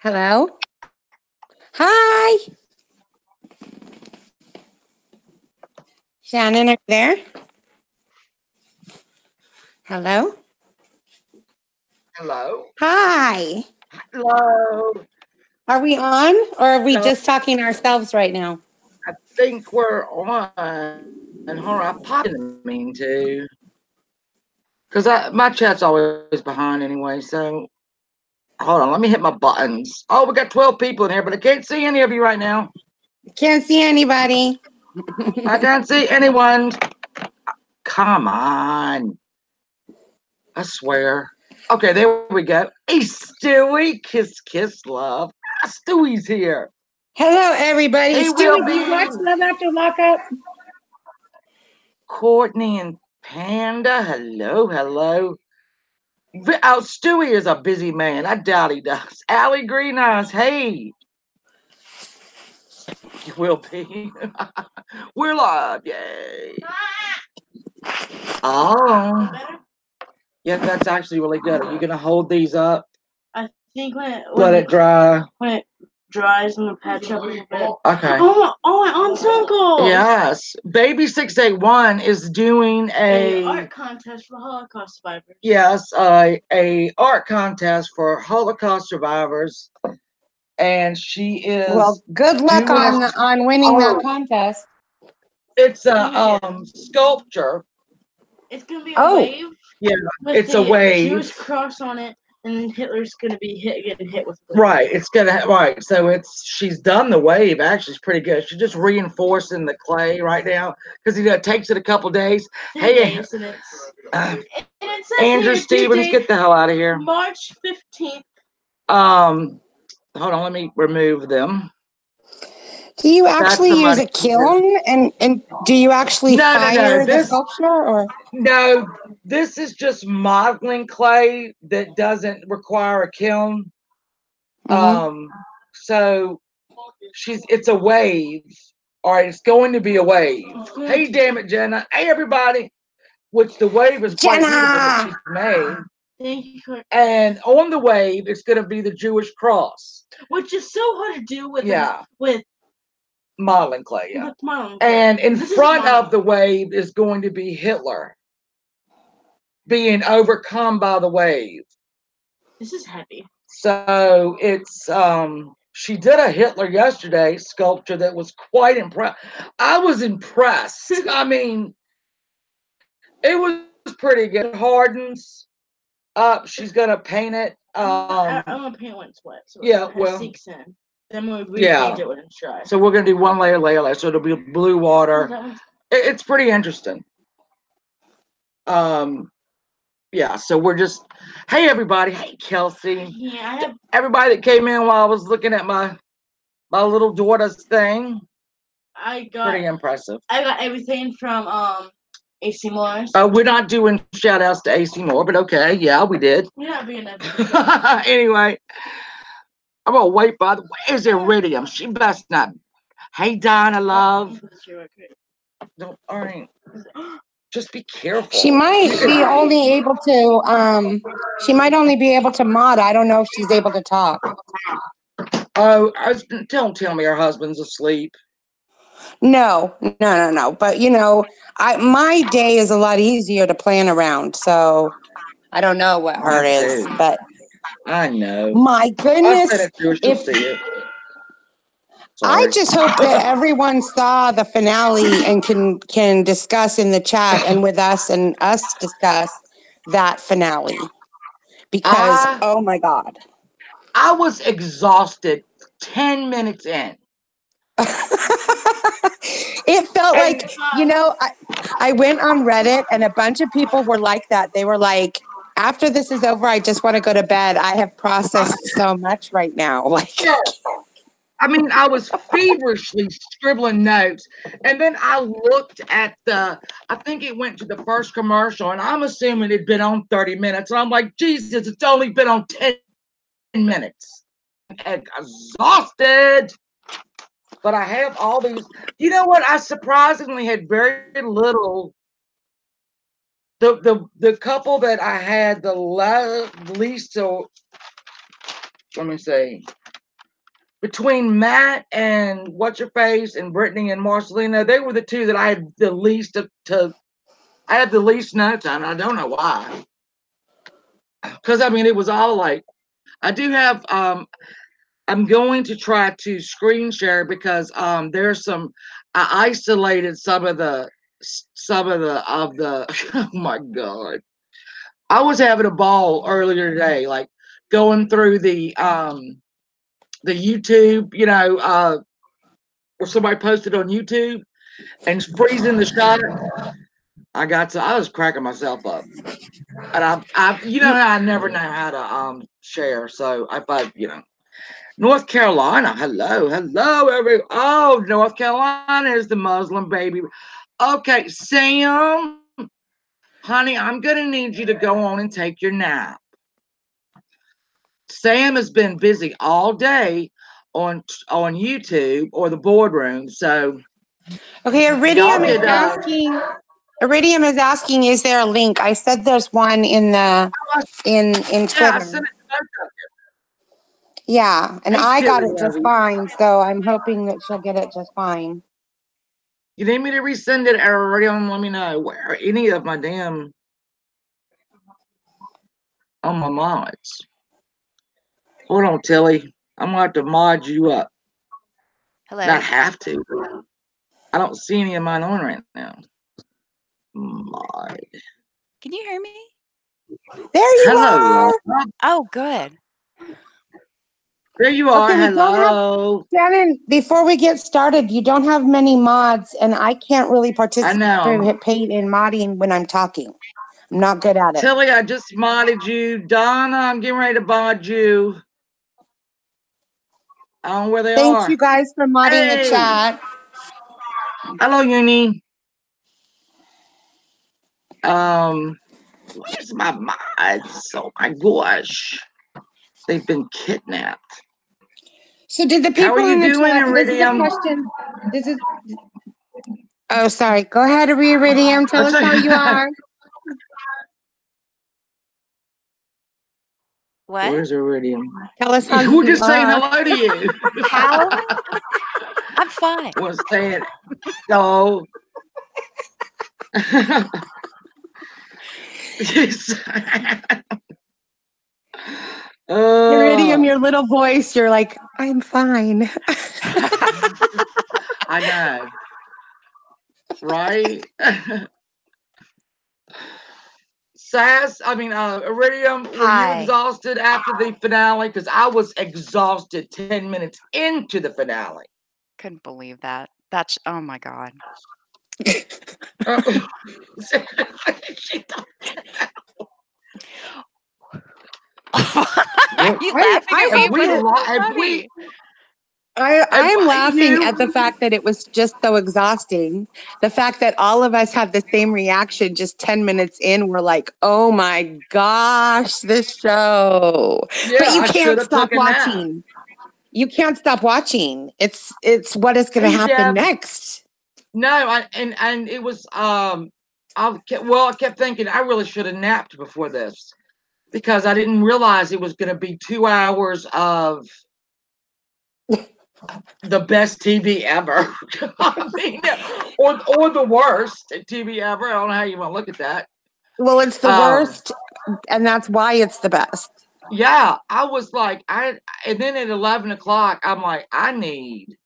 Hello? Hi. Shannon, are you there? Hello? Hello? Hi. Hello? Are we on or are we No, just talking to ourselves right now? I think we're on. Hold on, I popped in the mean too. Because my chat's always behind anyway, so hold on, let me hit my buttons. Oh, we got 12 people in here, but I can't see any of you right now. Can't see anybody. I can't see anyone. Come on. I swear. Okay, there we go. Hey, Stewie. Kiss, kiss, love. Stewie's here. Hello, everybody. He will Stewie, do you be watch Love After Lockup? Courtney and Panda. Hello, hello. Stewie is a busy man. I doubt he does. Allie Green Eyes. Hey, you will be. We're live. Yay. Oh, yeah, that's actually really good. Are you going to hold these up? I think Let it dry. when it dries, I'm gonna patch up a little bit. Okay. Oh, my aunt's uncle! Yes. Baby 681 is doing A art contest for Holocaust survivors. Yes, a art contest for Holocaust survivors, and she is Well, good luck doing on winning that contest. It's a sculpture. It's gonna be a wave. Yeah, with it's the a wave. Jewish cross on it, and then Hitler's gonna be getting hit with. Right, it's gonna right. So she's done the wave. Actually, it's pretty good. She's just reinforcing the clay right now because it takes it a couple days. Days, and it says Andrew here, Stevens, get the hell out of here. March 15th. Hold on, let me remove them. Do you actually use a kiln and do you actually fire the sculpture or? No, this is just modeling clay that doesn't require a kiln. So it's a wave. All right, it's going to be a wave. Hey, damn it, Jenna. Hey, everybody. Which the wave is quite beautiful that she's made. Thank you. And on the wave, it's going to be the Jewish cross, which is so hard to do with modeling clay. Yeah, modeling clay. And in front of the wave is going to be Hitler being overcome by the wave. This is heavy. So it's she did a Hitler yesterday sculpture that was quite impressive. I was impressed. I mean, it was pretty good. It hardens up. She's gonna paint it. I'm gonna paint when it's wet, so it sinks in. Then we repaint it when it's dry. So we're gonna do one layer, so it'll be blue water. It's pretty interesting. Yeah, so we're just, hey everybody, hey Kelsey, everybody that came in while I was looking at my little daughter's thing. Pretty impressive. I got everything from AC Moore's. We're not doing shout outs to AC Moore, but okay, yeah, we did. We're not being Anyway, I'm gonna wait by the way. Where's Iridium? She best not. Hey Donna, love. Don't, all right. Just be careful. She might be only able to she might only be able to mod. I don't know if she's able to talk. Oh, don't tell me her husband's asleep. No. But my day is a lot easier to plan around, so I don't know what her is, but I know. My goodness. I just hope that everyone saw the finale and can discuss in the chat and with us and us discuss that finale. Because oh my God. I was exhausted 10 minutes in. It felt like, I went on Reddit and a bunch of people were like that. They were like, after this is over, I just want to go to bed. I have processed so much right now. I mean, I was feverishly scribbling notes. And then I looked at I think it went to the first commercial, and I'm assuming it'd been on 30 minutes. And I'm like, Jesus, it's only been on 10 minutes. Exhausted. But I have all these. You know what? I surprisingly had very little. The couple that I had the least. So let me see. between Matt and what's your face and Brittany and Marcelino, they were the two that I had the least I had the least notes on. I don't know why. Because I mean, it was all like, I do have I'm going to try to screen share because there's some, I isolated some of the oh my god. I was having a ball earlier today, like going through the YouTube, where somebody posted on YouTube and freezing the shot. I was cracking myself up. And I never know how to share. So North Carolina, hello, North Carolina is the Muslim baby. Okay, Sam, honey, I'm gonna need you to go on and take your nap. Sam has been busy all day on YouTube or the boardroom, so Okay, y'all could, Iridium is asking, is there a link? I said there's one in the in yeah, Twitter. I sent it to both of you. Yeah, and Hey, I got Tilly, it just Lovey. fine, so I'm hoping that she'll get it just fine. You need me to resend it already? Let me know where any of my damn on my mods. Hold on, Tilly. I'm gonna have to mod you up. Hello. Not have to. But I don't see any of mine on right now. Mod. Can you hear me? There you Hello. are. Oh, good. There you are. Okay, we don't Hello. Shannon, before we get started, you don't have many mods, and I can't really I know. participate in modding when I'm talking. I'm not good at it. Tilly, I just modded you. Donna, I'm getting ready to mod you. I don't know where they Thanks, are. you guys, for modding the Hey. chat. Hello, Uni. Where's my mods? Oh my gosh. They've been kidnapped. So did the How people are you in the doing, chat, this is a Iridium? question. This is, oh, sorry. Go ahead, Iridium. Tell us how you are. What? Where's Iridium? Tell us how We're you just saying are. hello to you. How? I'm fine. We're saying no. Iridium, Oh, your little voice, you're like, I'm fine. I know. Right? Iridium, were you Hi. exhausted after the finale? Because I was exhausted 10 minutes into the finale. Couldn't believe that. That's, oh my God. Are you laughing at me? Have we, What's have funny? we, I am laughing you, at the fact that it was just so exhausting. The fact that all of us had the same reaction just 10 minutes in. We're like, oh my gosh, this show. yeah, But you I should can't have stop took a nap. watching. You can't stop watching. It's what is going to Hey, happen Deb. next. No, and it was I kept thinking I really should have napped before this because I didn't realize it was going to be 2 hours of the best TV ever. I mean, or the worst TV ever. I don't know how you want to look at that. Well, it's the worst, and that's why it's the best. Yeah, I was like, and then at 11 o'clock, I'm like, I need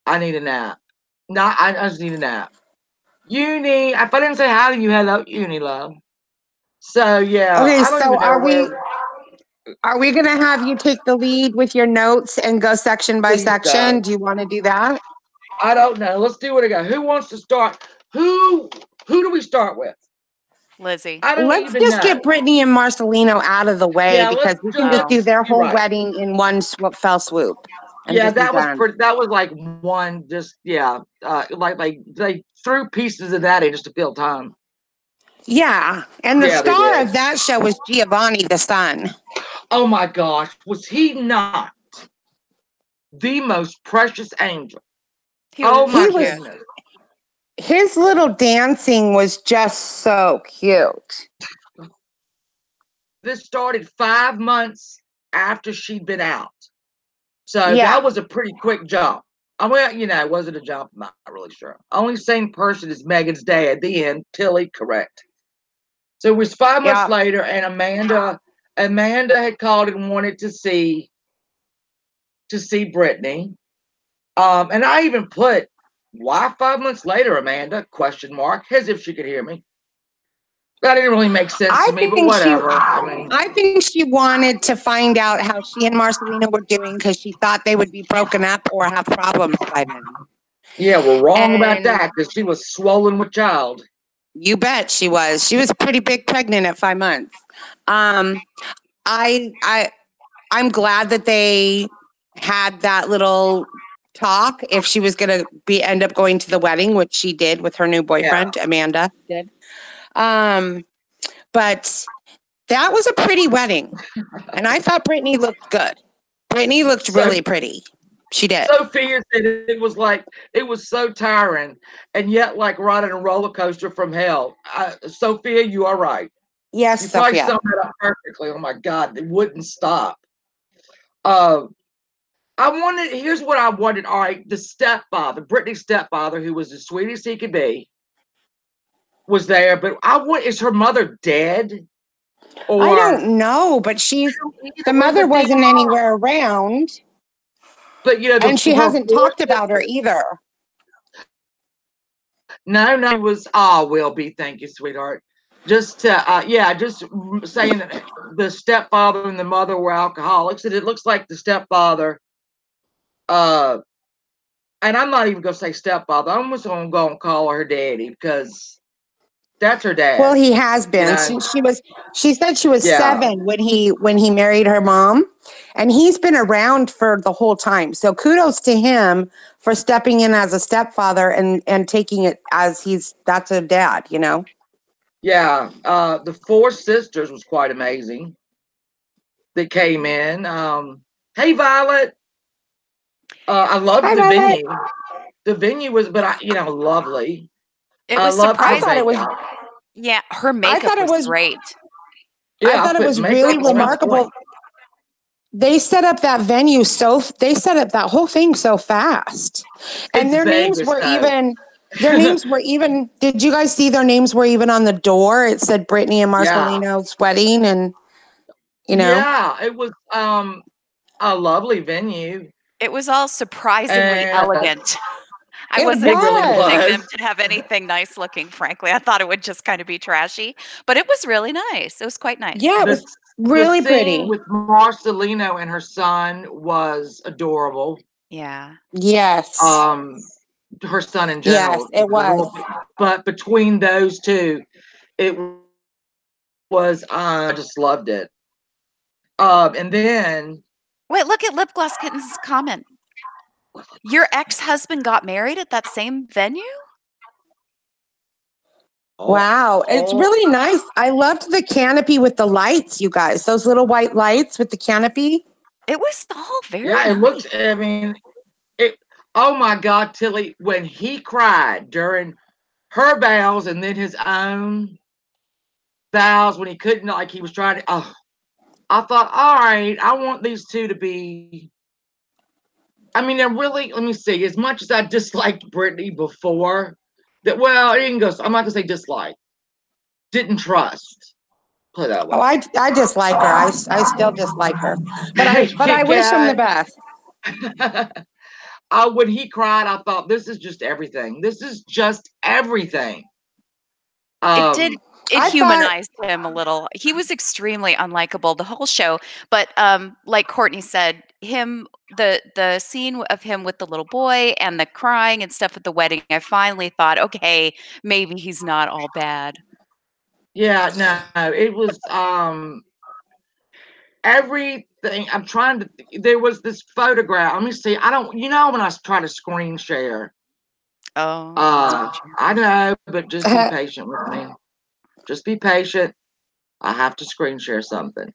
a nap. I just need a nap. Uni, if I didn't say hi to you, hello, Uni love. So yeah, Okay, I don't so even know are we going to have you take the lead with your notes and go section by Please section? don't. Do you want to do that? I don't know. Let's do it again. Who wants to start? Who do we start with? Lizzie. I don't Let's even just know. get Brittany and Marcelino out of the way Yeah, because let's we can just do their you're whole right. wedding in one fell swoop. And Yeah, just be that was done. that was like one just like they threw pieces of that in just to fill time. Yeah, and the Yeah, they star did. of that show was Giovanni, the son. Oh my gosh, was he not the most precious angel? He was Oh my cute. goodness. His little dancing was just so cute. This started 5 months after she'd been out. So Yeah. that was a pretty quick jump. I mean, was it a jump? I'm not really sure. Only sane person is Megan's dad. The end. Tilly, correct. So it was 5 months later, and Amanda had called and wanted to see Brittany. And I even put, why 5 months later, Amanda? Question mark, as if she could hear me. That didn't really make sense to me, but whatever. I think she wanted to find out how she and Marcelino were doing because she thought they would be broken up or have problems by then. Yeah, we're wrong about that because she was swollen with child. You bet she was. She was pretty big pregnant at 5 months. I'm glad that they had that little talk if she was going to end up going to the wedding, which she did with her new boyfriend. Amanda did. But that was a pretty wedding. And I thought Brittany looked good. Brittany looked really pretty. She did. Sophia said it was so tiring and yet like riding a roller coaster from hell. Sophia, you are right. Yes, you probably Sophia. summed it up perfectly. Oh my God, they wouldn't stop. Here's what I wanted. All right, the stepfather, Brittany's stepfather, who was the sweetest he could be, was there. But is her mother dead? Or I don't know, but the mother wasn't anywhere around. But and she hasn't talked about her either. No, it was will be. Thank you, sweetheart. Just to just saying that the stepfather and the mother were alcoholics, and it looks like the stepfather. And I'm not even gonna say stepfather. I'm just gonna go and call her daddy because that's her dad. Well, he has been since she said she was 7 when he married her mom, and he's been around for the whole time. So kudos to him for stepping in as a stepfather and taking it as that's a dad, Yeah, the 4 sisters was quite amazing. That came in. Hey, Violet. I loved the venue. The venue was, lovely. It was surprising. Her makeup was great. I thought it was really remarkable. They set up that venue they set up that whole thing so fast. And their names were even, did you guys see their names were even on the door? It said Brittany and Marcelino's wedding and, Yeah, it was a lovely venue. It was all surprisingly elegant. I wasn't expecting them to have anything nice looking, frankly. I thought it would just kind of be trashy, but it was really nice. It was quite nice. Yeah, it was really pretty. With Marcelino and her son was adorable. Yeah. Yes. Her son in general. Yes, it was. But between those two, it was I just loved it. And then wait, look at Lip Gloss Kitten's comment. Your ex-husband got married at that same venue? Wow, it's really nice. I loved the canopy with the lights, you guys. Those little white lights with the canopy. It was all very nice. It looks, oh my God, Tilly, when he cried during her vows and then his own vows when he couldn't, he was trying to, I thought, all right, I want these two to be, they're really, let me see, as much as I disliked Brittany before, I'm not going to say dislike, didn't trust. Put it that way. Oh, I dislike her. I still dislike her. But I wish him the best. When he cried, I thought, this is just everything. This is just everything. It humanized him a little. He was extremely unlikable the whole show. But like Courtney said, the scene of him with the little boy and the crying and stuff at the wedding, I finally thought, okay, maybe he's not all bad. Yeah, no, it was everything. I'm trying to. There was this photograph. Let me see. I don't. When I try to screen share. Oh. I know, but just be patient with me. Just be patient. I have to screen share something.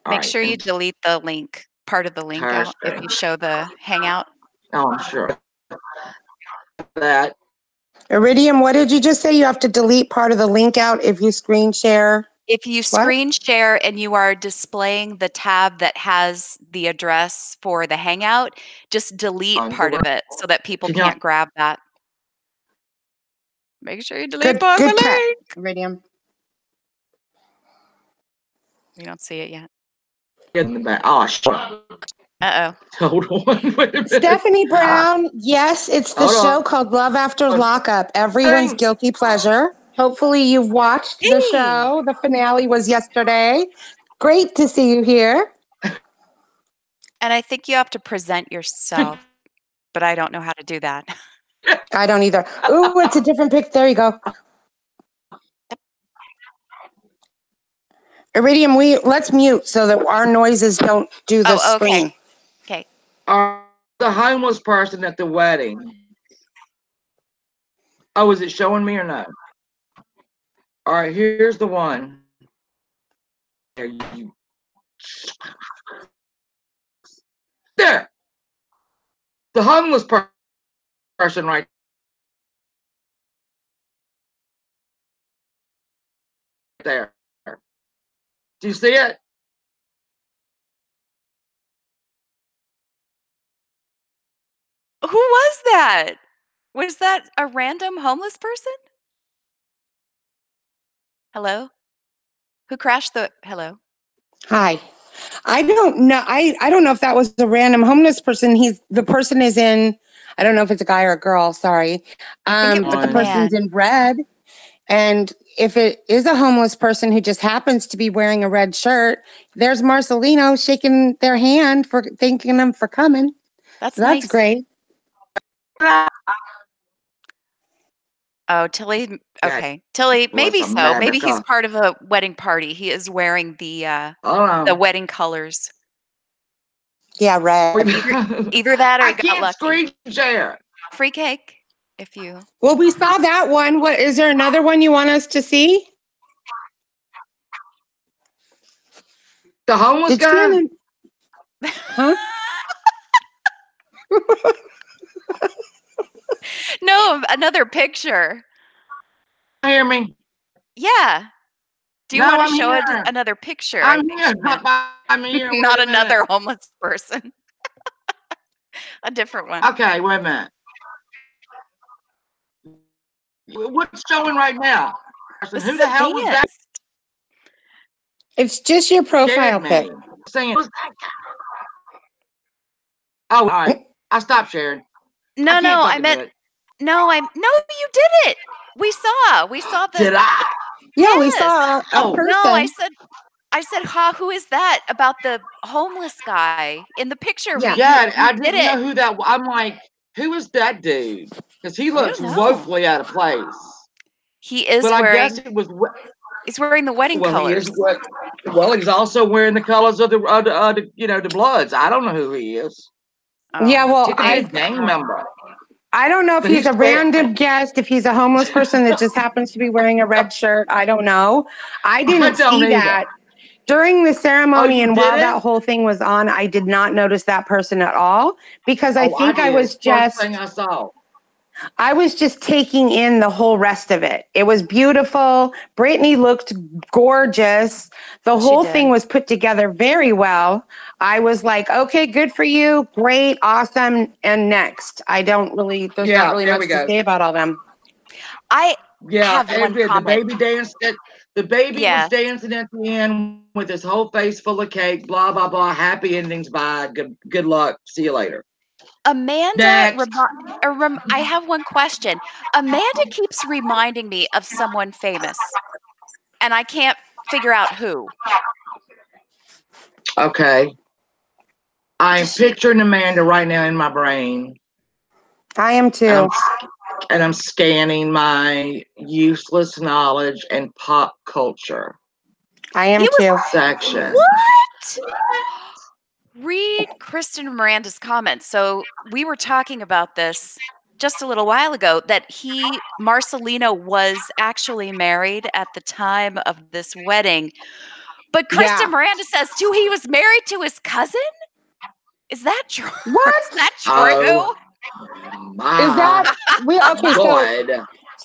Make sure you delete the link, part of the link out if you show the hangout. Oh, I'm sure. That. Iridium, what did you just say? You have to delete part of the link out if you screen share? If you screen share and you are displaying the tab that has the address for the Hangout, just delete part of it so that people can't grab that. Make sure you delete part of the link. Iridium. We don't see it yet. In the back. Oh, shut up. Uh-oh. Hold on. Wait a minute. Stephanie Brown. Yes, it's the show called Love After Lockup. Everyone's guilty pleasure. Hopefully you've watched the show. The finale was yesterday. Great to see you here. And I think you have to present yourself, but I don't know how to do that. I don't either. Ooh, it's a different pic. There you go. Iridium, let's mute so that our noises don't do the screen. Okay. The homeless person at the wedding. Oh, is it showing me or no? All right, here's the one. There, you. There. The homeless person right there. Do you see it? Who was that? Was that a random homeless person? Hello? Who crashed the... Hello? Hi. I don't know. I don't know if that was a random homeless person. The person is in, I don't know if it's a guy or a girl, sorry. I think it was But the a person's man. in red. And if it is a homeless person who just happens to be wearing a red shirt, there's Marcelino shaking their hand for thanking them for coming. That's nice. Great. Oh, Tilly. Okay. Tilly, maybe so. Maybe he's part of a wedding party. He is wearing the wedding colors. Yeah, red. Either that or I he got can't lucky. screen share. Free cake if you... Well, we saw that one. What is there another one you want us to see? The homeless guy? Huh? No, another picture. Hear me? Yeah. Do you want to show another picture? I'm here. I'm here. Not another homeless person. A different one. Okay, wait a minute. What's showing right now? Who the hell was that? It's just your profile pic. Saying, oh, all right. I stopped sharing. No, I meant. No, you did it. We saw the. Did I? Yeah, we saw a person. No, I said, who is that about the homeless guy in the picture? Yeah, I didn't know who that was. I'm like, who is that dude? Because he looks woefully out of place. He is I wearing. guess it was. He's wearing the wedding colors. He's also wearing the colors of the the Bloods. I don't know who he is. Yeah, well, I gang member. I don't know if he's a random guest, if he's a homeless person that just happens to be wearing a red shirt. I don't know. I didn't see that during the ceremony, and while that whole thing was on, I did not notice that person at all because I think I was just. First thing I saw. I was just taking in the whole rest of it. It was beautiful. Brittany looked gorgeous. The whole thing was put together very well. I was like, okay, good for you. Great, awesome. And next. There's not really much to say about all them. I have one comment. The baby danced. The baby was dancing at the end with his whole face full of cake, blah, blah, blah. Happy endings, bye. Good luck. See you later. Amanda, I have one question. Amanda keeps reminding me of someone famous, and I can't figure out who. Okay. I'm picturing Amanda right now in my brain. I am too. And I'm scanning my useless knowledge and pop culture. I am too. Section. What? Read Kristen and Miranda's comments. So we were talking about this just a little while ago, that Marcelino was actually married at the time of this wedding. But Kristen Miranda says, too, he was married to his cousin? Is that true? What? Is that true? Is that...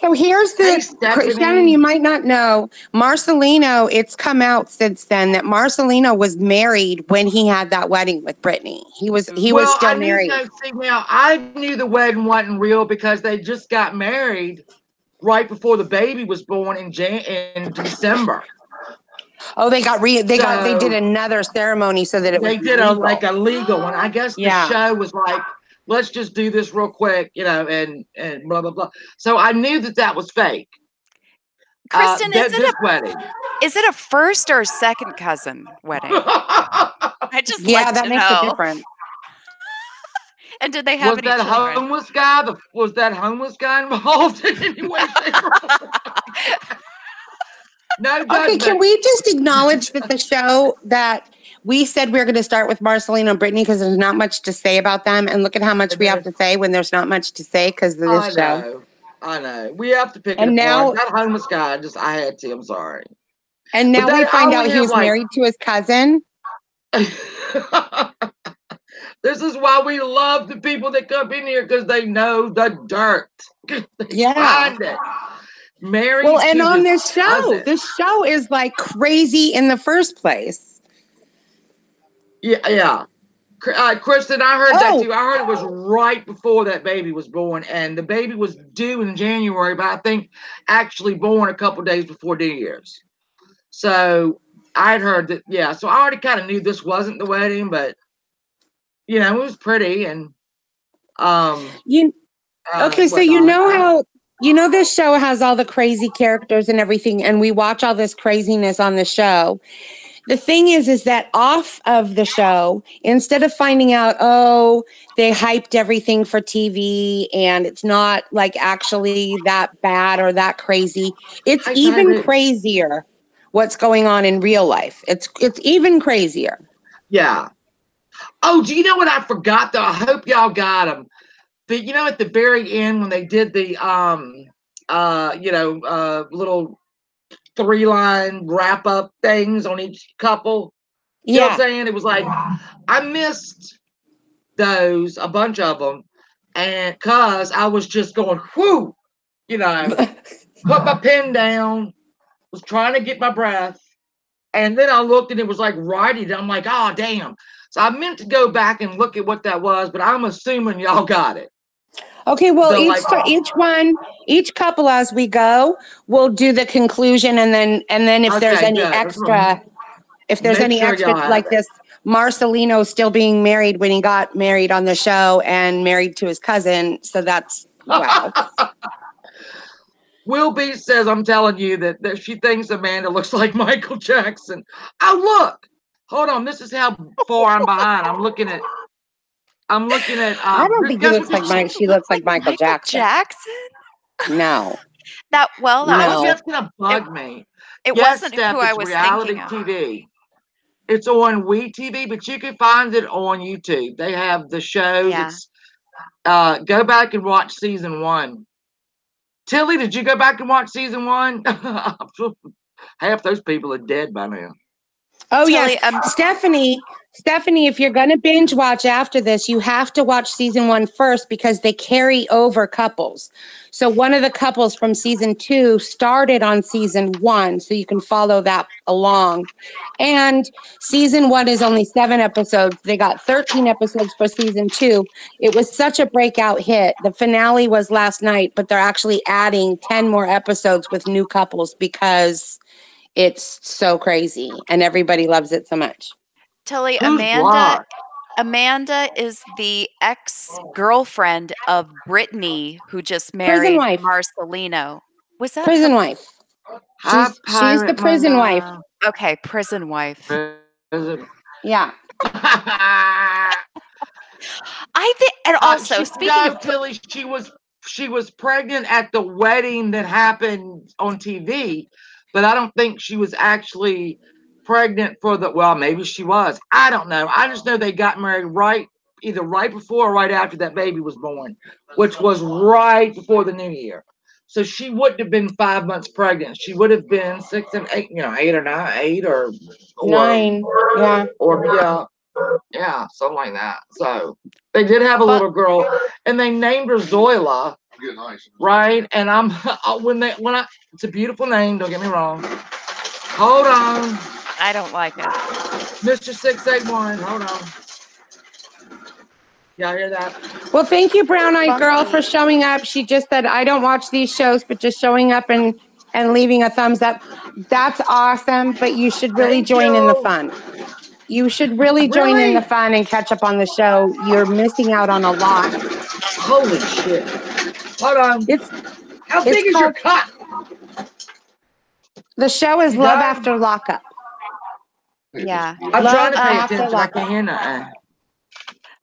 So here's Hey, the Stephanie. Shannon, you might not know, Marcelino, it's come out since then that Marcelino was married when he had that wedding with Brittany. He was still married. Now I knew the wedding wasn't real because they just got married right before the baby was born in December. Oh, they did another ceremony so that it would be legal. Like a legal one. I guess the show was like, let's just do this real quick, and blah blah blah. So I knew that was fake. Kristen, wedding? Is it a first or second cousin wedding? I just like that to makes know. a difference. And did they have any children? Was that homeless guy involved in any way? No. Okay, can we just acknowledge that the show that we said we were going to start with Marcelino and Brittany because there's not much to say about them, and look at how much we have to say when there's not much to say because of this show. I know. We have to pick and it now, apart. That homeless guy, I had to. I'm sorry. And now we find out he's married to his cousin. This is why we love the people that come in here because they know the dirt. Find it. Married and on this show, cousin. this show is like crazy in the first place. Yeah. Kristen, I heard that too. I heard it was right before that baby was born, and the baby was due in January, but I think actually born a couple days before New Year's. So I'd heard that, so I already kind of knew this wasn't the wedding, but it was pretty and so how this show has all the crazy characters and everything, and we watch all this craziness on the show. The thing is that off of the show, instead of finding out, they hyped everything for TV and it's not like actually that bad or that crazy, it's even crazier what's going on in real life. It's even crazier. Yeah. Oh, do you know what I forgot though? I hope y'all got them. But at the very end when they did the little 3-line wrap up things on each couple. You know what I'm saying? It was like I missed those, a bunch of them, and cause I was just going, whoo, put my pen down, was trying to get my breath, and then I looked and it was like righty. I'm like, oh damn. So I meant to go back and look at what that was, but I'm assuming y'all got it. Okay, well, each couple as we go, we'll do the conclusion, and then if there's any extra, like this, Marcelino still being married when he got married on the show and married to his cousin, so that's wow. Will B says, I'm telling you that she thinks Amanda looks like Michael Jackson. Oh, look. Hold on. This is how far I'm behind. I'm looking at. I don't think she looks like Michael Jackson. No. That's gonna bug me. It wasn't who I was reality thinking of. TV. It's on WeTV, but you can find it on YouTube. They have the shows. Yeah. Go back and watch season 1. Tilly, did you go back and watch season 1? Half those people are dead by now. Oh, Tilly, yes. Stephanie, if you're going to binge watch after this, you have to watch season 1 first because they carry over couples. So one of the couples from season 2 started on season 1, so you can follow that along. And season 1 is only 7 episodes. They got 13 episodes for season 2. It was such a breakout hit. The finale was last night, but they're actually adding 10 more episodes with new couples because it's so crazy and everybody loves it so much. Tilly, Amanda is the ex-girlfriend of Brittany, who just married Marcelino. Was that prison wife? She's the prison wife. Okay, prison wife. Yeah. I think, and also speaking of Tilly, she was pregnant at the wedding that happened on TV, but I don't think she was actually pregnant maybe she was. I don't know. I just know they got married either right before or right after that baby was born, which was right before the new year. So she wouldn't have been 5 months pregnant. She would have been 6 and 8, 8 or 9, 8 or 9. Yeah. Yeah, something like that. So they did have a little girl, and they named her Zoila. Right, and I'm it's a beautiful name. Don't get me wrong. Hold on, I don't like it. Mr. 681. Hold on. Y'all hear that? Well, thank you, Brown Eyed Girl, Bunky. for showing up. She just said, I don't watch these shows, but just showing up and leaving a thumbs up. That's awesome, but you should really Thank join in the you. fun. You should really join in Really? the fun and catch up on the show. You're missing out on a lot. Holy shit! Hold on. It's How it's big is your called, cut? the show is You Love done? After Lockup. Yeah. I'm trying Love to pay After attention. I Lockup. can't hear nothing.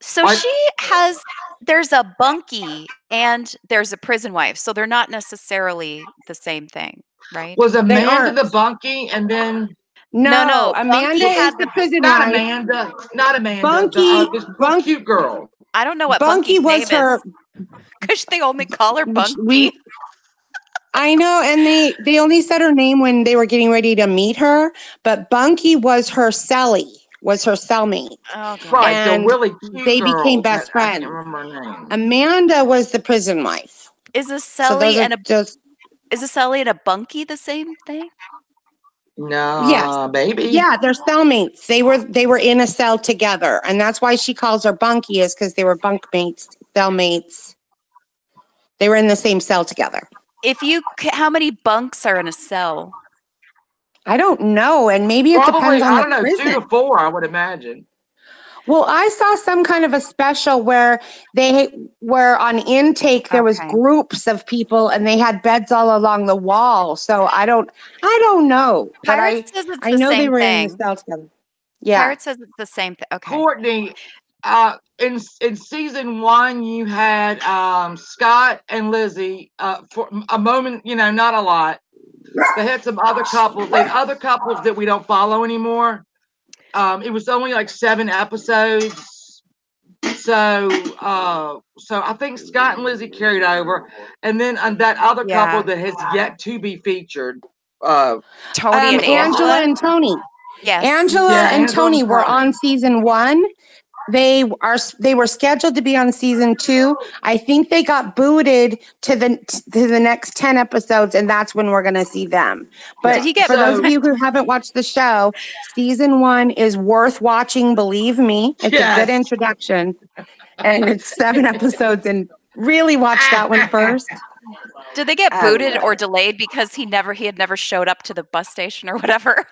So she has, there's a bunkie and there's a prison wife. So they're not necessarily the same thing, right? Was They Amanda aren't. the bunkie, and then No, Bunky Amanda is had the the, prison not wife. Amanda, not Amanda, Bunky, this little cute girl. I don't know what Bunky Bunky's was name is her. because they only call her Bunky. We, I know, and they only said her name when they were getting ready to meet her. But Bunky was her cellie, was her cellmate, Oh, God. Right, the and really cute they became girl that best I can't friends. remember her name. Amanda was the prison wife. Is a So those Celly are and a just Bunky the same thing? yes, No, baby. yeah, they're cellmates. They were in a cell together, and that's why she calls her Bunky, is because they were bunkmates, cellmates. They were in the same cell together. How many bunks are in a cell? I don't know, and maybe it Probably, depends on I the don't know, 2 prison. to 4, I would imagine. Well, I saw some kind of a special where they were on intake. There was Okay. groups of people, and they had beds all along the wall. So I don't know, but Pirates says it's I the know they same were in the thing. cell together. Yeah, Pirates says it's the same thing. Okay. Courtney, in season 1, you had Scott and Lizzie for a moment, not a lot. They had some other couples. They had other couples that we don't follow anymore. It was only like 7 episodes. So I think Scott and Lizzie carried over, and then that other couple that has yet to be featured. Tony and Angela Angela. and Tony. Yes. Angela Yeah, and Angela Tony and were Tony. on season 1. They were scheduled to be on season 2. I think they got booted to the next 10 episodes, and that's when we're going to see them. But Did he get for those of you who haven't watched the show, season 1 is worth watching. Believe me, it's a good introduction, and it's 7 episodes. And really watch that one first. Did they get booted or delayed because he had never showed up to the bus station or whatever?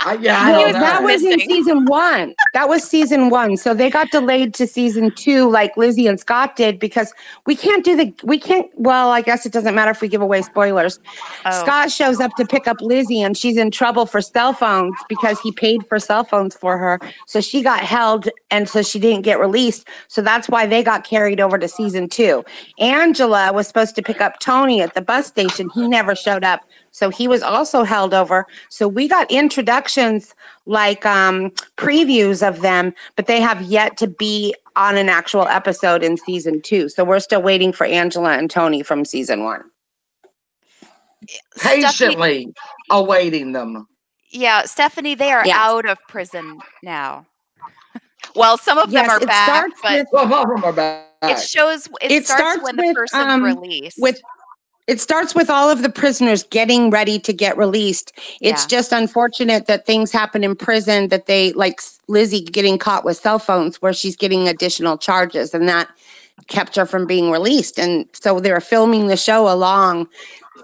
I Well, don't know. that was in season 1. That was season 1. So they got delayed to season 2, like Lizzie and Scott did, because well, I guess it doesn't matter if we give away spoilers. Oh. Scott shows up to pick up Lizzie, and she's in trouble for cell phones because he paid for cell phones for her. So she got held, and so she didn't get released. So that's why they got carried over to season 2. Angela was supposed to pick up Tony at the bus station. He never showed up. So he was also held over. So we got introductions, like previews of them, but they have yet to be on an actual episode in season 2. So we're still waiting for Angela and Tony from season 1. Patiently awaiting them. Yeah, Stephanie, they are out of prison now. Well, some of them are back, but some of them are back. It starts when the person's released. It starts with all of the prisoners getting ready to get released. It's just unfortunate that things happen in prison, that they, like Lizzie getting caught with cell phones, where she's getting additional charges, and that kept her from being released. And so they were filming the show along,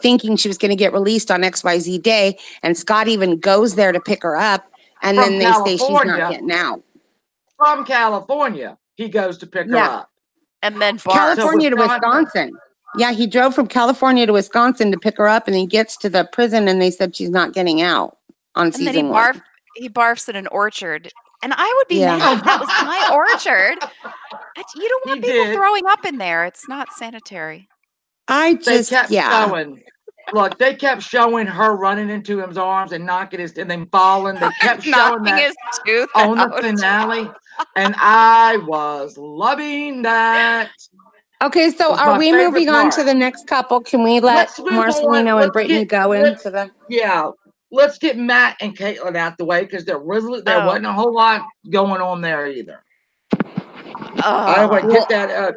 thinking she was going to get released on XYZ day. And Scott even goes there to pick her up. And then they say she's not getting out. From California, he goes to pick her up. And then California to Wisconsin. Yeah, he drove from California to Wisconsin to pick her up, and he gets to the prison, and they said she's not getting out on season 1. He barfs in an orchard. And I would be mad if that was my orchard. You don't want people throwing up in there. It's not sanitary. They kept showing. Look, they kept showing her running into his arms and knocking and then falling. They kept showing that his tooth on out. the finale, and I was loving that. Okay, so are we moving on to the next couple? Can we let Marcelino and Brittany go into the? Yeah, let's get Matt and Caitlin out the way, because there wasn't a whole lot going on there either. I want to get that.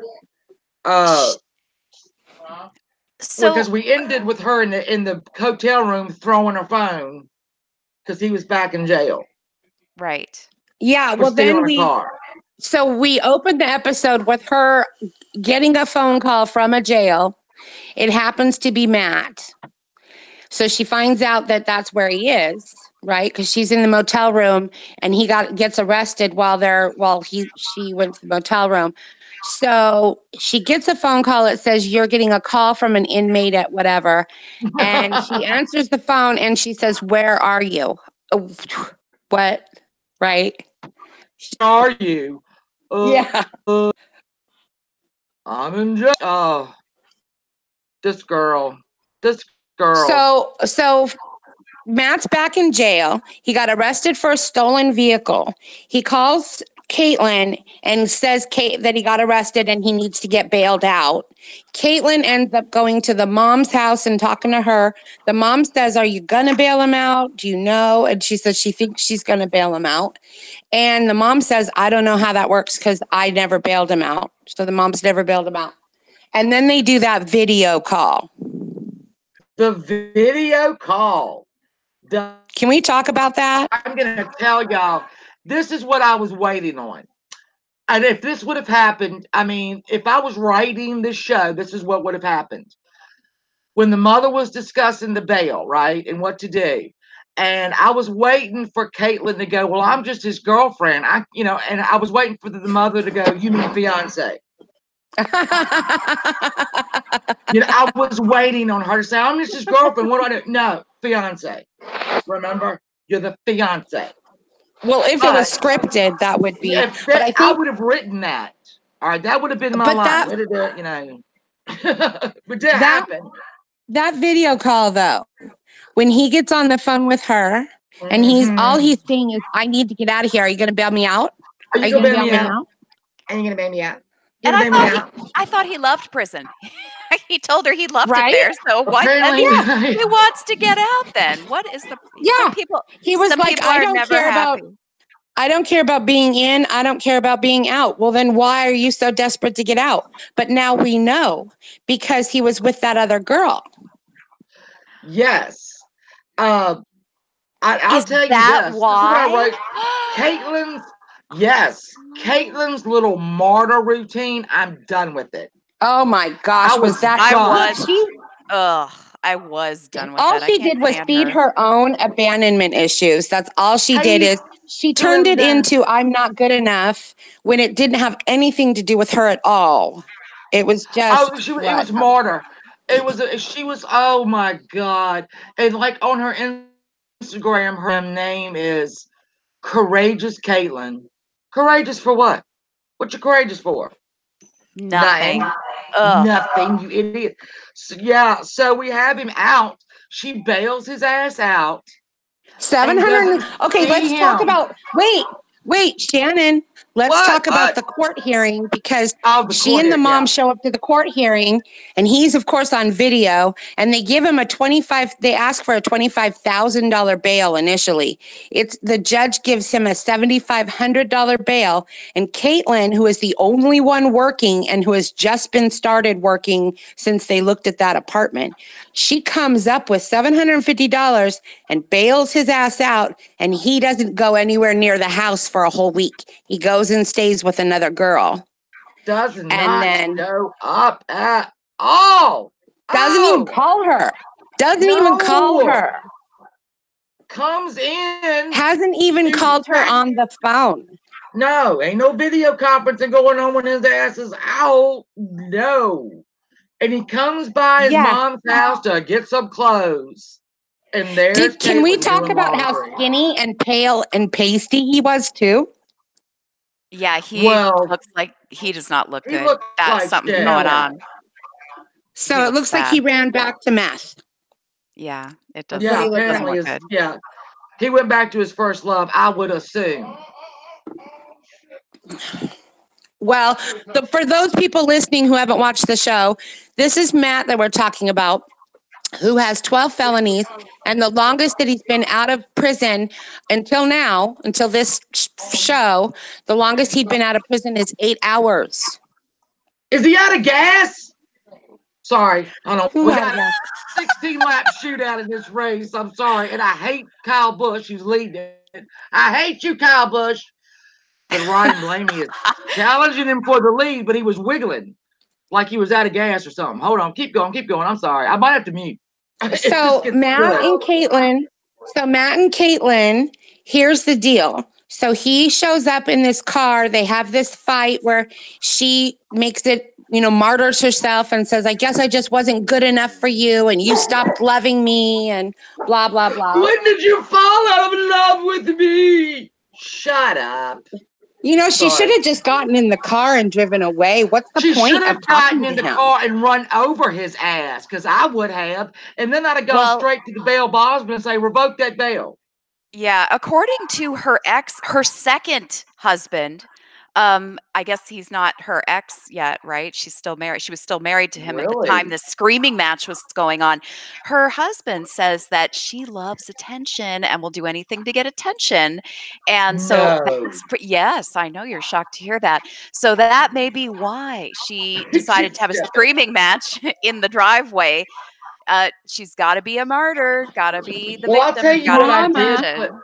So Because we ended with her in the hotel room throwing her phone because he was back in jail right. Yeah, for well then stealing a car. so we opened the episode with her getting a phone call from a jail. It happens to be Matt. So she finds out that that's where he is, right? Because she's in the motel room and he gets arrested while she went to the motel room. So she gets a phone call. It says you're getting a call from an inmate at whatever, and she answers the phone and she says, "Where are you?" Oh, what? Right? Are you? Yeah. I'm in jail. Oh, this girl. This girl. So Matt's back in jail. He got arrested for a stolen vehicle. He calls Caitlin and says that he got arrested and he needs to get bailed out. Caitlin ends up going to the mom's house and talking to her. The mom says, "Are you going to bail him out? Do you know?" And she says she thinks she's going to bail him out. And the mom says, "I don't know how that works because I never bailed him out." So the mom's never bailed him out. And then they do that video call. The video call. Can we talk about that? I'm going to tell y'all, this is what I was waiting on. And if this would have happened, I mean, if I was writing this show, this is what would have happened. When the mother was discussing the bail, right, and what to do. And I was waiting for Caitlin to go, "Well, I'm just his girlfriend." And I was waiting for the mother to go, "You mean fiance?" I was waiting on her to say, "I'm just his girlfriend. What do I do?" No, fiance. Remember, you're the fiance. Well, if it was scripted, that would be. But I think would have written that. All right, that would have been my line. But that happened. That video call, though, when he gets on the phone with her, and he's saying is, "I need to get out of here. Are you going to bail me out? Are you going to bail me out? Are you going to bail me out?" And I thought he loved prison. He told her he loved it there. So what? Apparently, he wants to get out. Then what is the? Yeah, some people. He was some like, people "I are don't never care happy. about. I don't care about being in. I don't care about being out." Well, then why are you so desperate to get out? But now we know because he was with that other girl. Yes. I'll tell you that this. why? This is what I wrote. Caitlin's little martyr routine. I'm done with it. Oh my gosh, I was done with all that. she did was feed her own abandonment issues. That's all she did is she turned it into "I'm not good enough" when it didn't have anything to do with her at all. It was just it was martyr. She was, oh my God. And like on her Instagram, her name is Courageous Caitlin. Courageous for what? What you courageous for? Nothing. Nothing, you idiot. So we have him out. She bails his ass out. 700. Okay, let's talk about. Wait, Shannon. Let's talk about the court hearing because she and the mom show up to the court hearing, and he's of course on video. And they give him They ask for a $25,000 bail initially. The judge gives him a $7,500 bail, and Caitlin, who is the only one working and who has just been started working since they looked at that apartment, she comes up with $750 and bails his ass out, and he doesn't go anywhere near the house for a whole week. He goes and stays with another girl. Does not show up at all. Doesn't even call her. Even call her. Comes in. Hasn't even called her on the phone. No, ain't no video conferencing going on when his ass is out. No. And he comes by his mom's house to get some clothes. And there's Can we talk about how skinny and pale and pasty he was too? Yeah, he looks like he does not look good. That's something going on. So it looks like he ran back to meth. Yeah, it does. Yeah, apparently good. Yeah. He went back to his first love, I would assume. Well, for those people listening who haven't watched the show, this is Matt that we're talking about, who has 12 felonies, and the longest that he's been out of prison until now, until this show, the longest he'd been out of prison is 8 hours. Is he out of gas? Sorry. I don't. Who We had got a that? 16-lap shootout in this race. I'm sorry. And I hate Kyle Busch, who's leading it. I hate you, Kyle Busch. But Ryan Blaney is challenging him for the lead, but he was wiggling like he was out of gas or something. Hold on. Keep going. Keep going. I'm sorry. I might have to mute. So Matt and Caitlin, here's the deal. So he shows up in this car. They have this fight where she makes it, martyrs herself and says, I guess I just wasn't good enough for you and you stopped loving me and blah, blah, blah. When did you fall out of love with me? Shut up. She should have just gotten in the car and driven away. What's the She point should of have gotten talking in to the him? car and run over his ass, because I would have. And then I'd have gone straight to the bail bondsman and say, revoke that bail. Yeah, according to her second husband, I guess he's not her ex yet, right? She's still married. She was still married to him at the time Really? this screaming match was going on. Her husband says that she loves attention and will do anything to get attention. And so No. yes, I know you're shocked to hear that. So that may be why she decided to have a screaming match in the driveway. She's got to be a martyr, got to be the Well, I'll victim, tell and you got to what I have did. attention.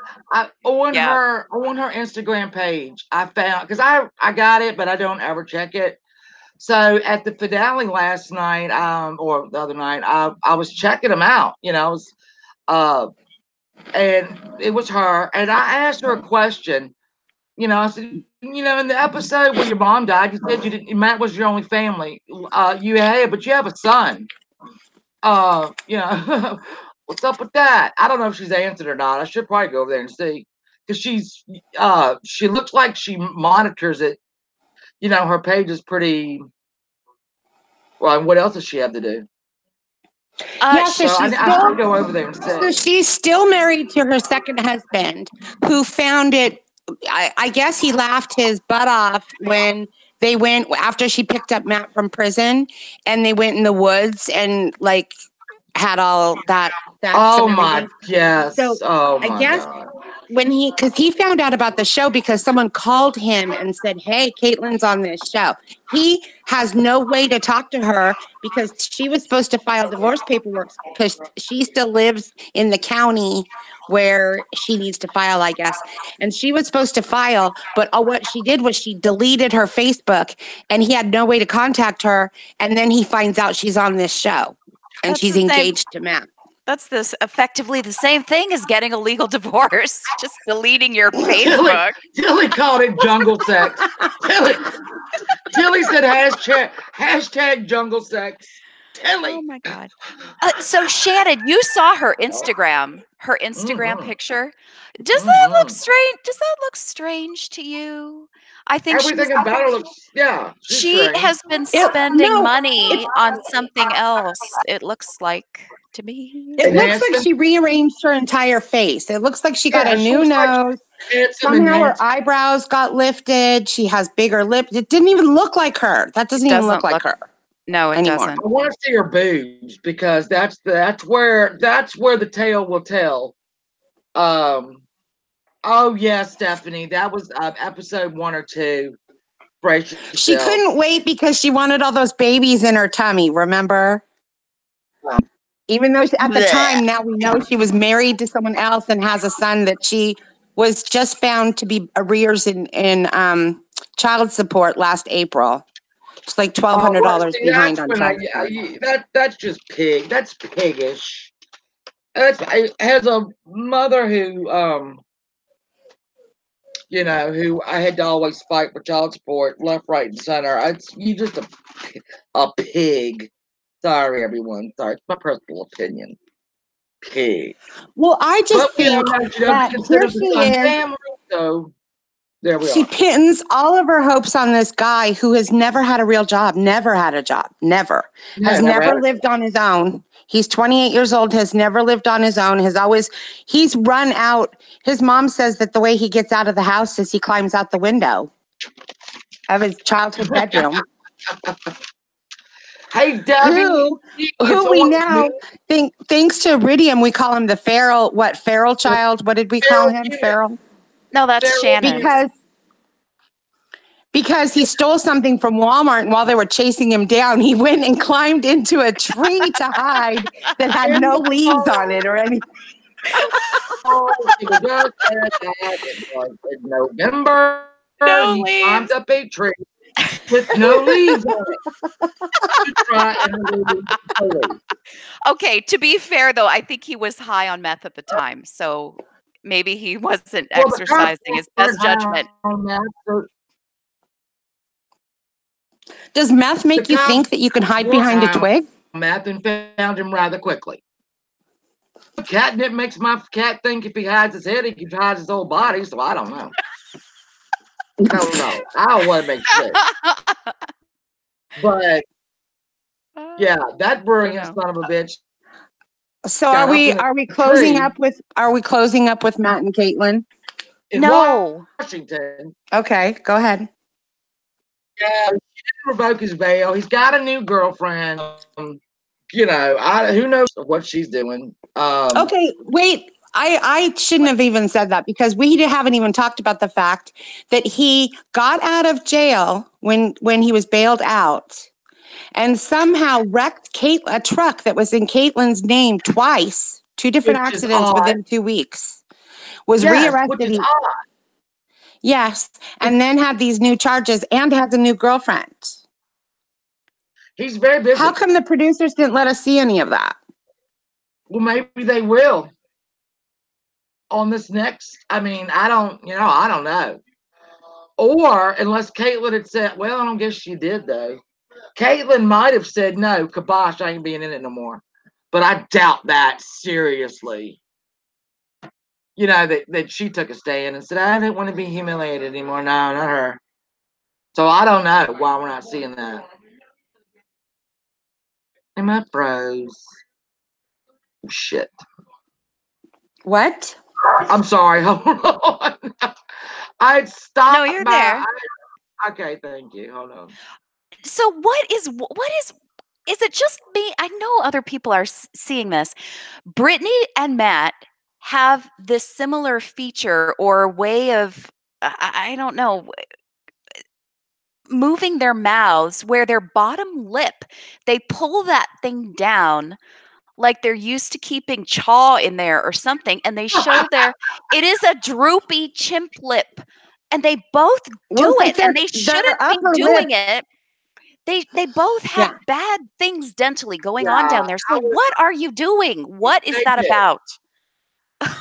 On Yeah. her Instagram page, I found, because I got it, but I don't ever check it. So at the finale last night, or the other night, I was checking them out. And it was her, and I asked her a question. I said, in the episode where your mom died, you said you didn't. Matt was your only family. But you have a son. What's up with that? I don't know if she's answered or not. I should probably go over there and see, because she looks like she monitors it. Her page is pretty. Well, what else does she have to do? So I should go over there and see. So she's still married to her second husband, who found it. I guess he laughed his butt off when they went after she picked up Matt from prison, and they went in the woods and had all that. Oh my, yes. So oh I my guess God. because he found out about the show because someone called him and said, hey, Caitlin's on this show. He has no way to talk to her because she was supposed to file divorce paperwork because she still lives in the county where she needs to file, I guess. And she was supposed to file, but what she did was she deleted her Facebook and he had no way to contact her. And then he finds out she's on this show and she's engaged to Matt. That's effectively the same thing as getting a legal divorce, just deleting your Facebook. Tilly called it jungle sex. Tilly said hashtag jungle sex. Tilly. Oh my God. So Shannon, you saw her Instagram picture. Does that look strange? Does that look strange to you? I think everything about her looks, yeah. She has been spending money on something else. It looks like to me. It looks like she rearranged her entire face. It looks like she got a new nose. Somehow her eyebrows got lifted. She has bigger lips. It didn't even look like her. That doesn't even look like her. No, it anymore. doesn't. I want to see her boobs because that's where the tale will tell. Oh yeah, Stephanie, that was episode 1 or 2. She couldn't wait because she wanted all those babies in her tummy. Remember? Even though at the time, now we know she was married to someone else and has a son that she was just found to be arrears in child support last April. It's like $1,200 behind on child support. That's just pig. That's piggish. As a mother who who I had to always fight for child support, left, right, and center. You just a pig. Sorry, everyone. Sorry, it's my personal opinion. Pig. Well, I just think that here she is. Family, so there we are. She pins all of her hopes on this guy who has never had a real job, never had a job, has never lived on his own. He's 28 years old, has never lived on his own, he's run out. His mom says that the way he gets out of the house is he climbs out the window of his childhood bedroom. Hey, Debbie, who we now think, thanks to Iridium, we call him the feral child. What did we call him? Feral? No, that's Shannon. because he stole something from Walmart, and while they were chasing him down, he went and climbed into a tree to hide that had no leaves on it or anything. It was in November. No He leaves. climbed up a tree with no leaves on it. To try and remove the leaves. Okay, to be fair though, I think he was high on meth at the time, so maybe he wasn't Well, the exercising his best cops weren't judgment. high on that, so Does meth make The you cops think that you can hide weren't behind a high on twig? meth and found him rather quickly. Catnip makes my cat think if he hides his head, he can hide his whole body. So I don't know. I don't know. I don't want to make sure. But yeah, that brilliant son of a bitch. So got up in a are we closing tree up with Matt and Caitlin? in No. Washington. Okay, go ahead. Yeah, he didn't revoke his bail. He's got a new girlfriend. Who knows what she's doing. Okay, wait. I shouldn't have even said that because we haven't even talked about the fact that he got out of jail when he was bailed out and somehow wrecked a truck that was in Caitlin's name twice, 2 different Which is accidents odd. within 2 weeks. Was Yes, rearrested. which is odd. Yes, and then had these new charges and has a new girlfriend. He's very busy. How come the producers didn't let us see any of that? Well, maybe they will on this next. I mean, I don't know. Or unless Caitlin had said, well, I don't guess she did though. Caitlin might have said, no, kibosh, I ain't being in it no more. But I doubt that seriously. That she took a stand and said, I didn't want to be humiliated anymore. No, not her. So I don't know why we're not seeing that. Am I froze? Shit. What? I'm sorry. Hold on. I'd stopped. No, you're there. Okay, thank you. Hold on. So what is it just me? I know other people are seeing this. Brittany and Matt have this similar feature or way of, I don't know, moving their mouths where their bottom lip, they pull that thing down like they're used to keeping chaw in there or something, and they show it is a droopy chimp lip, and they both do it, and they shouldn't be doing it. They both have bad things dentally going on down there. So what are you doing? What is that about?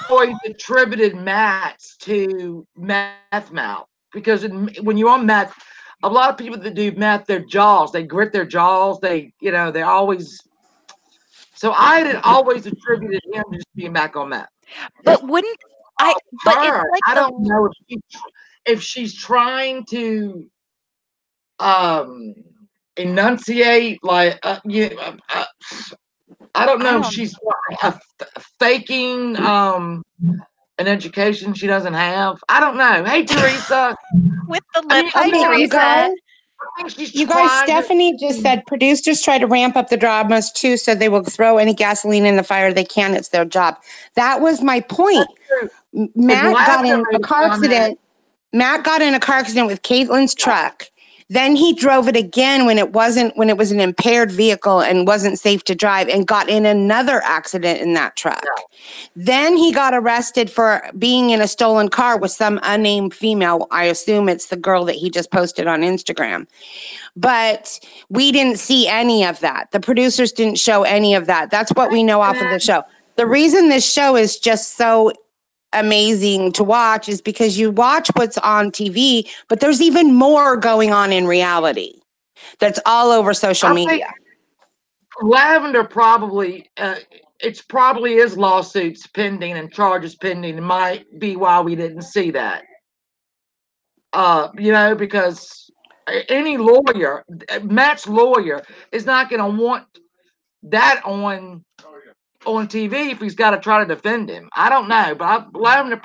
Always attributed Matt's to meth mouth because when you're on meth, a lot of people that do meth, their jaws, they grit their jaws. They always. So I had always attributed him to just being back on meth. But wouldn't I? But it's like I don't know if she's trying to enunciate like I don't know if she's faking an education she doesn't have. I don't know. Hey, Teresa. With the lip. Hi, Teresa. You guys, Stephanie just said producers try to ramp up the dramas too, so they will throw any gasoline in the fire they can. It's their job. That was my point. Matt got in a car accident. Matt got in a car accident with Caitlin's truck. Then he drove it again when it was an impaired vehicle and wasn't safe to drive, and got in another accident in that truck. Yeah. Then he got arrested for being in a stolen car with some unnamed female. I assume it's the girl that he just posted on Instagram. But we didn't see any of that. The producers didn't show any of that. That's what we know off of the show. The reason this show is just so amazing to watch is because you watch what's on TV, but there's even more going on in reality that's all over social media. Lavender probably, it probably is lawsuits pending and charges pending. It might be why we didn't see that. Because any lawyer, Matt's lawyer, is not going to want that on TV if he's got to try to defend him. I don't know, but Lavender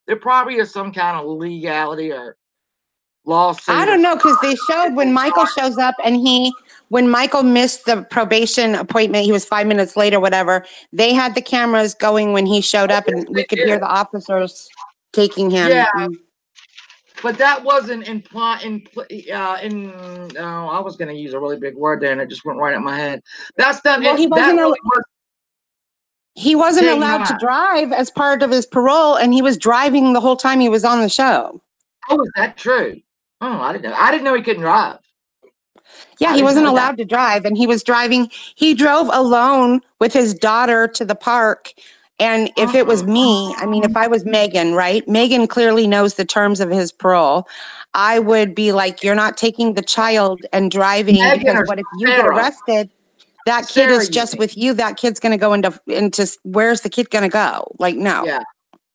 there probably is some kind of legality or lawsuit. I don't know, because they showed when Michael shows up and when Michael missed the probation appointment, he was 5 minutes late or whatever, they had the cameras going when he showed up and we could hear the officers taking him. Yeah. But that wasn't in I was going to use a really big word there and it just went right out my head. That's not Well, he wasn't allowed to drive as part of his parole, and he was driving the whole time he was on the show. Oh, is that true? Oh, I didn't know. I didn't know he couldn't drive. Yeah, he wasn't allowed to drive, and he was driving. He drove alone with his daughter to the park. And if it was me, I mean, if I was Megan, right? Megan clearly knows the terms of his parole. I would be like, you're not taking the child and driving, because what if you get arrested? That kid is just with you. That kid's going to go into where's the kid going to go? Like, no. Yeah.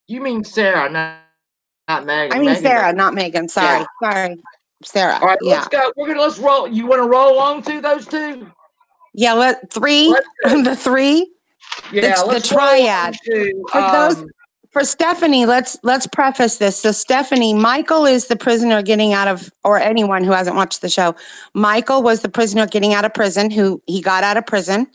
You mean Sarah, not Megan. I mean, Sarah, not Megan. Sorry. Sorry. Sarah. All right, let's go. Let's roll. You want to roll along to those two? Yeah, the three. Yeah, the triad. For Stephanie, let's preface this. So Stephanie, Michael is the prisoner getting out of, or anyone who hasn't watched the show, Michael was the prisoner getting out of prison, who he got out of prison.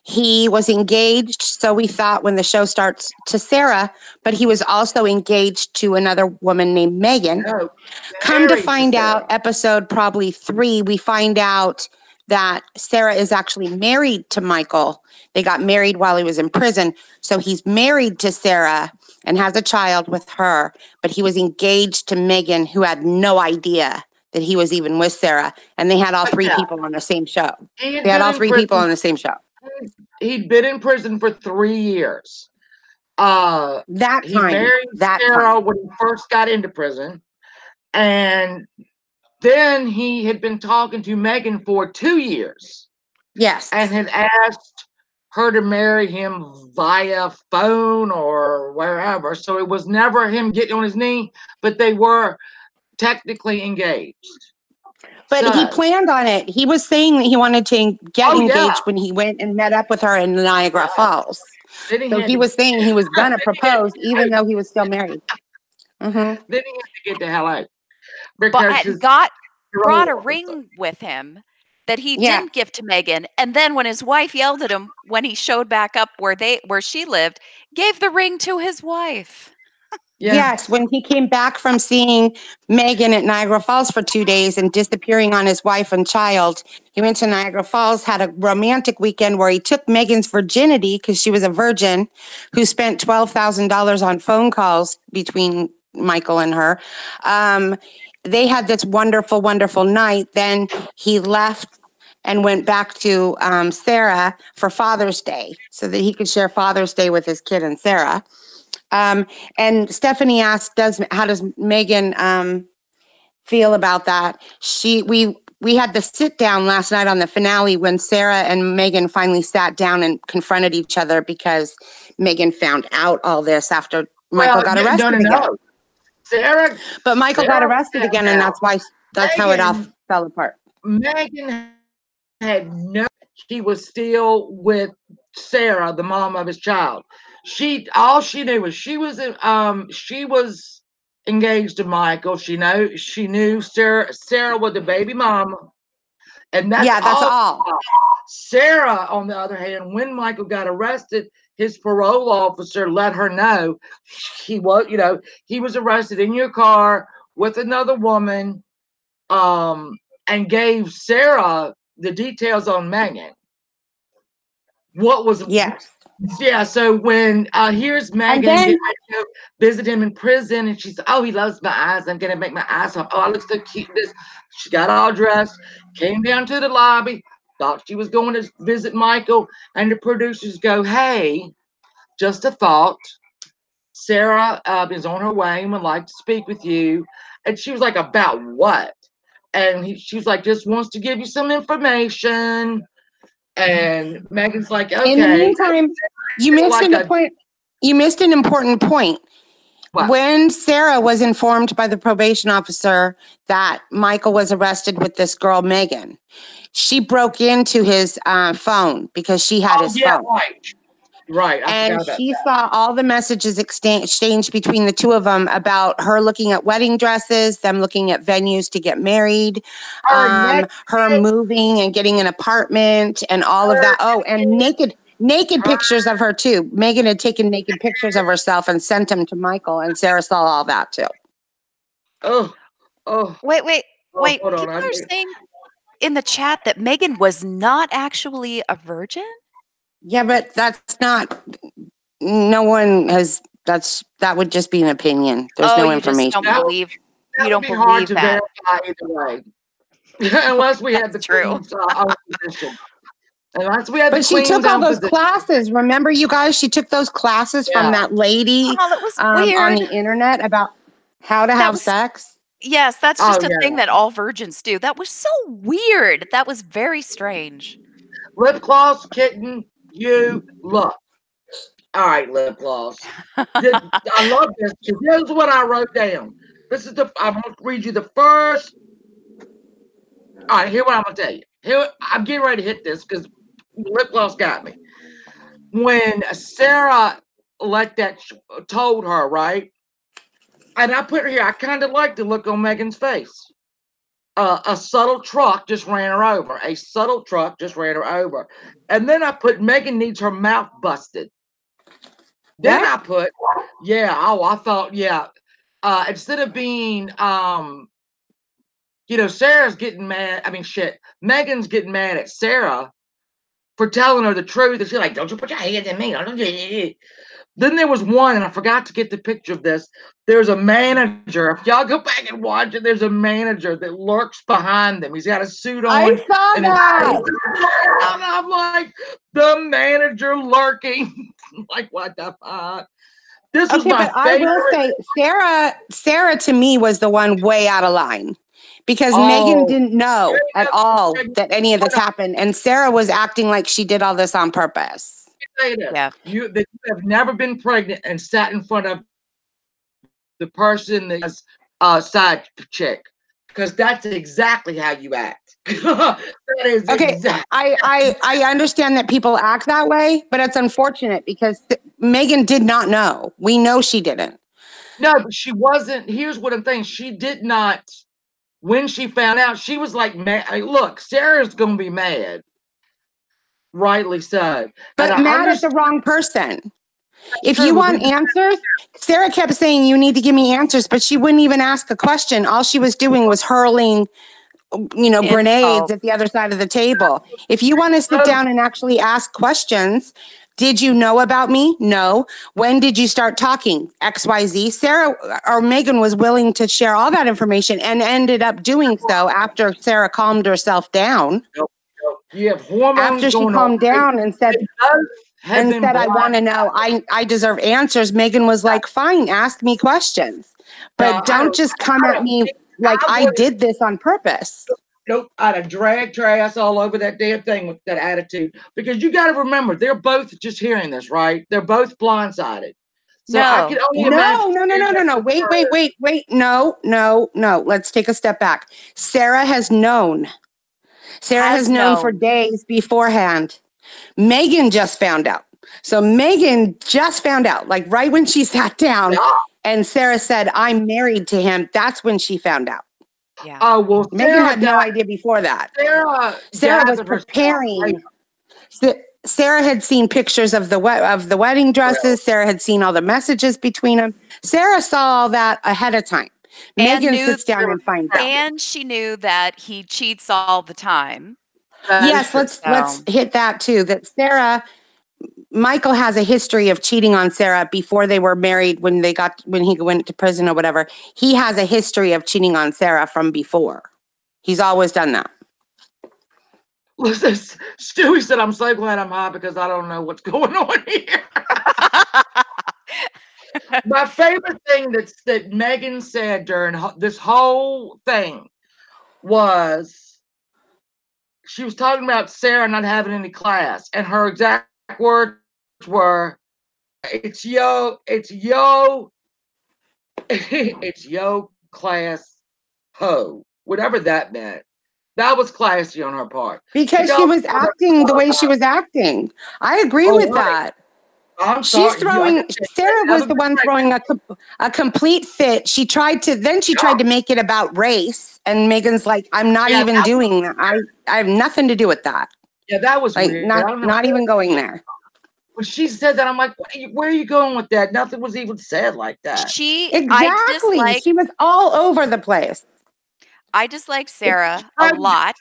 He was engaged, so we thought when the show starts, to Sarah, but he was also engaged to another woman named Megan. Oh, come to find out, episode probably 3, we find out that Sarah is actually married to Michael. They got married while he was in prison. So he's married to Sarah and has a child with her, but he was engaged to Megan, who had no idea that he was even with Sarah. And they had all three people on the same show. They had all three people on the same show. He'd been in prison for 3 years. He married Sarah when he first got into prison. And then he had been talking to Megan for 2 years. Yes. And had asked her to marry him via phone or wherever. So it was never him getting on his knee, but they were technically engaged. But he planned on it. He was saying that he wanted to get engaged when he went and met up with her in Niagara Falls. So he was saying he was going to propose even though he was still married. Then he had to get the hell out. But brought a ring with him that he didn't give to Megan, and then when his wife yelled at him when he showed back up where she lived, gave the ring to his wife. Yes, when he came back from seeing Megan at Niagara Falls for 2 days and disappearing on his wife and child, he went to Niagara Falls, had a romantic weekend where he took Megan's virginity because she was a virgin, who spent $12,000 on phone calls between Michael and her. They had this wonderful, wonderful night. Then he left and went back to Sarah for Father's Day so that he could share Father's Day with his kid and Sarah. And Stephanie asked, how does Megan feel about that? We had the sit down last night on the finale when Sarah and Megan finally sat down and confronted each other because Megan found out all this after Michael got arrested again. But Michael got arrested again, and that's how it all fell apart. Megan had she was still with Sarah, the mom of his child. All she knew was she was engaged to Michael. She knew Sarah was the baby mama, and that's all. Sarah, on the other hand, when Michael got arrested, his parole officer let her know he was arrested in your car with another woman, and gave Sarah the details on Megan. So when here's Megan getting ready to visit him in prison, and she's, he loves my eyes. I'm gonna make my eyes up. Oh, I look so cute. She got all dressed, came down to the lobby, thought she was going to visit Michael, and the producers go, "Hey, just a thought. Sarah is on her way and would like to speak with you." And she was like, "About what?" And she was like, "Just wants to give you some information." And Megan's like, "Okay." In the meantime, you missed an important point. What? When Sarah was informed by the probation officer that Michael was arrested with this girl, Megan, she broke into his phone because she had his phone. Right. And she saw all the messages exchanged between the two of them about her looking at wedding dresses, them looking at venues to get married, her moving and getting an apartment and all of that. Oh, and naked pictures of her too. Megan had taken naked pictures of herself and sent them to Michael, and Sarah saw all that too. Oh, oh, Wait. oh, hold on. People are saying in the chat that Megan was not actually a virgin. Yeah, but that's not. No one has. That would just be an opinion. There's no You just information. don't believe. You That would don't be hard believe to that. verify either way. Unless we had the That's true. queen's own position. Unless we had the But she queen's took all own those position. classes. Remember, you guys? She took those classes from that lady Oh, that was on weird. the internet about how to have sex. Yes, that's Oh, just a yeah. thing that all virgins do. That was so weird. That was very strange. Lip gloss, kitten, you look. All right, lip gloss. I love this. Here's what I wrote down. I'm going to read you the first. All right, here's what I'm going to tell you. Here, I'm getting ready to hit this because lip gloss got me. When Sarah told her, right? And I put her here, I kind of like the look on Megan's face. A subtle truck just ran her over. A subtle truck just ran her over. And then I put Megan needs her mouth busted. Then I put, I thought, instead of being, Sarah's getting mad. I mean, shit, Megan's getting mad at Sarah for telling her the truth. And she's like, don't you put your hands in me. Then there was one, and I forgot to get the picture of this. There's a manager. If y'all go back and watch it, there's a manager that lurks behind them. He's got a suit on. I saw that. And I'm like, the manager lurking. Like, what the fuck? This was my favorite. I will say, Sarah to me was the one way out of line because Megan didn't know at all that any of this happened, and Sarah was acting like she did all this on purpose. Yeah. You have never been pregnant and sat in front of the person that's side chick, because that's exactly how you act. That is okay. I understand that people act that way, but it's unfortunate because Megan did not know. We know she didn't. No, but she wasn't. Here's what I'm saying. She did not. When she found out, she was like, look, Sarah's going to be mad. Rightly so. But mad at the wrong person. If you want answers, Sarah kept saying you need to give me answers, but she wouldn't even ask a question. All she was doing was hurling, grenades at the other side of the table. If you want to sit down and actually ask questions, did you know about me? No. When did you start talking? XYZ. Sarah or Megan was willing to share all that information and ended up doing so after Sarah calmed herself down. You have hormones after she calmed down and said, I want to know, I deserve answers. Megan was like, fine, ask me questions, but don't just come at me like I did this on purpose. Nope, I'd have dragged her ass all over that damn thing with that attitude, because you got to remember, they're both just hearing this, right? They're both blindsided. So I can only imagine. No. Wait. No. Let's take a step back. Sarah has known. Sarah has known for days beforehand. Megan just found out. So Megan just found out, like right when she sat down and Sarah said, I'm married to him. That's when she found out. Yeah. Oh, well, Megan had no idea before that. Sarah was preparing. Sarah had seen pictures of the wedding dresses. Sarah had seen all the messages between them. Sarah saw all that ahead of time. Megan sits down and finds out. And she knew that he cheats all the time. Yes, let's hit that too. That Michael has a history of cheating on Sarah before they were married, when he went to prison or whatever. He has a history of cheating on Sarah from before. He's always done that. Listen, Stewie said, I'm so glad I'm high because I don't know what's going on here. My favorite thing that Megan said during this whole thing was, she was talking about Sarah not having any class, and her exact words were, it's yo class ho, whatever that meant. That was classy on her part. Because she was acting the way she was acting. I agree with that. Sarah was the one throwing a complete fit. She tried to make it about race. And Megan's like, I'm not even doing that. I have nothing to do with that. Yeah, that was like weird. not even going there. when she said that, I'm like, where are you going with that? Nothing was even said like that. Exactly. She was all over the place. I dislike Sarah a lot.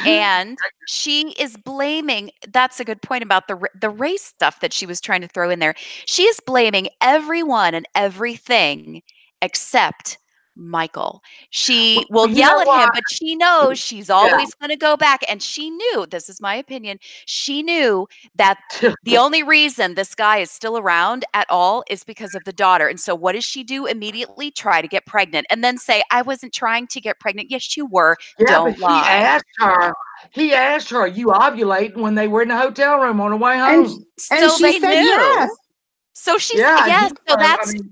And she is blaming, that's a good point about the race stuff that she was trying to throw in there. She is blaming everyone and everything except Michael. She will yell at him, but she knows she's always going to go back. And she knew, this is my opinion, she knew that the only reason this guy is still around at all is because of the daughter. And so what does she do? Immediately try to get pregnant and then say, I wasn't trying to get pregnant. Yes, you were. Don't lie. He asked her, you ovulating when they were in the hotel room on the way home. And so she said knew. yes. So she said yes. So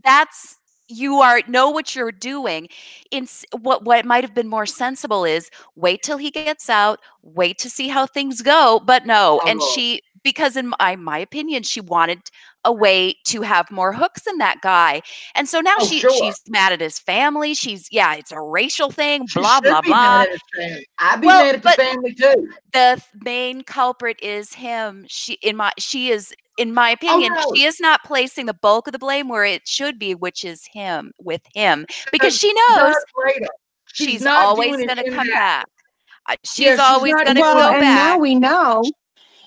that's you know what you're doing. In what might have been more sensible is wait till he gets out, wait to see how things go. But no, and she, because in my opinion, she wanted a way to have more hooks in that guy, and so now she's mad at his family. It's a racial thing. Blah blah blah. I'd be mad at the family too. The main culprit is him. She is. In my opinion, she is not placing the bulk of the blame where it should be, which is with him, because she knows she's always going to come back. She's always going to go back.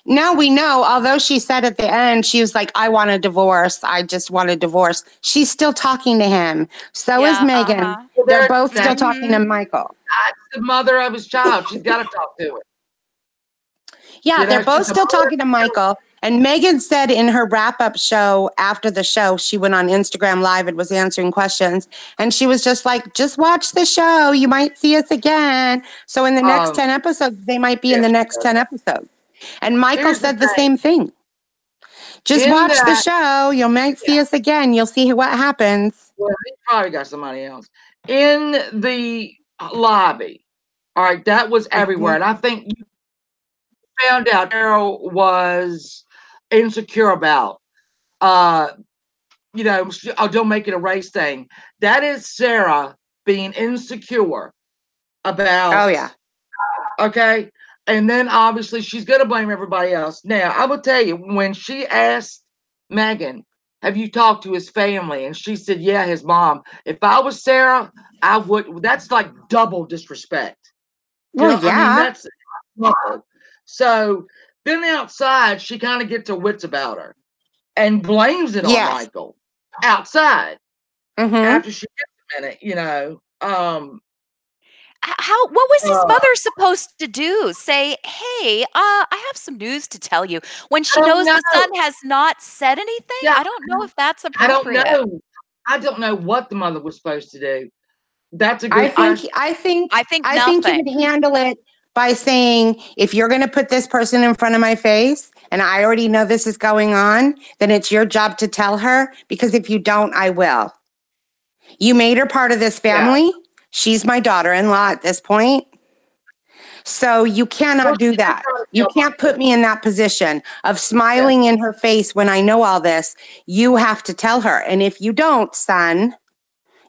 Now we know, although she said at the end, she was like, I want a divorce. I just want a divorce. She's still talking to him. So is Megan. They're both still talking to Michael. That's the mother of his child. She's got to talk to him. Yeah, they're both still talking to Michael. And Megan said in her wrap-up show after the show, she went on Instagram Live and was answering questions. And she was just like, just watch the show. You might see us again. So in the next 10 episodes, they might be in the next 10 episodes. And Michael said the same thing. Just watch the show. You might see us again. You'll see what happens. Well, he probably got somebody else. In the lobby, all right, that was everywhere. And I think you found out Carol was insecure about, don't make it a race thing. That is Sarah being insecure about. Oh, yeah. Okay. And then obviously she's going to blame everybody else. Now, I will tell you, when she asked Megan, have you talked to his family? And she said, yeah, his mom. If I was Sarah, I would. That's like double disrespect. Well, yeah. So then outside, she kind of gets her wits about her and blames it on Michael outside. After she gets a minute, what was his mother supposed to do? Say, hey, I have some news to tell you. When she knows the son has not said anything? Yeah, I don't know if that's appropriate. I don't know what the mother was supposed to do. That's a good question. I think you can handle it by saying, if you're going to put this person in front of my face and I already know this is going on, then it's your job to tell her, because if you don't, I will. You made her part of this family. Yeah. She's my daughter-in-law at this point. So you cannot do that. You can't put me in that position of smiling in her face when I know all this. You have to tell her. And if you don't, son,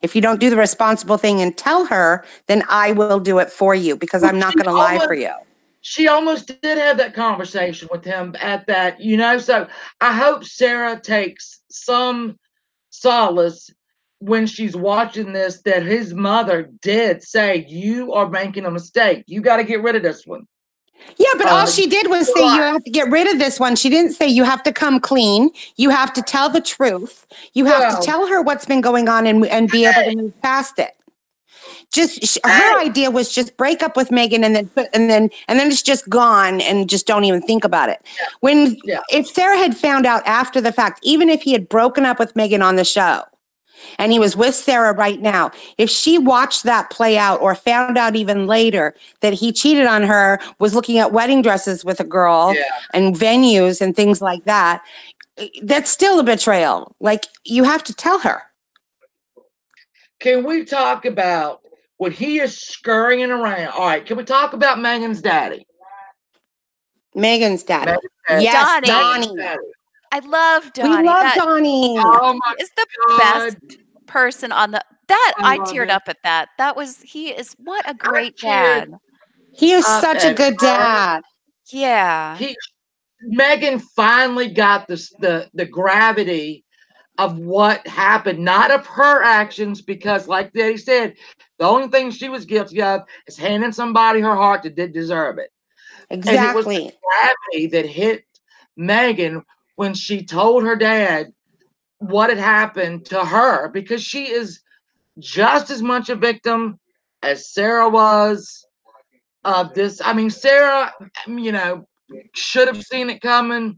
if you don't do the responsible thing and tell her, then I will do it for you, because I'm not going to lie for you. She almost did have that conversation with him at that, so I hope Sarah takes some solace when she's watching this, that his mother did say, you are making a mistake. You got to get rid of this one. Yeah, but all she did was say, you have to get rid of this one. She didn't say you have to come clean. You have to tell the truth. You have to tell her what's been going on and be able to move past it. Her idea was just break up with Megan and then it's just gone and just don't even think about it. If Sarah had found out after the fact, even if he had broken up with Megan on the show, and he was with Sarah right now, if she watched that play out or found out even later that he cheated on her, was looking at wedding dresses with a girl and venues and things like that, that's still a betrayal. Like, you have to tell her. Can we talk about what he is scurrying around? All right, can we talk about Megan's daddy? Megan's daddy. Yes, Donnie. I love Donnie. We love Donnie. Oh my He is the best person on the I teared up at that. He is what a great dad. He is such a good dad. Yeah. Megan finally got the gravity of what happened, not of her actions, because like they said, the only thing she was guilty of is handing somebody her heart that did deserve it. Exactly. And it was the gravity that hit Megan when she told her dad what had happened to her, because she is just as much a victim as Sarah was of this. I mean, Sarah, should have seen it coming.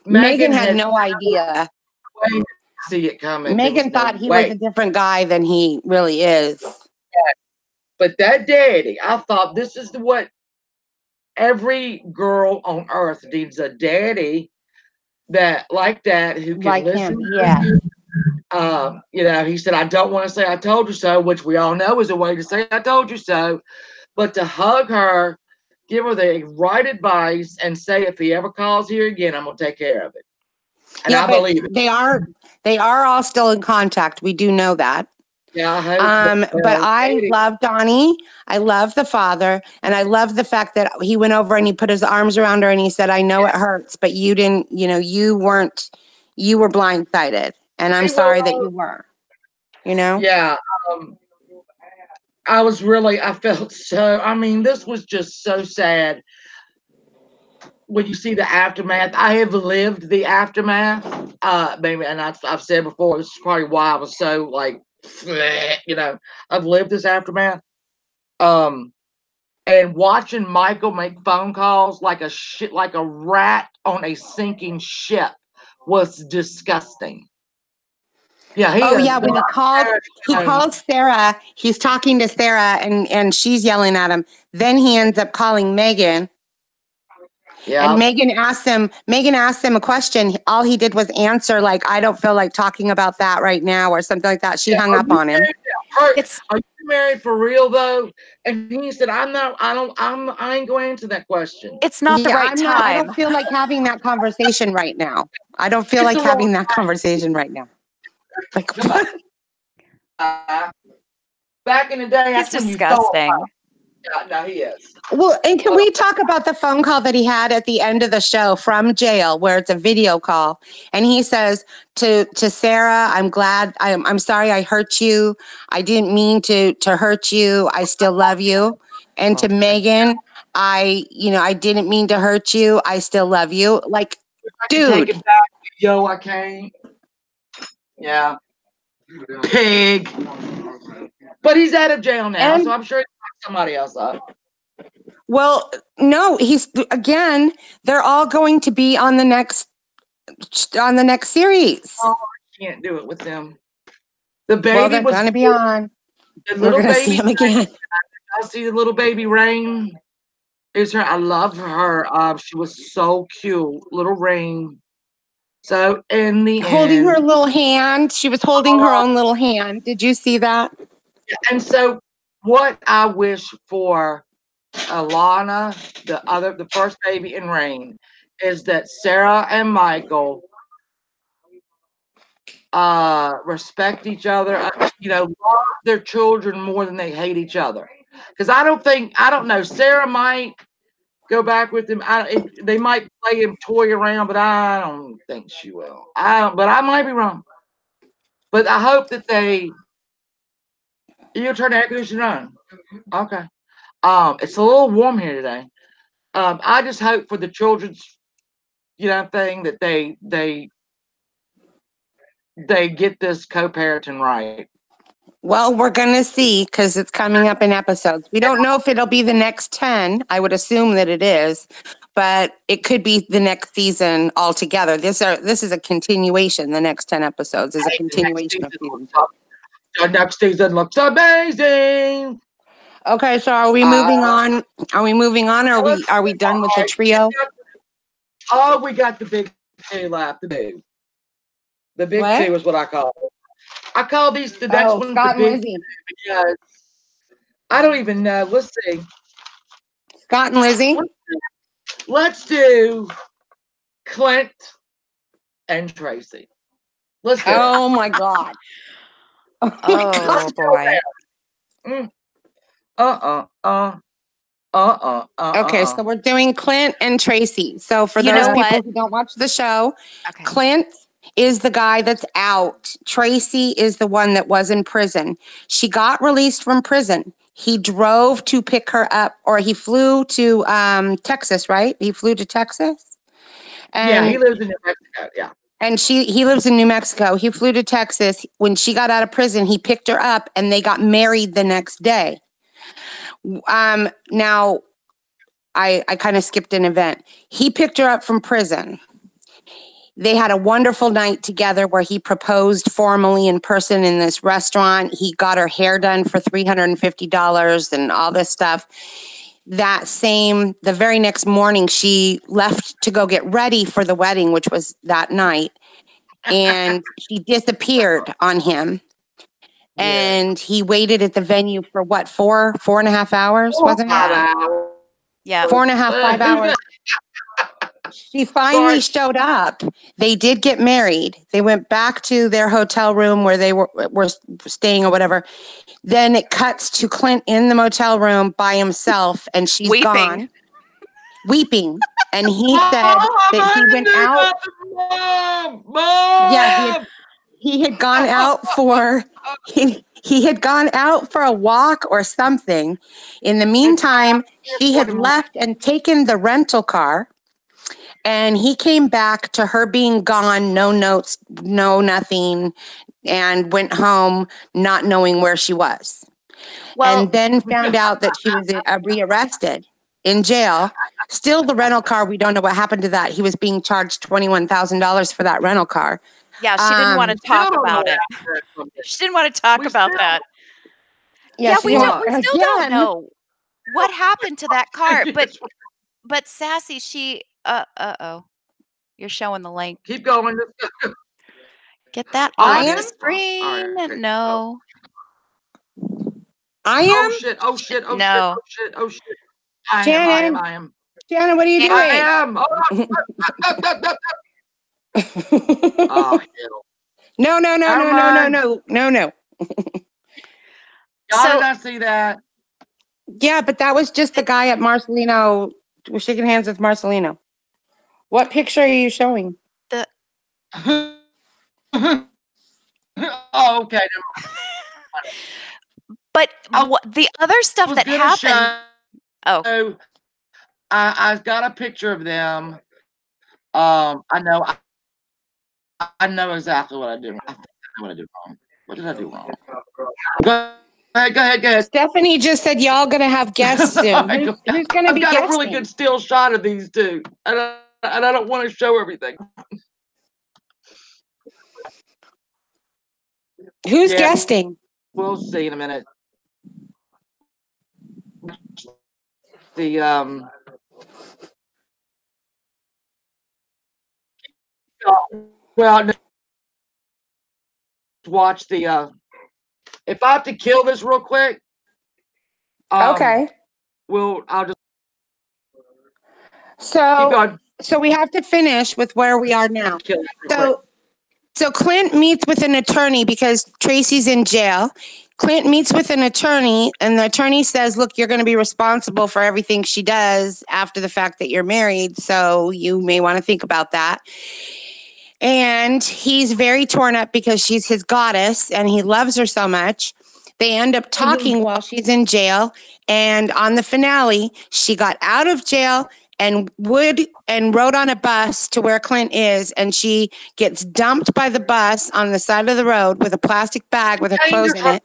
Megan had no idea. Way to see it coming. Megan thought he was a different guy than he really is. But that daddy, I thought this is what every girl on earth needs, a daddy like that who can Like listen. him, yeah. He said, I don't want to say I told you so, which we all know is a way to say I told you so, but to hug her, give her the right advice, and say, if he ever calls here again, I'm going to take care of it. And yeah, I believe it. They are all still in contact. We do know that. Yeah, I hope. But I love Donnie. I love the father, and I love the fact that he went over and he put his arms around her and he said, I know it hurts, but you didn't, you were blindsided, and I'm sorry that you were, Yeah. I felt so, this was just so sad. When you see the aftermath, I have lived the aftermath. Maybe, and I've said before, this is probably why I was so like, I've lived this aftermath. And watching Michael make phone calls like a rat on a sinking ship was disgusting. Yeah, when he called Sarah, he's talking to Sarah and she's yelling at him. Then he ends up calling Megan. Yeah. And Megan asked him a question. All he did was answer like, I don't feel like talking about that right now, or something like that. She hung up on him. Are you married for real though? And he said, I ain't going into that question. It's not the right time. I don't feel like having that conversation right now. I don't feel like having that conversation right now. Like, back in the day, he's disgusting. No, he is. Well, and can we talk about the phone call that he had at the end of the show from jail, where it's a video call, and he says to Sarah, I'm sorry I hurt you. I didn't mean to hurt you. I still love you. And to Megan, I didn't mean to hurt you. I still love you. Like, dude. Take it back. Yo, I can't. Yeah. Pig. But he's out of jail now, so I'm sure he'll pick somebody else up. Well, no, they're all going to be on the next series. Oh, I can't do it with them. The baby they're going to be on. The little baby. See him again. I see the little baby Rain. Is her? I love her. She was so cute, little Rain. So in the holding her little hand, she was holding her own little hand. Did you see that? And so, what I wish for Alana, the first baby in Rain, is that Sarah and Michael respect each other. Love their children more than they hate each other. Because I don't know. Sarah might go back with him. They might play him toy around, but I don't think she will. But I might be wrong. But I hope that you'll turn the air conditioner on. Okay. It's a little warm here today. I just hope for the children's, thing that they get this co-parenting right. Well, we're going to see, because it's coming up in episodes. We don't know if it'll be the next 10. I would assume that it is, but it could be the next season altogether. This is a continuation. The next 10 episodes is a continuation of season 2. The next season looks amazing. Okay, so are we moving on? Are we moving on, or are we done with the trio? We got the big two left. The big two is what I call it. I call these the next one Scott the big and Lizzie. Because I don't even know. Let's see. Scott and Lizzie. Let's do Clint and Traci. Let's do Oh my God. Oh boy. Okay, so we're doing Clint and Traci. So for You those know people what? who don't watch the show, Okay. Clint is the guy that's out. Traci is the one that was in prison. She got released from prison. He drove to pick her up, or he flew to Texas, right? He flew to Texas. Yeah, he And lives in New Mexico. Yeah. and he lives in New Mexico. He flew to Texas. When she got out of prison, he picked her up and they got married the next day. Now I kind of skipped an event. He picked her up from prison. They had a wonderful night together where he proposed formally in person in this restaurant. He got her hair done for $350 and all this stuff. The very next morning, she left to go get ready for the wedding, which was that night. And she disappeared on him. And he waited at the venue for what, 4.5 hours, wasn't it? 5 hours. Yeah. 4.5, 5 hours. She finally showed up. They did get married. They went back to their hotel room where they were staying or whatever. Then it cuts to Clint in the motel room by himself, and she's gone, weeping. And he said that he went out. Mom! Yeah, he had gone out for he had gone out for a walk or something. In the meantime, she had left and taken the rental car. And he came back to her being gone, no notes, no nothing, and went home not knowing where she was. Well, And then found out that she was rearrested in jail. Still the rental car, we don't know what happened to that. He was being charged $21,000 for that rental car. yeah, she didn't want to talk about it. She didn't want to talk about that. Yeah, we still don't know what happened to that car. But Sassy, she uh-oh. You're showing the link. Keep going. Get that I off am? the screen. All right, okay. No. I am? Oh shit, oh shit, oh No. shit, oh shit, oh shit. I Shannon. am. Shannon, what are you doing? I am. Oh, hell. No. Y'all So- did not see that. Yeah, but that was just the guy at Marcelino. We're shaking hands with Marcelino. What picture are you showing? Oh, okay. But the other stuff that happened. Oh, I've got a picture of them. I know exactly what I did. I think I know what I did wrong. What did I do wrong? Go ahead. Stephanie just said y'all gonna have guests soon. Who's gonna be guesting? I've got a really good still shot of these two, and I don't want to show everything. Who's guesting? We'll see in a minute. Well, watch the if I have to kill this real quick, Okay. I'll just So keep going. So we have to finish with where we are now. Kill this real quick. So Clint meets with an attorney because Traci's in jail. Clint meets with an attorney, and the attorney says, look, you're going to be responsible for everything she does after the fact that you're married, so you may want to think about that. And he's very torn up because she's his goddess, and he loves her so much. They end up talking while she's in jail, and on the finale, she got out of jail and rode on a bus to where Clint is, and she gets dumped by the bus on the side of the road with a plastic bag with her clothes in it.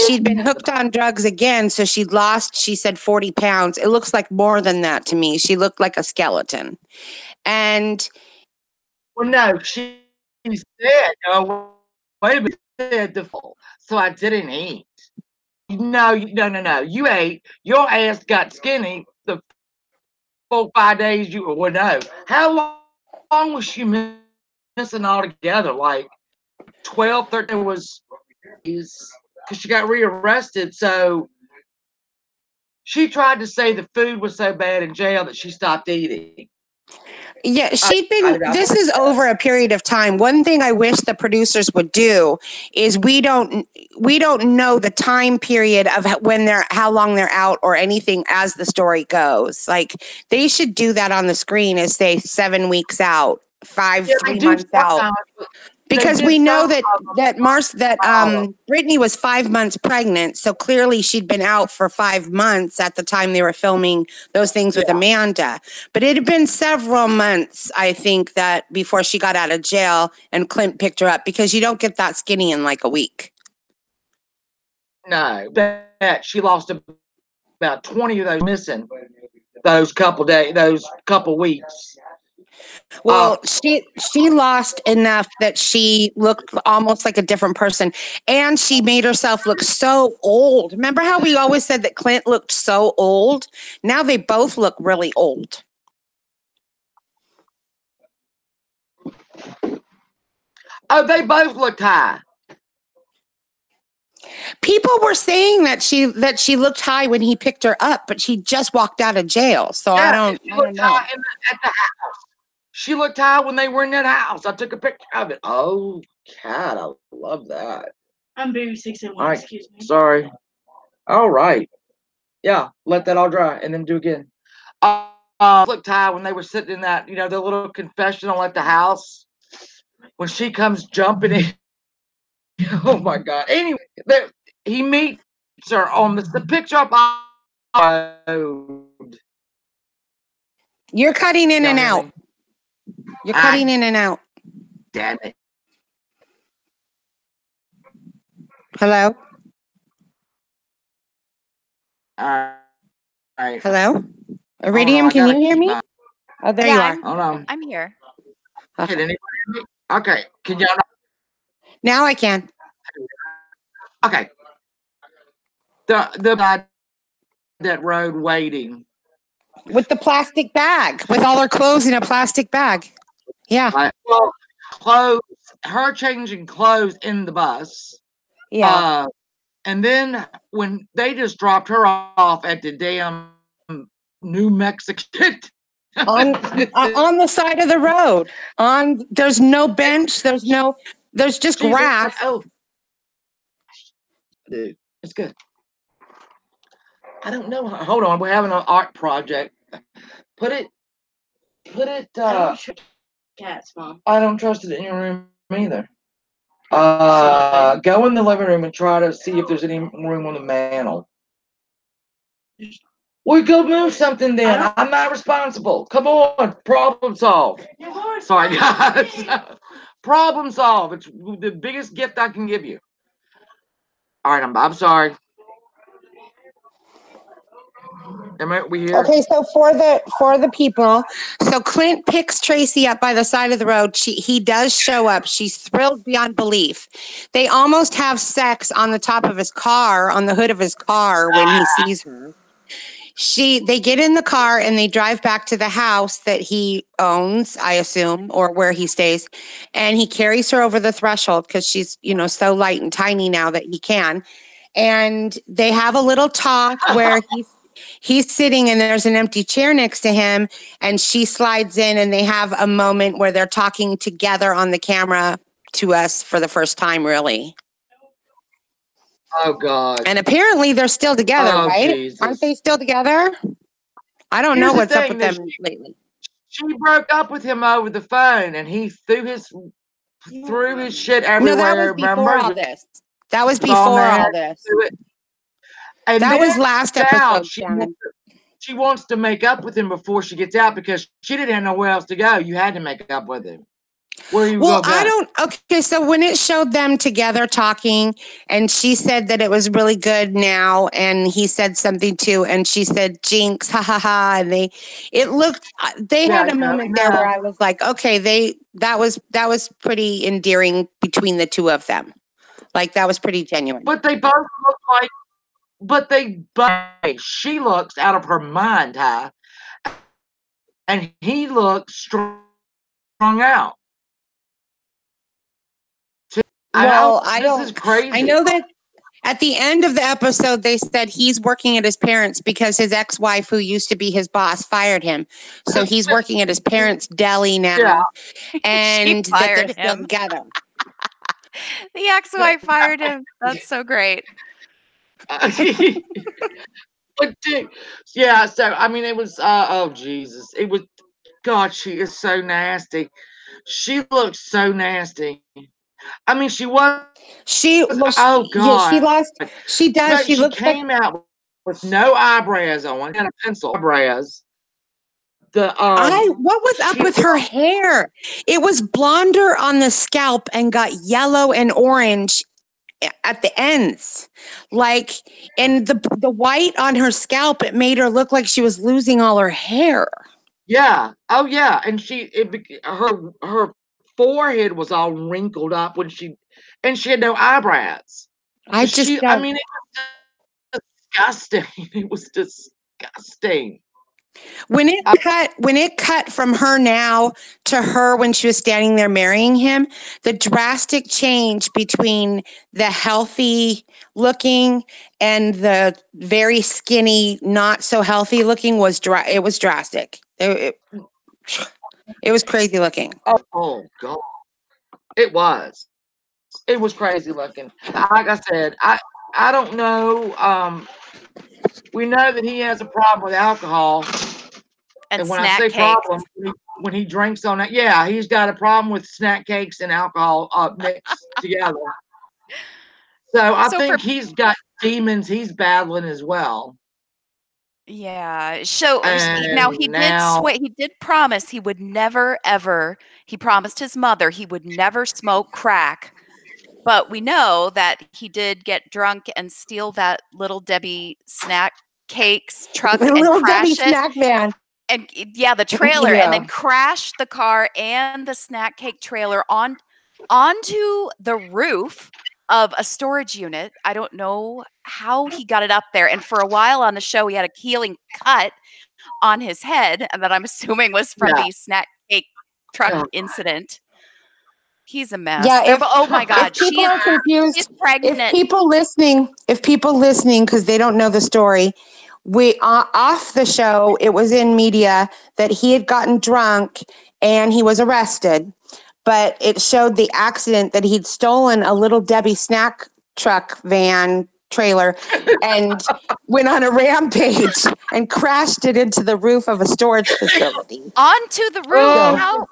She'd been hooked on drugs again, so she'd lost, she said, 40 pounds. It looks like more than that to me. She looked like a skeleton. And well, no, she said, no, wait a minute, said the full, so I didn't eat. No. You ate. Your ass got skinny the 4-5 days you were no. How long was she missing altogether? Like 12, 13 was because she got rearrested. So she tried to say the food was so bad in jail that she stopped eating. Yeah, she'd been, this is over a period of time. One thing I wish the producers would do is we don't know the time period of how long they're out or anything as the story goes. Like they should do that on the screen as say 7 weeks out, 3 months out. Because we know that Brittany was 5 months pregnant, so clearly she'd been out for 5 months at the time they were filming those things with Amanda. But it had been several months, I think, that before she got out of jail and Clint picked her up, because you don't get that skinny in like a week. No, that she lost about 20 of those missing those couple weeks. Well, she lost enough that she looked almost like a different person, and she made herself look so old. Remember how we always said that Clint looked so old? Now they both look really old. Oh, they both looked high. People were saying that she looked high when he picked her up, but she just walked out of jail. So I don't know. At the house. She looked high when they were in that house. I took a picture of it. Oh, God, I love that. I'm baby 6 and 1. Right. Excuse me. Sorry. All right. Yeah, let that all dry and then do again. Looked high when they were sitting in that, the little confessional at the house. When she comes jumping in. Oh my God. Anyway, he meets her on the picture up road. You're cutting in and out. You're cutting in and out. Damn it. Hello? All right. Hello? Iridium, can you hear me? Oh, there you are. Hold on. I'm here. Can anybody hear me? Okay. Can y'all? Now I can. Okay. The that road waiting with the plastic bag, with all her clothes in a plastic bag. Yeah. Well, clothes. Her changing clothes in the bus. Yeah. And then when they just dropped her off at the damn New Mexico. on the side of the road. There's no bench. There's just grass. Like, oh, dude, it's good. I don't know. Hold on, we're having an art project. Put it. Cats, Mom. I don't trust it in your room either. Go in the living room and try to see if there's any room on the mantle. We go move something then. I'm not responsible. Come on, problem solve. Sorry, guys. Problem solve. It's the biggest gift I can give you. All right, I'm sorry. We here? Okay, so for the people, so Clint picks Traci up by the side of the road. He does show up. She's thrilled beyond belief. They almost have sex on the top of his car, on the hood of his car when he sees her. They get in the car and they drive back to the house that he owns, I assume, or where he stays. And he carries her over the threshold because she's, so light and tiny now that he can. And they have a little talk where he's sitting and there's an empty chair next to him, and she slides in and they have a moment where they're talking together on the camera to us for the first time, really. Oh, God. And apparently they're still together, right? Jesus. Aren't they still together? I don't know what's up with them lately. She broke up with him over the phone, and he threw his shit everywhere. No, that was before all this. That was before all this. And that was last episode. She wants to make up with him before she gets out because she didn't have nowhere else to go. You had to make up with him. Where you go? Okay, so when it showed them together talking, and she said that it was really good now, and he said something too, and she said jinx, ha ha ha, and they had a moment there where I was like, okay, that was pretty endearing between the two of them. Like that was pretty genuine. But they both look like she looks out of her mind, huh? And he looks strung out. Well, this is crazy. I know At the end of the episode, they said he's working at his parents because his ex-wife, who used to be his boss, fired him. So he's working at his parents' deli now, Yeah. and that they're fired still him. together. The ex-wife fired him. That's so great. But dude, yeah, so I mean, it was oh Jesus, it was. God, she is so nasty. She looks so nasty. I mean, she was. Oh Yeah, she God, lost. She does. but She she looks like. came out with no eyebrows on and a pencil eyebrows. What was up with her hair? It was blonder on the scalp and got yellow and orange at the ends. Like, and the white on her scalp, it made her look like she was losing all her hair. Yeah. Oh yeah, and her forehead was all wrinkled up and she had no eyebrows. I just I mean, it was disgusting. It was disgusting. when it cut from her now to her when she was standing there marrying him, the drastic change between the healthy looking and the very skinny, not so healthy looking it was drastic. It was crazy looking. Oh God. It was. It was crazy looking. Like I said, I don't know. We know that he has a problem with alcohol. And when I snack say cakes. problem, when he drinks on that, yeah, he's got a problem with snack cakes and alcohol mixed together. So I think he's got demons he's battling as well. Yeah. So And now he did promise he would never ever. He promised his mother he would never smoke crack. But we know that he did get drunk and steal that Little Debbie snack cakes truck and Little crash Debbie it. snack van. And yeah, the trailer, and then crashed the car and the snack cake trailer onto the roof of a storage unit. I don't know how he got it up there. And for a while on the show, he had a healing cut on his head, and that I'm assuming was from the snack cake truck incident. He's a mess. Yeah, oh my God, people are confused. She's pregnant. If people listening, because they don't know the story, we off the show, it was in media that he had gotten drunk and he was arrested, but it showed the accident that he'd stolen a Little Debbie snack truck van trailer and went on a rampage and crashed it into the roof of a storage facility. Onto the roof. How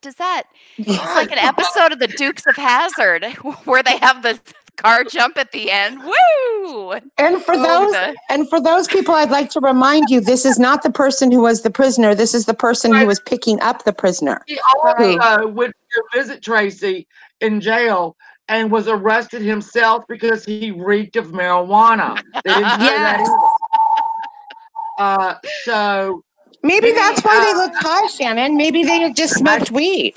does that? It's like an episode of the Dukes of Hazzard where they have the car jump at the end. Woo! And for those people, I'd like to remind you, this is not the person who was the prisoner. This is the person who was picking up the prisoner. He also went to visit Traci in jail and was arrested himself because he reeked of marijuana. They didn't say that. So maybe that's why they looked high, Shannon. Maybe they had just smoked weed.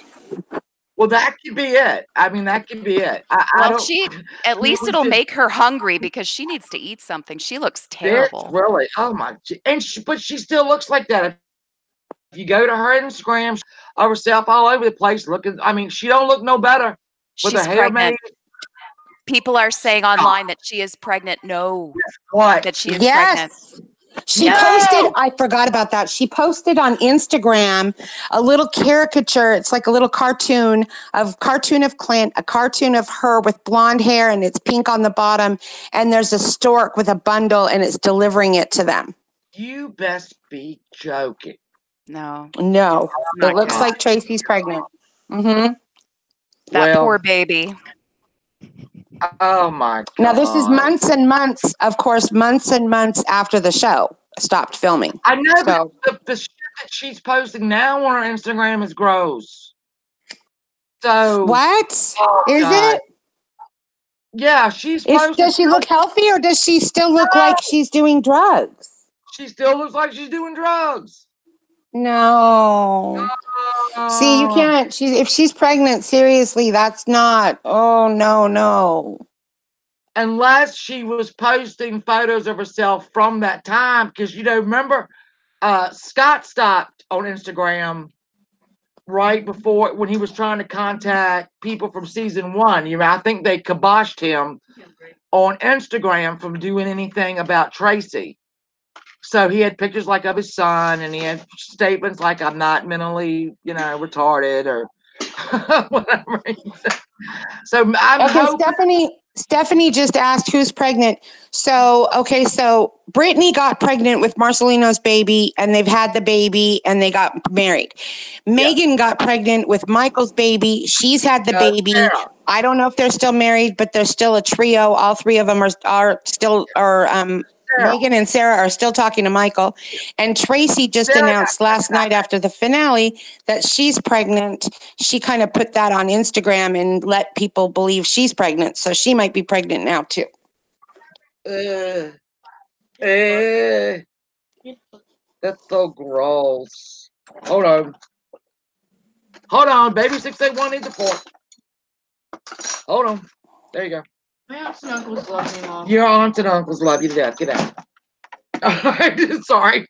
Well, that could be it. I mean, that could be it. At least it'll make her hungry because she needs to eat something. She looks terrible. Really? Oh my! But she still looks like that. If you go to her Instagram, of herself all over the place looking. I mean, she don't look no better with her hair made. People are saying online that she is pregnant. No, what? That she is pregnant. She posted, I forgot about that. She posted on Instagram a little caricature. It's like a little cartoon of Clint, a cartoon of her with blonde hair, and it's pink on the bottom. And there's a stork with a bundle, and it's delivering it to them. You best be joking. No, it looks like Traci's pregnant. Mm-hmm. That poor baby. Oh my God. Now this is months and months, of course, months and months after the show stopped filming. I know the shit that she's posting now on her Instagram is gross. So what is it? Yeah, does she look healthy or does she still look like she's doing drugs? She still looks like she's doing drugs. No. See, you can't. If she's pregnant, seriously, that's not. Oh, no. Unless she was posting photos of herself from that time. Because, remember, Scott stopped on Instagram right before when he was trying to contact people from season 1. I think they kiboshed him on Instagram from doing anything about Traci. So he had pictures like of his son, and he had statements like, "I'm not mentally, retarded," or whatever. So I'm Okay, hoping. Stephanie just asked who's pregnant. So Brittany got pregnant with Marcelino's baby, and they've had the baby, and they got married. Megan got pregnant with Michael's baby. She's had the baby. Sarah. I don't know if they're still married, but they're still a trio. All three of them are still, Sarah. Megan and Sarah are still talking to Michael. And Traci just Sarah announced last night after the finale that she's pregnant. She kind of put that on Instagram and let people believe she's pregnant. So she might be pregnant now too. That's so gross. Hold on. Baby 681 needs a fork. Hold on. There you go. My aunts and uncles love me, Mom. Your aunts and uncles love you to death. Get out. Sorry.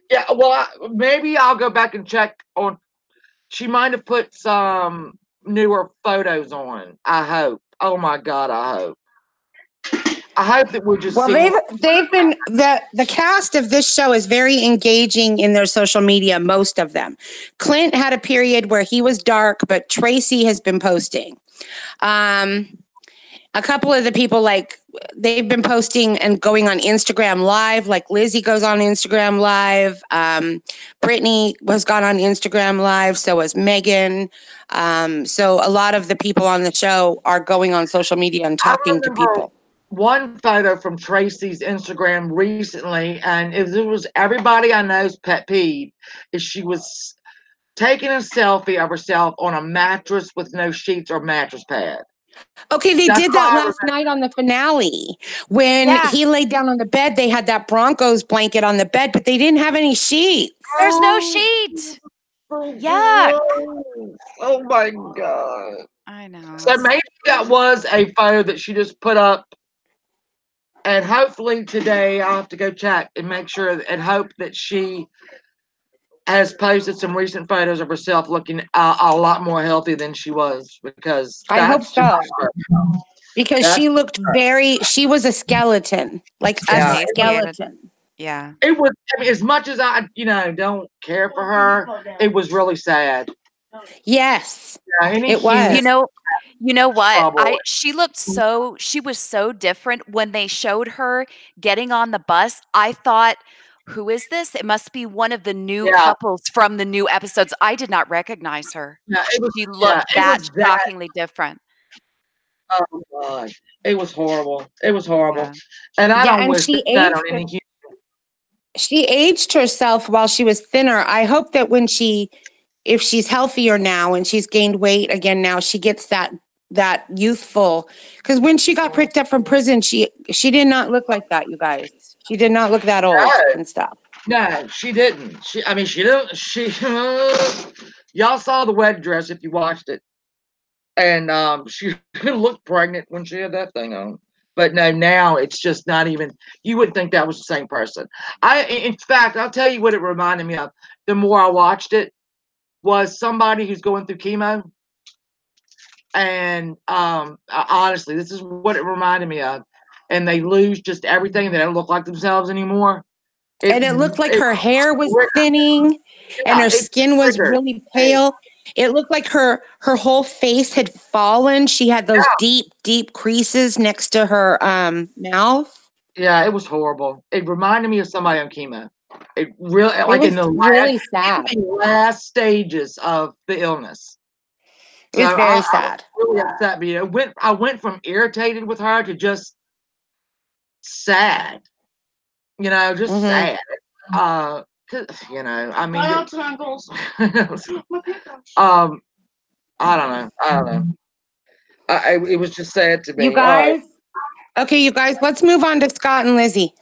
Yeah, well, maybe I'll go back and check on. She might have put some newer photos on. I hope. Oh my God, I hope. I hope that we're just. Well, seeing. they've been the cast of this show is very engaging in their social media. Most of them. Clint had a period where he was dark, but Traci has been posting. A couple of the people, they've been posting and going on Instagram Live, like Lizzie goes on Instagram Live. Brittany has gone on Instagram Live. So has Megan. So a lot of the people on the show are going on social media and talking to people. One photo from Traci's Instagram recently, and it was everybody I know's pet peeve, is she was taking a selfie of herself on a mattress with no sheets or mattress pad. Okay, they did that last night on the finale. When he laid down on the bed, they had that Broncos blanket on the bed, but they didn't have any sheets. There's no sheet. Yuck. Oh my God. I know. So maybe that was a photo that she just put up. And hopefully today I'll have to go check and make sure and hope that she has posted some recent photos of herself looking a lot more healthy than she was, because I hope so. Because she looked she was a skeleton, like a skeleton. Yeah. It was, as much as I, don't care for her, it was really sad. Yes, it was. You know what? She was so different when they showed her getting on the bus. I thought, who is this? It must be one of the new couples from the new episodes. I did not recognize her. She looked shockingly different. Oh God, it was horrible. It was horrible, and I don't wish that on any human. She aged herself while she was thinner. I hope that if she's healthier now and she's gained weight again now, she gets that youthful. Because when she got picked up from prison, she did not look like that, you guys. She did not look that old and stuff. No, she didn't. She didn't. Y'all saw the wedding dress if you watched it, and she looked pregnant when she had that thing on. But no, now it's just not even. You would think that was the same person. In fact, I'll tell you what it reminded me of. The more I watched it, was somebody who's going through chemo, and honestly, this is what it reminded me of. And they lose just everything. They don't look like themselves anymore. It looked like her hair was thinning, and her skin was really pale. It looked like her whole face had fallen. She had those deep creases next to her mouth. Yeah, it was horrible. It reminded me of somebody on chemo. It really, in the last stages of the illness. It was very sad. Really upset me. I went from irritated with her to just sad. Just sad. I mean, my aunts and uncles. I don't know. It was just sad to me. You guys, okay, you guys, let's move on to Scott and Lizzie.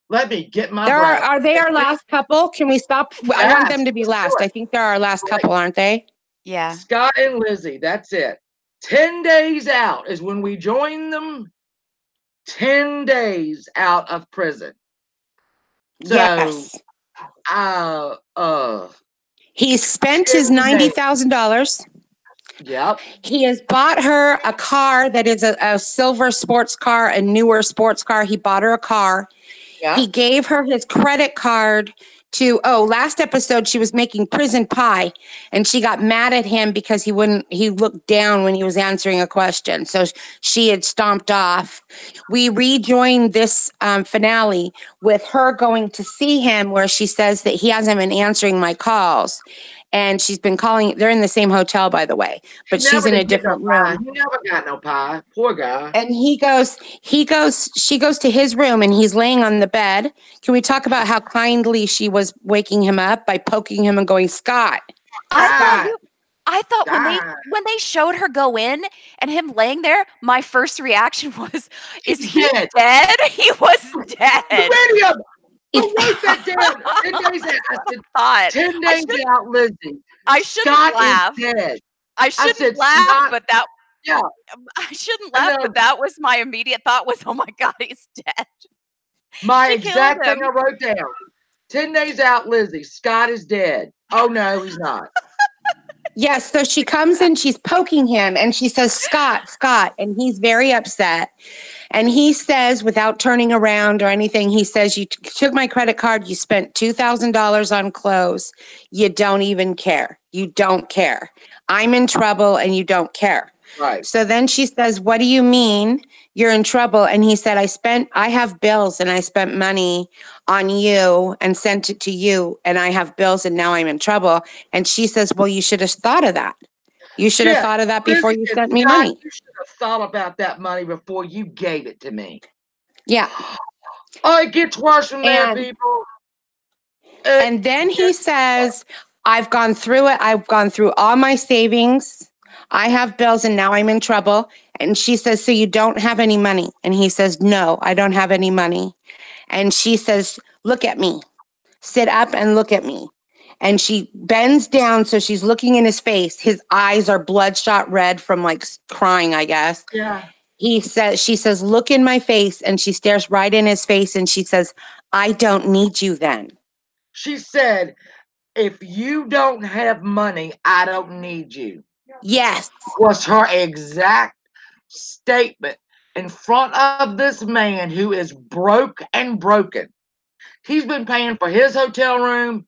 Let me get my. Are they our last couple? Can we stop? Yes, I want them to be last. I think they're our last couple, aren't they? Yeah. Scott and Lizzie. That's it. 10 days out is when we join them. 10 days out of prison. So, yes. He spent his $90,000. Yep. He has bought her a car that is a silver sports car, a newer sports car. He bought her a car. Yep. He gave her his credit card to, last episode she was making prison pie and she got mad at him because he looked down when he was answering a question. So she had stomped off. We rejoined this finale with her going to see him where she says that he hasn't been answering my calls. And she's been calling, they're in the same hotel, by the way, but she's in a different room. He never got no pie. Poor guy. And she goes to his room and he's laying on the bed. Can we talk about how kindly she was waking him up by poking him and going, Scott? I thought when they showed her go in and him laying there, my first reaction was, is he dead? He was dead. Who was that dead? 10 days out. I said, 10 days out, Lizzie. I shouldn't laugh. Dead. I shouldn't laugh, but that I shouldn't laugh, but that was my immediate thought was, oh my God, he's dead. My exact thing I wrote down. 10 days out, Lizzie. Scott is dead. Oh no, he's not. Yes, so she comes in, she's poking him, and she says, Scott, Scott, and he's very upset. And he says, without turning around or anything, he says, you took my credit card, you spent $2,000 on clothes, you don't even care. You don't care. I'm in trouble and you don't care. Right. So then she says, what do you mean you're in trouble? And he said, I have bills and I spent money on you and sent it to you and I have bills and now I'm in trouble. And she says, well, you should have thought of that. You should have thought of that before you sent me money. You should have thought about that money before you gave it to me. Yeah. Oh, it gets worse from there, people. And then he says, I've gone through it. I've gone through all my savings. I have bills and now I'm in trouble. And she says, so you don't have any money? And he says, no, I don't have any money. And she says, look at me. Sit up and look at me. And she bends down, so she's looking in his face. His eyes are bloodshot red from like crying, I guess. Yeah. She says, look in my face. And she stares right in his face and she says, I don't need you then. She said, if you don't have money, I don't need you. Yes. Was her exact statement in front of this man who is broke and broken. He's been paying for his hotel room,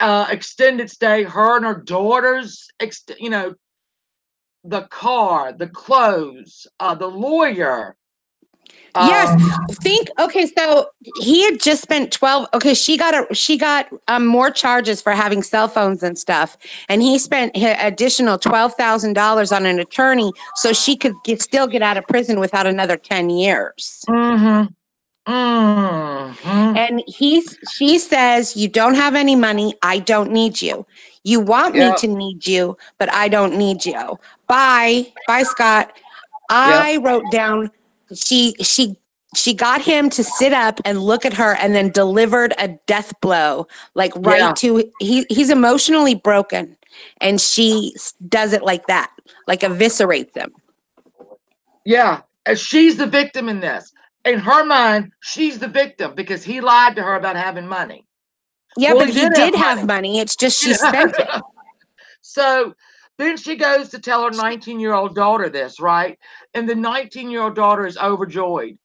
extended stay, her and her daughters, the car, the clothes, the lawyer. Yes. So he had just spent 12. Okay. She got more charges for having cell phones and stuff. And he spent additional $12,000 on an attorney so she could still get out of prison without another 10 years. Mm-hmm. Mm-hmm. And she says, you don't have any money. I don't need you. You want me to need you, but I don't need you. Bye, Scott. I wrote down, she got him to sit up and look at her and then delivered a death blow, like to, he's emotionally broken. And she does it like that, like eviscerates him. Yeah. And she's the victim in this. In her mind, she's the victim because he lied to her about having money. Yeah, well, but he did have money. It's just she spent it. So then she goes to tell her 19-year-old daughter this, right? And the 19-year-old daughter is overjoyed.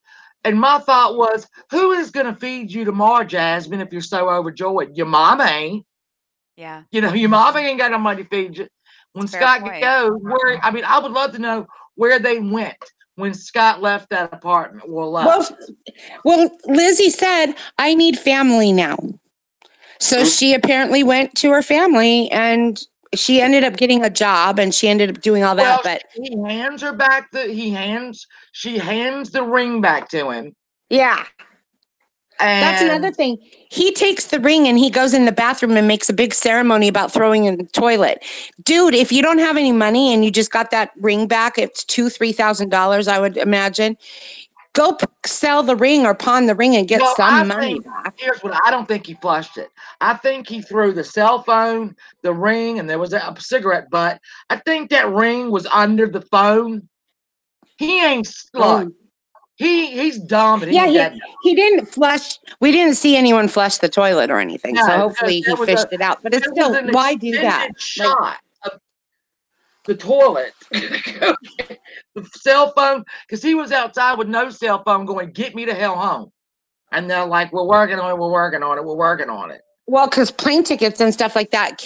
And my thought was, who is going to feed you tomorrow, Jasmine, if you're so overjoyed? Your mama ain't. Yeah. Your mama ain't got no money to feed you. When Scott goes, I would love to know where they went when Scott left that apartment. Well, Lizzie said, I need family now. So she apparently went to her family and she ended up getting a job and she ended up doing all that. But he hands her back she hands the ring back to him. Yeah. And that's another thing. He takes the ring and he goes in the bathroom and makes a big ceremony about throwing it in the toilet. Dude, if you don't have any money and you just got that ring back, it's $2,000-$3,000, I would imagine. Go sell the ring or pawn the ring and get some money back. Here's what I don't think he flushed it. I think he threw the cell phone, the ring, and there was a cigarette butt. I think that ring was under the phone. He ain't look. He's dumb. But he didn't flush. We didn't see anyone flush the toilet or anything. So hopefully he fished it out. But it's still, why do that? the toilet, the cell phone, because he was outside with no cell phone going, get me the hell home. And they're like, we're working on it, we're working on it, we're working on it. Well, because plane tickets and stuff like that.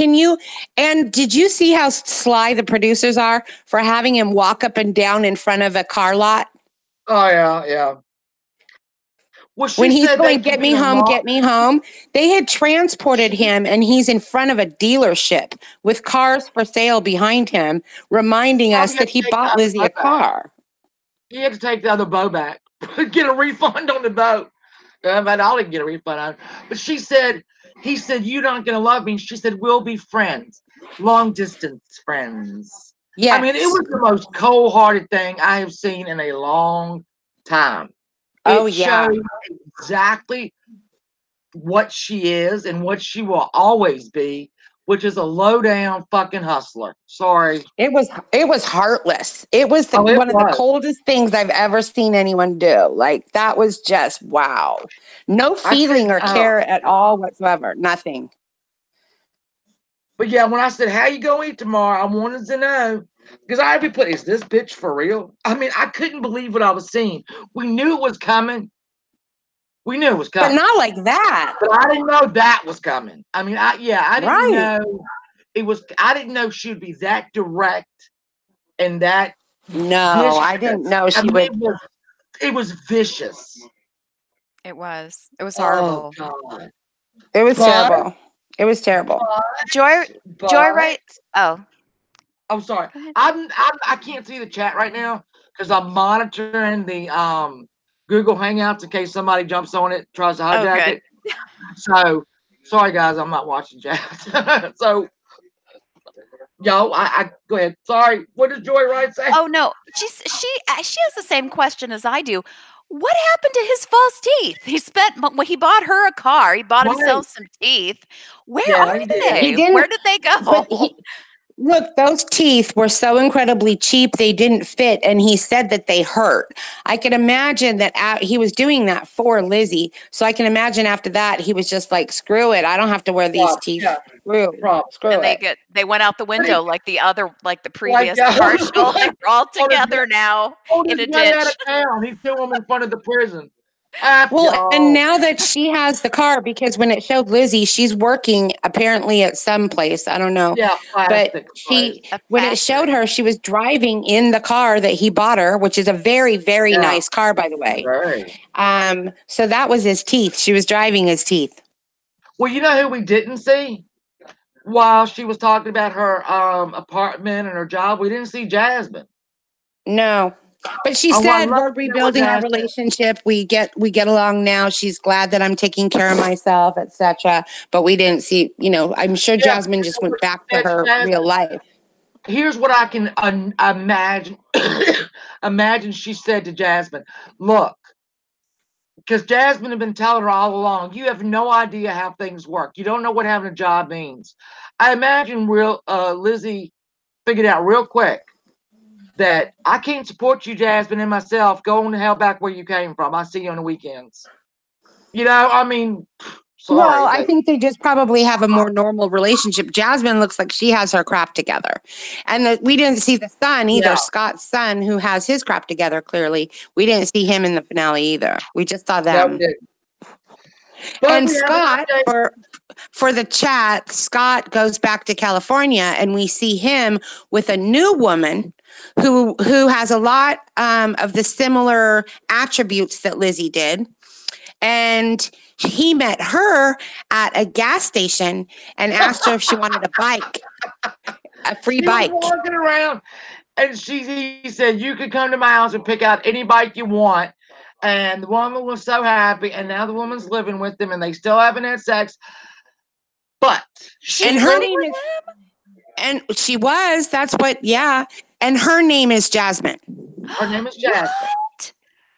And did you see how sly the producers are for having him walk up and down in front of a car lot? Oh, yeah. Well, When he's going, get me home, they had transported him and he's in front of a dealership with cars for sale behind him, reminding us that he bought Lizzie a car. He had to take the other bow back, get a refund on the boat. But I didn't get a refund on it. But he said, you're not going to love me. She said, we'll be friends, long distance friends. Yeah. I mean, it was the most cold-hearted thing I have seen in a long time. It showed exactly what she is and what she will always be, which is a low-down fucking hustler. Sorry. It was heartless. It was one of the coldest things I've ever seen anyone do. Like, that was just, wow. No feeling or care at all whatsoever. Nothing. But yeah, when I said, how you gonna eat tomorrow, I wanted to know. Because I'd be put, is this bitch for real? I mean, I couldn't believe what I was seeing. We knew it was coming. But not like that. But I didn't know that was coming. I mean, I didn't know it was. I didn't know she'd be that direct and that. No, vicious. I didn't know she would. It was vicious. It was. It was horrible. God. It was terrible. It was terrible. Joyride. Oh, I'm sorry. I can't see the chat right now because I'm monitoring the Google Hangouts in case somebody jumps on it, tries to hijack it. So sorry guys, I'm not watching chat. So yo, I go ahead. Sorry. What does Joyride say? Oh no, she has the same question as I do. What happened to his false teeth? He bought her a car. He bought himself some teeth. Where are they? Where did they go? Look, those teeth were so incredibly cheap, they didn't fit, and he said that they hurt. I can imagine that he was doing that for Lizzie, so I can imagine after that, he was just like, screw it, I don't have to wear these teeth. Yeah. Screw and it. They went out the window like the previous commercial. Like, we're all together now in a ditch. Out of town. He threw them in front of the prison. Well, and now that she has the car, because when it showed Lizzie, she's working apparently at some place. I don't know. Yeah, but when it showed her, she was driving in the car that he bought her, which is a very, very nice car, by the way. Right. So that was his teeth. She was driving his teeth. Well, you know who we didn't see while she was talking about her apartment and her job? We didn't see Jasmine. No. But she said we're rebuilding our relationship. We get along now. She's glad that I'm taking care of myself, etc. But we didn't see, I'm sure Jasmine just went back to her real life. Here's what I can imagine. Imagine she said to Jasmine, look, because Jasmine had been telling her all along, you have no idea how things work. You don't know what having a job means. I imagine Lizzie figured out real quick that I can't support you, Jasmine, and myself. Go on the hell back where you came from. I see you on the weekends. I mean, sorry. Well, I think they just probably have a more normal relationship. Jasmine looks like she has her crap together. And we didn't see the son either, Scott's son, who has his crap together, clearly. We didn't see him in the finale either. We just saw them. No, we didn't. And Scott, for the chat, Scott goes back to California, and we see him with a new woman who has a lot of the similar attributes that Lizzie did. And he met her at a gas station and asked her if she wanted a bike, a free bike. Was walking around, and he said, you could come to my house and pick out any bike you want. And the woman was so happy, and now the woman's living with them, and they still haven't had sex. But and her name is, and she was. That's what. Yeah, and her name is Jasmine. Her name is Jasmine. What?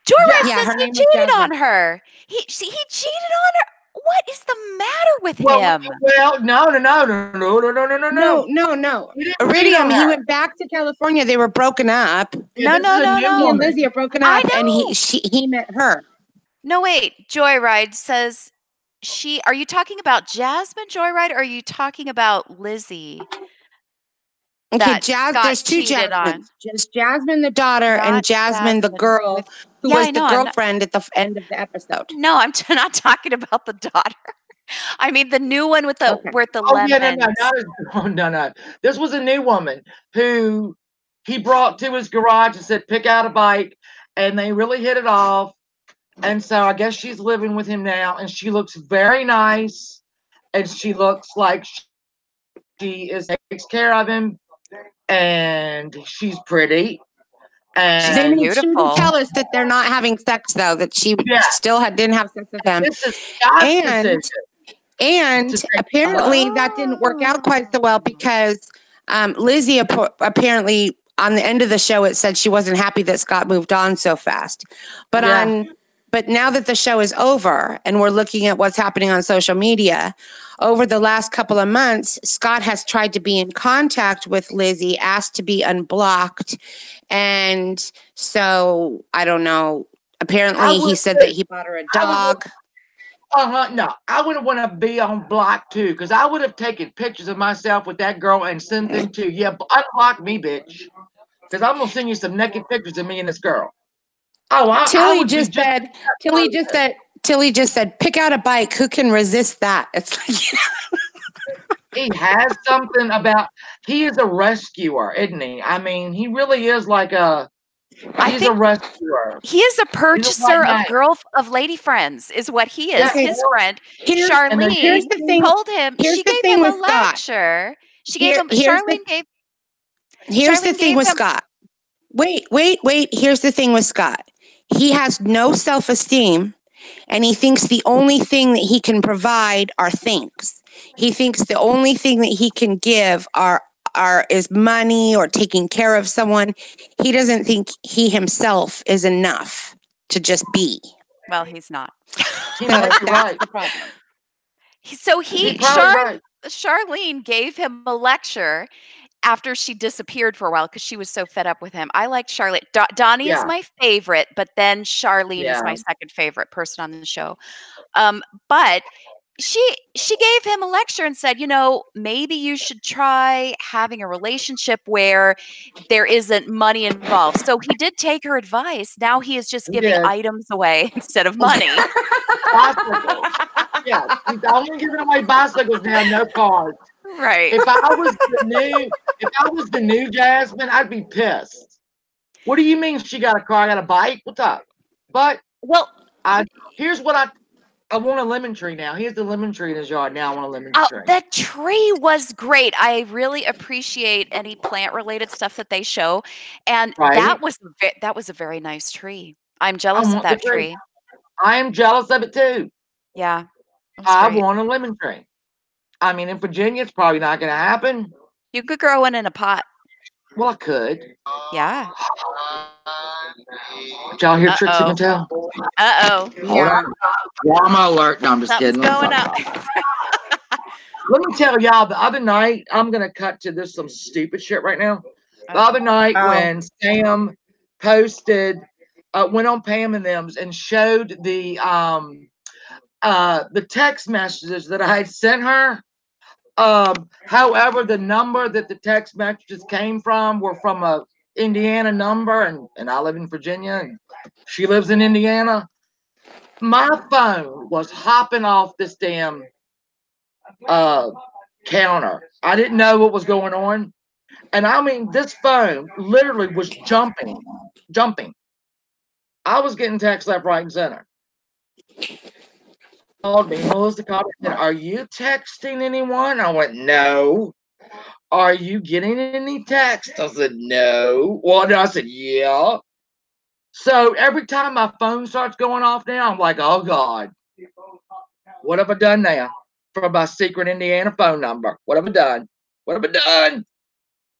Joyride says he cheated on her. He cheated on her. What is the matter with him? Well, no. Iridium, he went back to California. They were broken up. No. He and Lizzie are broken up, and he met her. No, wait. Joyride says are you talking about Jasmine, Joyride, or are you talking about Lizzie? Okay, that Scott there's two cheated on. Jasmines. Just Jasmine the daughter and Not Jasmine the Jasmine girl with- who Yeah, was I the know, I'm not- girlfriend at the end of the episode. No, I'm not talking about the daughter. I mean the new one with the Okay. with the Oh yeah, lemons. no. This was a new woman who he brought to his garage and said, "Pick out a bike," and they really hit it off. And so I guess she's living with him now, and she looks very nice, and she looks like she takes care of him, and she's pretty. She's They And made sure to beautiful. tell us that they're not having sex, though, that she Yeah. still didn't have sex with him. this is Scott's And decision. and to take- apparently that didn't work out quite so well because Lizzie apparently on the end of the show it said she wasn't happy that Scott moved on so fast. But Yeah. but now that the show is over and we're looking at what's happening on social media, over the last couple of months, Scott has tried to be in contact with Lizzie, asked to be unblocked. And so I don't know. Apparently he said that he bought her a dog. No, I would want to be on block too, because I would have taken pictures of myself with that girl and sent them to you. Unblock me, bitch, because I'm gonna send you some naked pictures of me and this girl. Oh, Tilly just said, pick out a bike. Who can resist that? It's like, he has something about. He is a rescuer, isn't he? I mean, he really is like a. He's a rescuer. He is a purchaser of lady friends, is what he is. Okay. His friend Charlene here's the thing, told him she gave him a lecture. She gave him. Charlene gave. Here's the thing with Scott. Wait. Here's the thing with Scott. He has no self-esteem, and he thinks the only thing that he can provide are things. He thinks the only thing that he can give is money or taking care of someone. He doesn't think he himself is enough to just be. Well, he's not. That's right. The problem. So Charlene gave him a lecture after she disappeared for a while because she was so fed up with him. I liked Charlotte. Donnie is my favorite, but then Charlene is my second favorite person on the show. But she gave him a lecture and said, maybe you should try having a relationship where there isn't money involved. So he did take her advice. Now he is just giving items away instead of money. Bicycles. Yeah, he's only giving away bicycles now, no cars. Right. If I was the new Jasmine, I'd be pissed. What do you mean she got a car? I got a bike? What's up? But here's what I want a lemon tree now. Here's the lemon tree in his yard. Now I want a lemon tree. The tree was great. I really appreciate any plant related stuff that they show, and that was a very nice tree. I'm jealous of that tree. I am jealous of it too. Yeah, I want a lemon tree. I mean, in Virginia, it's probably not going to happen. You could grow one in a pot. Well, I could. Yeah. Did y'all hear Trixie Mattel? Yeah. Drama alert. No, I'm just kidding. Going up. Let me tell y'all, the other night, I'm going to cut to this some stupid shit right now. The other night when Sam posted, went on Pam and them's and showed the text messages that I had sent her. However, the number that the text messages came from were from a Indiana number, and I live in Virginia, and she lives in Indiana. My phone was hopping off this damn counter. I didn't know what was going on, and I mean, this phone literally was jumping. I was getting texts left, right, and center. Called me, Melissa called me and said, "Are you texting anyone?" I went, "No." "Are you getting any text?" I said, "No." Well, I said, "Yeah." So every time my phone starts going off now, I'm like, oh God, what have I done now for my secret Indiana phone number? What have I done? What have I done?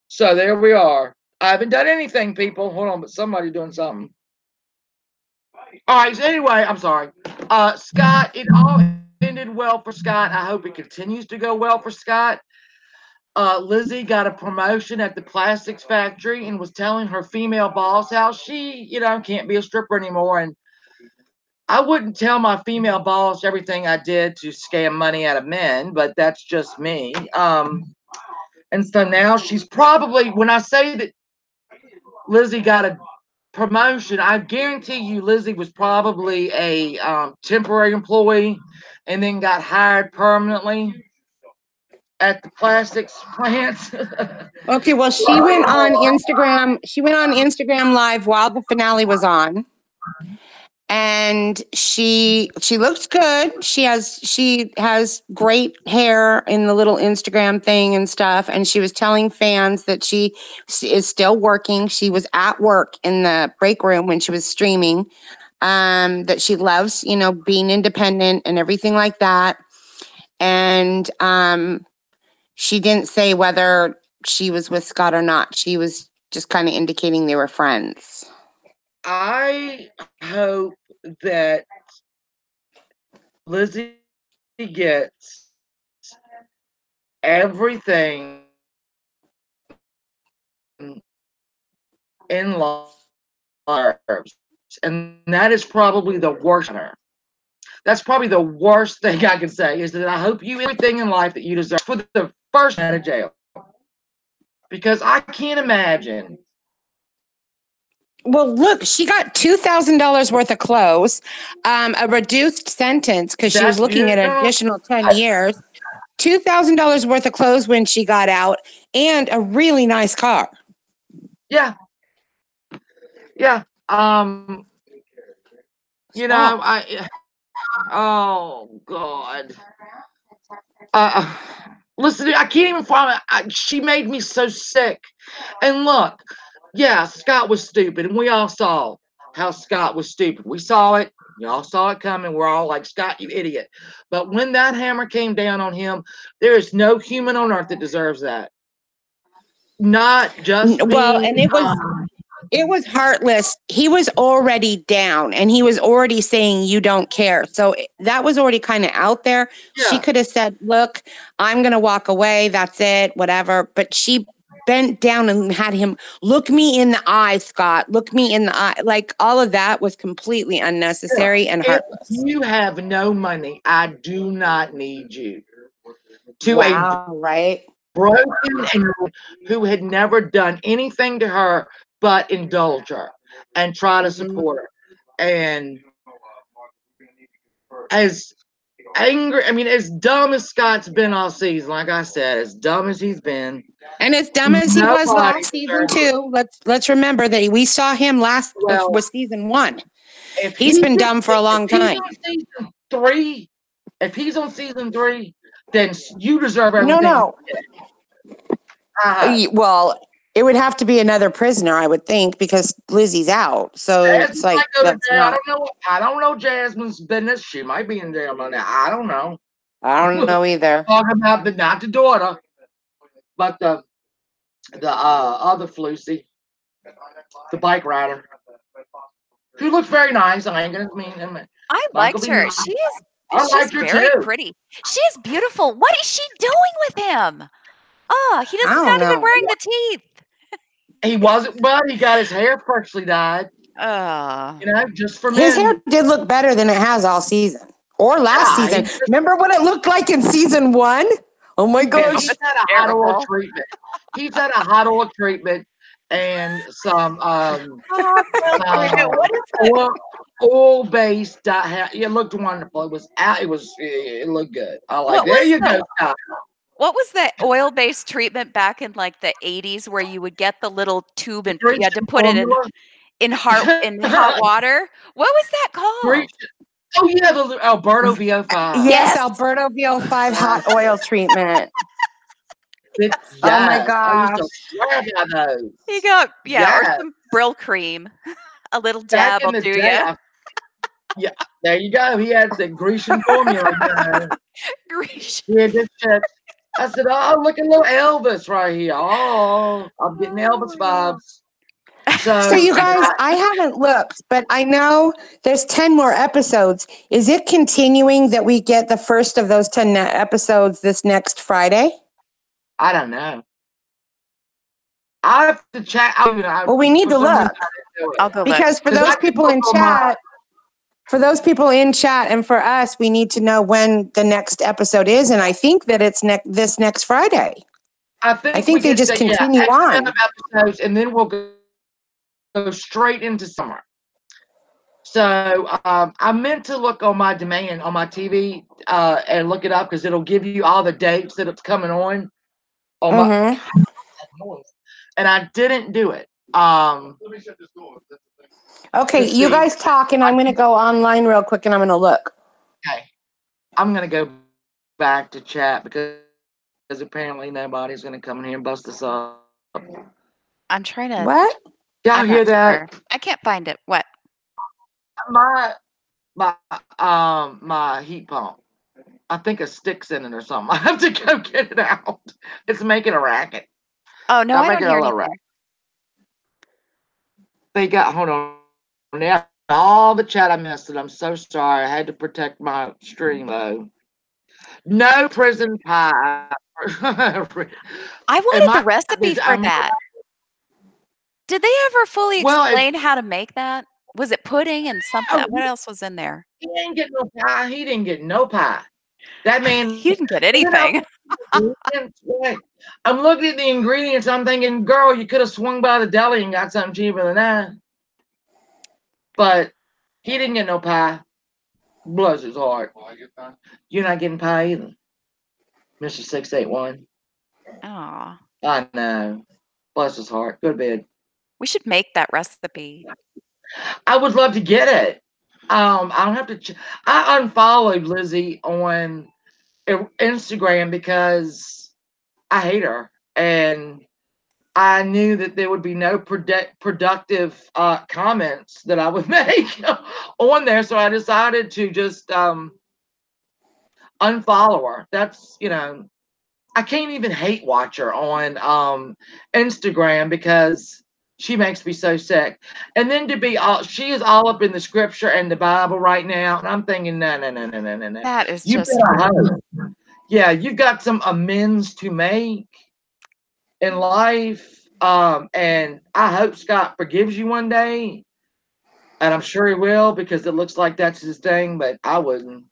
So there we are. I haven't done anything, people. Hold on, but somebody's doing something. All right, so anyway, I'm sorry. Scott, it all ended well for Scott. I hope it continues to go well for Scott. Lizzie got a promotion at the plastics factory and was telling her female boss how she, can't be a stripper anymore. And I wouldn't tell my female boss everything I did to scam money out of men, but that's just me. And so now she's probably, when I say that Lizzie got a promotion, I guarantee you Lizzie was probably a temporary employee and then got hired permanently at the plastics plants. Okay, well, she went on Instagram. She went on Instagram Live while the finale was on, and she looks good. She has great hair in the little Instagram thing and stuff. And she was telling fans that she is still working. She was at work in the break room when she was streaming. That she loves, being independent and everything like that. And she didn't say whether she was with Scott or not. She was just kind of indicating they were friends. I hope that Lizzie gets everything in life, and that is probably the worst. That's probably the worst thing I can say is that I hope you everything in life that you deserve for the first out of jail, because I can't imagine. Well, look, she got $2,000 worth of clothes, a reduced sentence because she was looking at an additional 10 years, $2,000 worth of clothes when she got out, and a really nice car. Yeah. Yeah. Oh God. Listen, I can't even find it. She made me so sick. And look, yeah, Scott was stupid, and we all saw how Scott was stupid. We saw it. Y'all saw it coming. We're all like, Scott, you idiot. But when that hammer came down on him, there is no human on earth that deserves that. Not just well, me. And it was heartless. He was already down and he was already saying, you don't care. So that was already kind of out there. Yeah. She could have said, look, I'm going to walk away. That's it, whatever. But she bent down and had him look me in the eye, Scott, look me in the eye. Like all of that was completely unnecessary and heartless. If you have no money, I do not need you. Right? Broken and who had never done anything to her but indulge her and try to support her. And as angry, as dumb as Scott's been all season, like I said, as dumb as he's been. And as dumb as he was last season too, let's remember that we saw him was season 1. He's been dumb for a long time. If he's on season 3, then you deserve everything. No. Well, it would have to be another prisoner, I would think, because Lizzie's out. So it's like that's not... I don't know Jasmine's business. She might be in jail now. I don't know. I don't know either. Talking about not the daughter, but the other Flucy, the bike rider, who looks very nice. I ain't gonna mean him. I liked her. Nice. She's very pretty. She is beautiful. What is she doing with him? Oh, he doesn't not even wearing the teeth. He wasn't, but he got his hair freshly dyed. Just for men. His hair did look better than it has all season or last season. Remember what it looked like in season 1? Oh my gosh! He's had a hot oil treatment. He's had a hot oil treatment and some oil-based. It looked wonderful. It looked good. I like. There you go, Scott. What was the oil-based treatment back in like the 80s where you would get the little tube and you had to put it in hot water? What was that called? Oh yeah, the Alberto VO5. Yes, Alberto VO5 hot oil treatment. Yes. Oh my gosh. You got or some Brill cream. A little dab will do you. Yeah, there you go. He had the Grecian formula. Grecian. He had this check. I said, oh, look at little Elvis right here. Oh, I'm getting Elvis vibes. So you guys, I haven't looked, but I know there's 10 more episodes. Is it continuing that we get the first of those 10 episodes this next Friday? I don't know. I have to check. Well, we need to look. I'll go because for those people in chat, and for us, we need to know when the next episode is, and I think that it's this next Friday. I think I think we they get just to, continue X on. amount of episodes, and then we'll go straight into summer. So I meant to look on my demand on my TV and look it up because it'll give you all the dates that it's coming on my and I didn't do it. Okay, let's you see. guys talk, and I'm going to go online real quick, and I'm going to look. Okay, I'm gonna go back to chat because apparently nobody's gonna come in here and bust us up. I'm trying to. What? Y'all I'm hear not that? sure. I can't find it. What? My heat pump. I think a stick's in it or something. I have to go get it out. It's making a racket. Oh no, I'm I don't making a hear little anything. racket. They got hold on. Now all the chat I missed it. I'm so sorry. I had to protect my stream though. No prison pie. I wanted the recipe for that. Did they ever fully explain how to make that? Was it pudding and something? What else was in there? He didn't get no pie. He didn't get no pie. That man, He didn't get anything. I'm looking at the ingredients. I'm thinking, girl, you could have swung by the deli and got something cheaper than that. But he didn't get no pie. Bless his heart. You're not getting pie either, Mr. 681. Oh, I know. Bless his heart. Go to bed. we should make that recipe. I would love to get it. I don't have to. I unfollowed Lizzie on Instagram because I hate her, and I knew that there would be no productive comments that I would make on there, so I decided to just unfollow her. That's I can't even hate watch her on Instagram because she makes me so sick. And then to be she is all up in the scripture and the Bible right now, and I'm thinking, no. That is You just. yeah, you've got some amends to make in life. And I hope Scott forgives you one day. And I'm sure he will because it looks like that's his thing, but I wouldn't.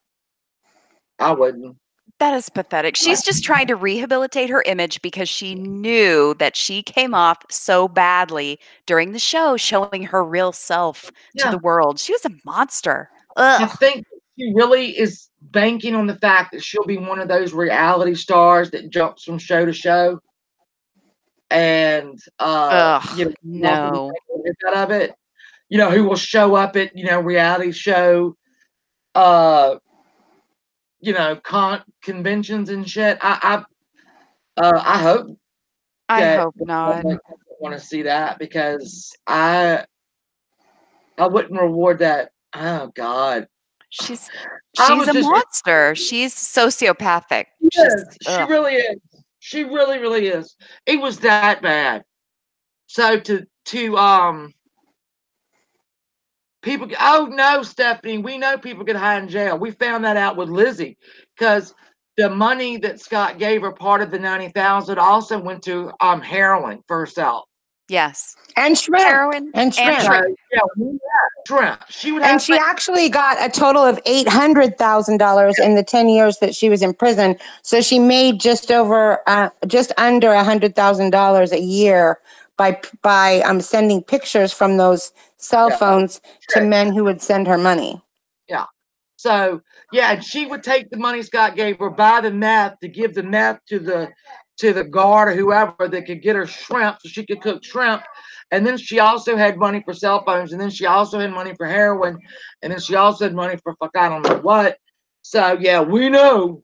That is pathetic. She's just trying to rehabilitate her image because she knew that she came off so badly during the show, showing her real self to the world. She was a monster. Ugh. I think she really is banking on the fact that she'll be one of those reality stars that jumps from show to show. And no. Out of it. Who will show up at reality show conventions and shit. I hope not. I want to see that because I wouldn't reward that. Oh God. She's a monster. She's sociopathic. Yes, she really is. She really, really is. It was that bad. So to people, oh no, Stephanie, we know people get high in jail. We found that out with Lizzie because the money that Scott gave her, part of the $90,000, also went to heroin for herself. Yes, and shrimp. Heroin and shrimp. Shrimp. She would and she actually got a total of $800,000 in the 10 years that she was in prison. So she made just under $100,000 a year by sending pictures from those cell phones to men who would send her money. Yeah. So she would take the money Scott gave her, buy the meth, to give the meth to the guard or whoever that could get her shrimp so she could cook shrimp. And then she also had money for cell phones, and then she also had money for heroin, and then she also had money for I don't know what. So we know.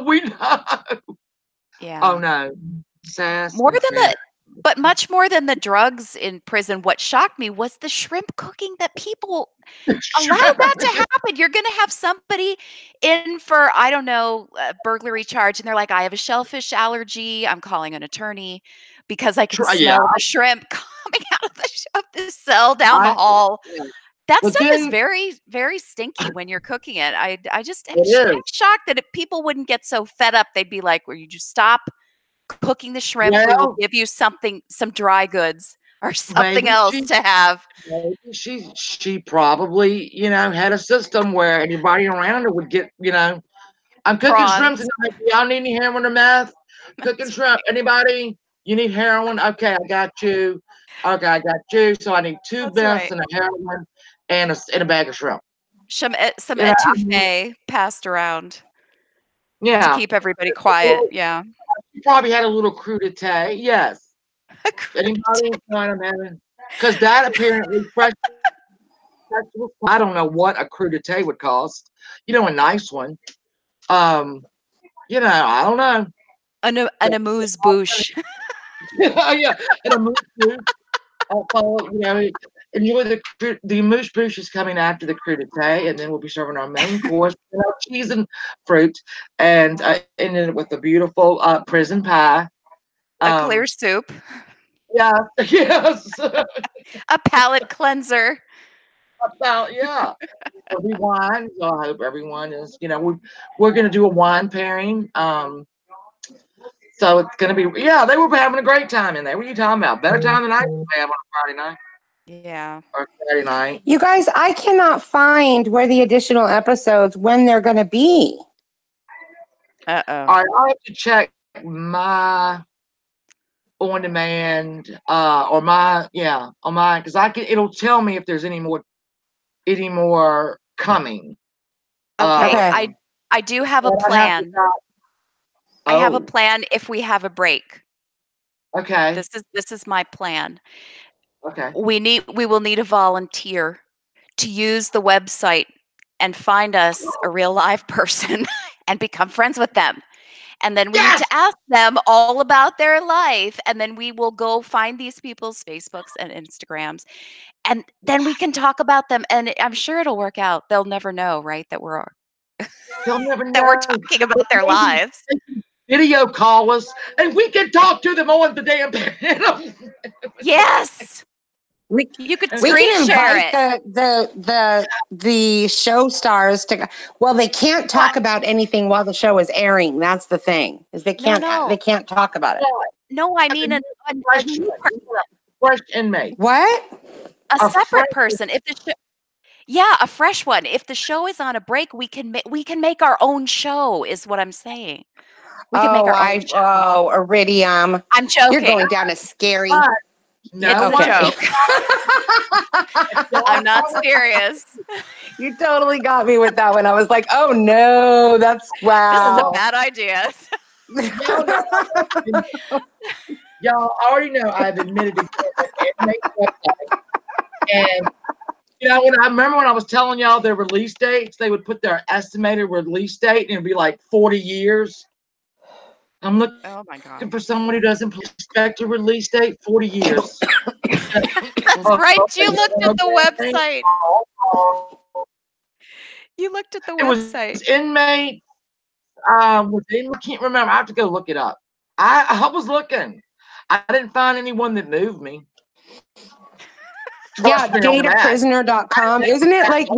We know. Yeah. Oh no. Sass. But much more than the drugs in prison, what shocked me was the shrimp cooking that people allow that to happen. You're going to have somebody in for, I don't know, a burglary charge, and they're like, I have a shellfish allergy. I'm calling an attorney because I can smell the shrimp coming out of the cell down the hall. That stuff is very, very stinky when you're cooking it. I'm shocked that if people wouldn't get so fed up, they'd be like, "Will you just stop cooking the shrimp? We will give you some dry goods or something else to have." She probably, had a system where anybody around her would get, I'm cooking shrimp tonight. Y'all need any heroin or meth? cooking shrimp. Anybody? You need heroin? Okay, I got you. Okay, I got you. So I need 2 That's bents right. and a heroin and a bag of shrimp. Some Yeah, etouffee passed around to yeah. keep everybody quiet. Yeah. You probably had a little crudité. Yes. Anybody? Because that apparently fresh vegetables. I don't know what a crudité would cost. A nice one. I don't know. An amuse bouche. Yeah, and a moose bouche. Enjoy the moose bouche is coming after the crudité, and then we'll be serving our main course, cheese and fruit, and ended it with a beautiful prison pie. A clear soup. Yeah, yes. A palate cleanser. Yeah. There'll be wine, so I hope everyone is. We're gonna do a wine pairing. So it's gonna be. Yeah, they were having a great time in there. What are you talking about? Better time than I have on a Friday night Yeah. or Saturday night. You guys, I cannot find where the additional episodes, when they're going to be. Uh-oh. All right, I'll have to check my on demand or my on my because it'll tell me if there's any more coming. Okay. I do have a plan. I have a Oh, plan if we have a break. okay. This is my plan. Okay. We will need a volunteer to use the website and find us a real live person and become friends with them. And then we need to ask them all about their life. And then we will go find these people's Facebooks and Instagrams. And then we can talk about them. And I'm sure it'll work out. They'll never know, right? They'll never know that we're talking about their lives. Video call us, and we can talk to them on the damn panel. Yes. You could screen share it. the show stars to. Well, they can't talk about anything while the show is airing. That's the thing, is they can't talk about it. No, I mean a new person. Fresh inmate. What? A separate person. If the show, yeah, a fresh one. If the show is on a break, we can make our own show. Is what I'm saying. We can make our own show. Oh, Iridium. I'm joking. You're going down a scary. No, it's a joke. I'm not serious. You totally got me with that one. I was like, oh no, that's wow. This is a bad idea. Y'all already know I've admitted to and when I remember when I was telling y'all their release dates, they would put their estimated release date and it'd be like 40 years. I'm looking for someone who doesn't expect a release date 40 years. That's right. You looked at the website. You looked at the website. It was inmate. I can't remember. I have to go look it up. I was looking. I didn't find anyone that moved me. Yeah, dataprisoner.com. Isn't it like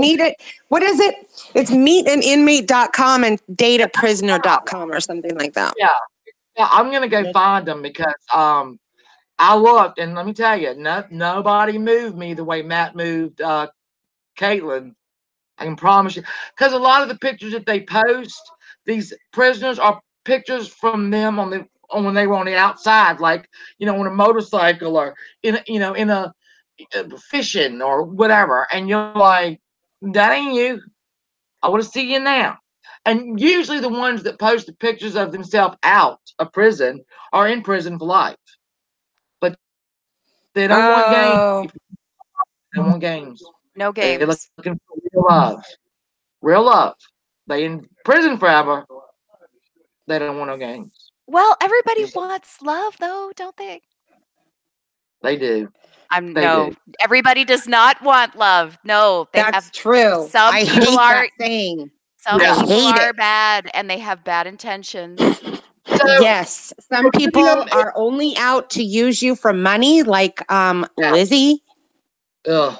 what is it? It's meetaninmate.com and dataprisoner.com or something like that. Yeah, I'm going to go find them because I looked, and let me tell you, nobody moved me the way Matt moved Caitlin. I can promise you. Because a lot of the pictures that they post, these prisoners are pictures from them on when they were on the outside, like, on a motorcycle or in a fishing or whatever. And you're like, that ain't you. I want to see you now. And usually the ones that post the pictures of themselves out of prison are in prison for life. But they don't want games. They don't want games. No games. They're looking for real love. Real love. They in prison forever. They don't want no games. Well, everybody wants love, though, don't they? They do. Everybody does not want love. No, that's true. Some people are that thing. Some people are bad and they have bad intentions. Yes, some people are only out to use you for money, like Lizzie. Ugh.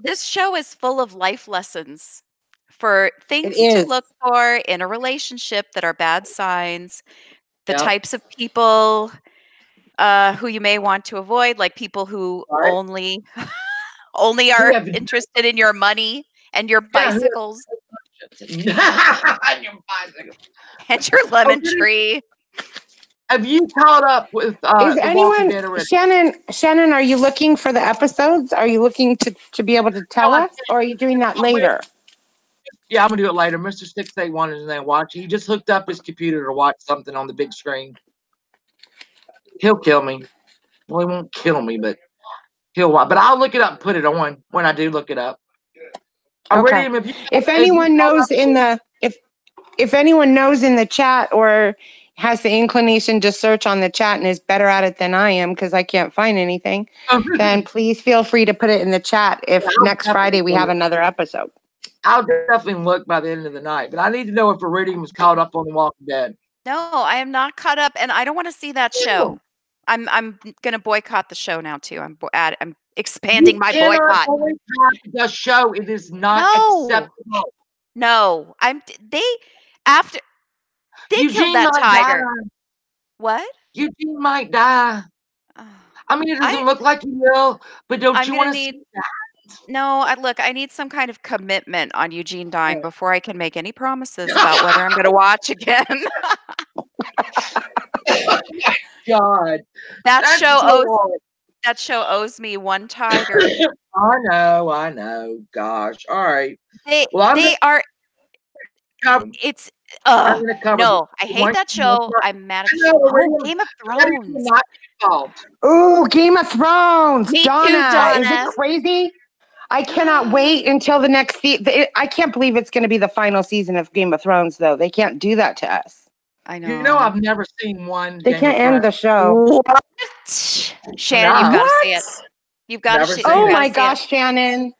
This show is full of life lessons for things to look for in a relationship that are bad signs, the types of people who you may want to avoid, like people who only are interested in your money and your bicycles. And your lemon tree. Have you caught up with Is The Walking anyone, Dead already? Shannon, are you looking for the episodes? Are you looking to be able to tell us, or are you doing that later? Yeah, I'm gonna do it later. Mr. 681 is there watching. He just hooked up his computer to watch something on the big screen. He'll kill me. Well, he won't kill me, but he'll watch. But I'll look it up and put it on when I do look it up. Okay. If anyone knows in the if anyone knows in the chat or has the inclination to search on the chat and is better at it than I am because I can't find anything, then please feel free to put it in the chat if next Friday we have another episode. I'll definitely look by the end of the night, but I need to know if Iridium was caught up on The Walking Dead. No, I am not caught up, and I don't want to see that show. I'm gonna boycott the show now too. I'm expanding my boycott. The show, it is not acceptable. No, after they killed that tiger. What? Eugene might die. I mean, it doesn't look like he will, but don't you want to see that? No, I need some kind of commitment on Eugene dying before I can make any promises about whether I'm going to watch again. Oh my God. That show owes me one tiger. I know. Gosh. All right. It's no, I hate that show. I'm mad at Game of Thrones. Oh, Game of Thrones. Me Donna, too, Donna. Is it crazy? I cannot wait until the next I can't believe it's going to be the final season of Game of Thrones, though. They can't do that to us. I know. You know, I've never seen one. They can't end the show. What? Shannon, you've got to see it. You've got to see it. Oh my gosh, Shannon.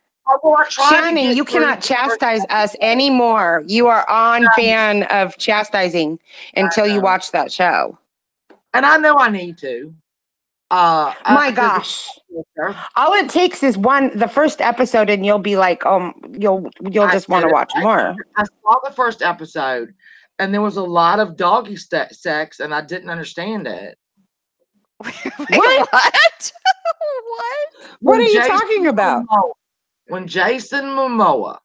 Shannon, you cannot chastise us anymore. You are on ban of chastising until you watch that show. And I know I need to. My gosh. All it takes is the first episode and you'll be like, you'll just want to watch more. I saw the first episode and there was a lot of doggy sex and I didn't understand it. What? What? What are you talking about? When Jason Momoa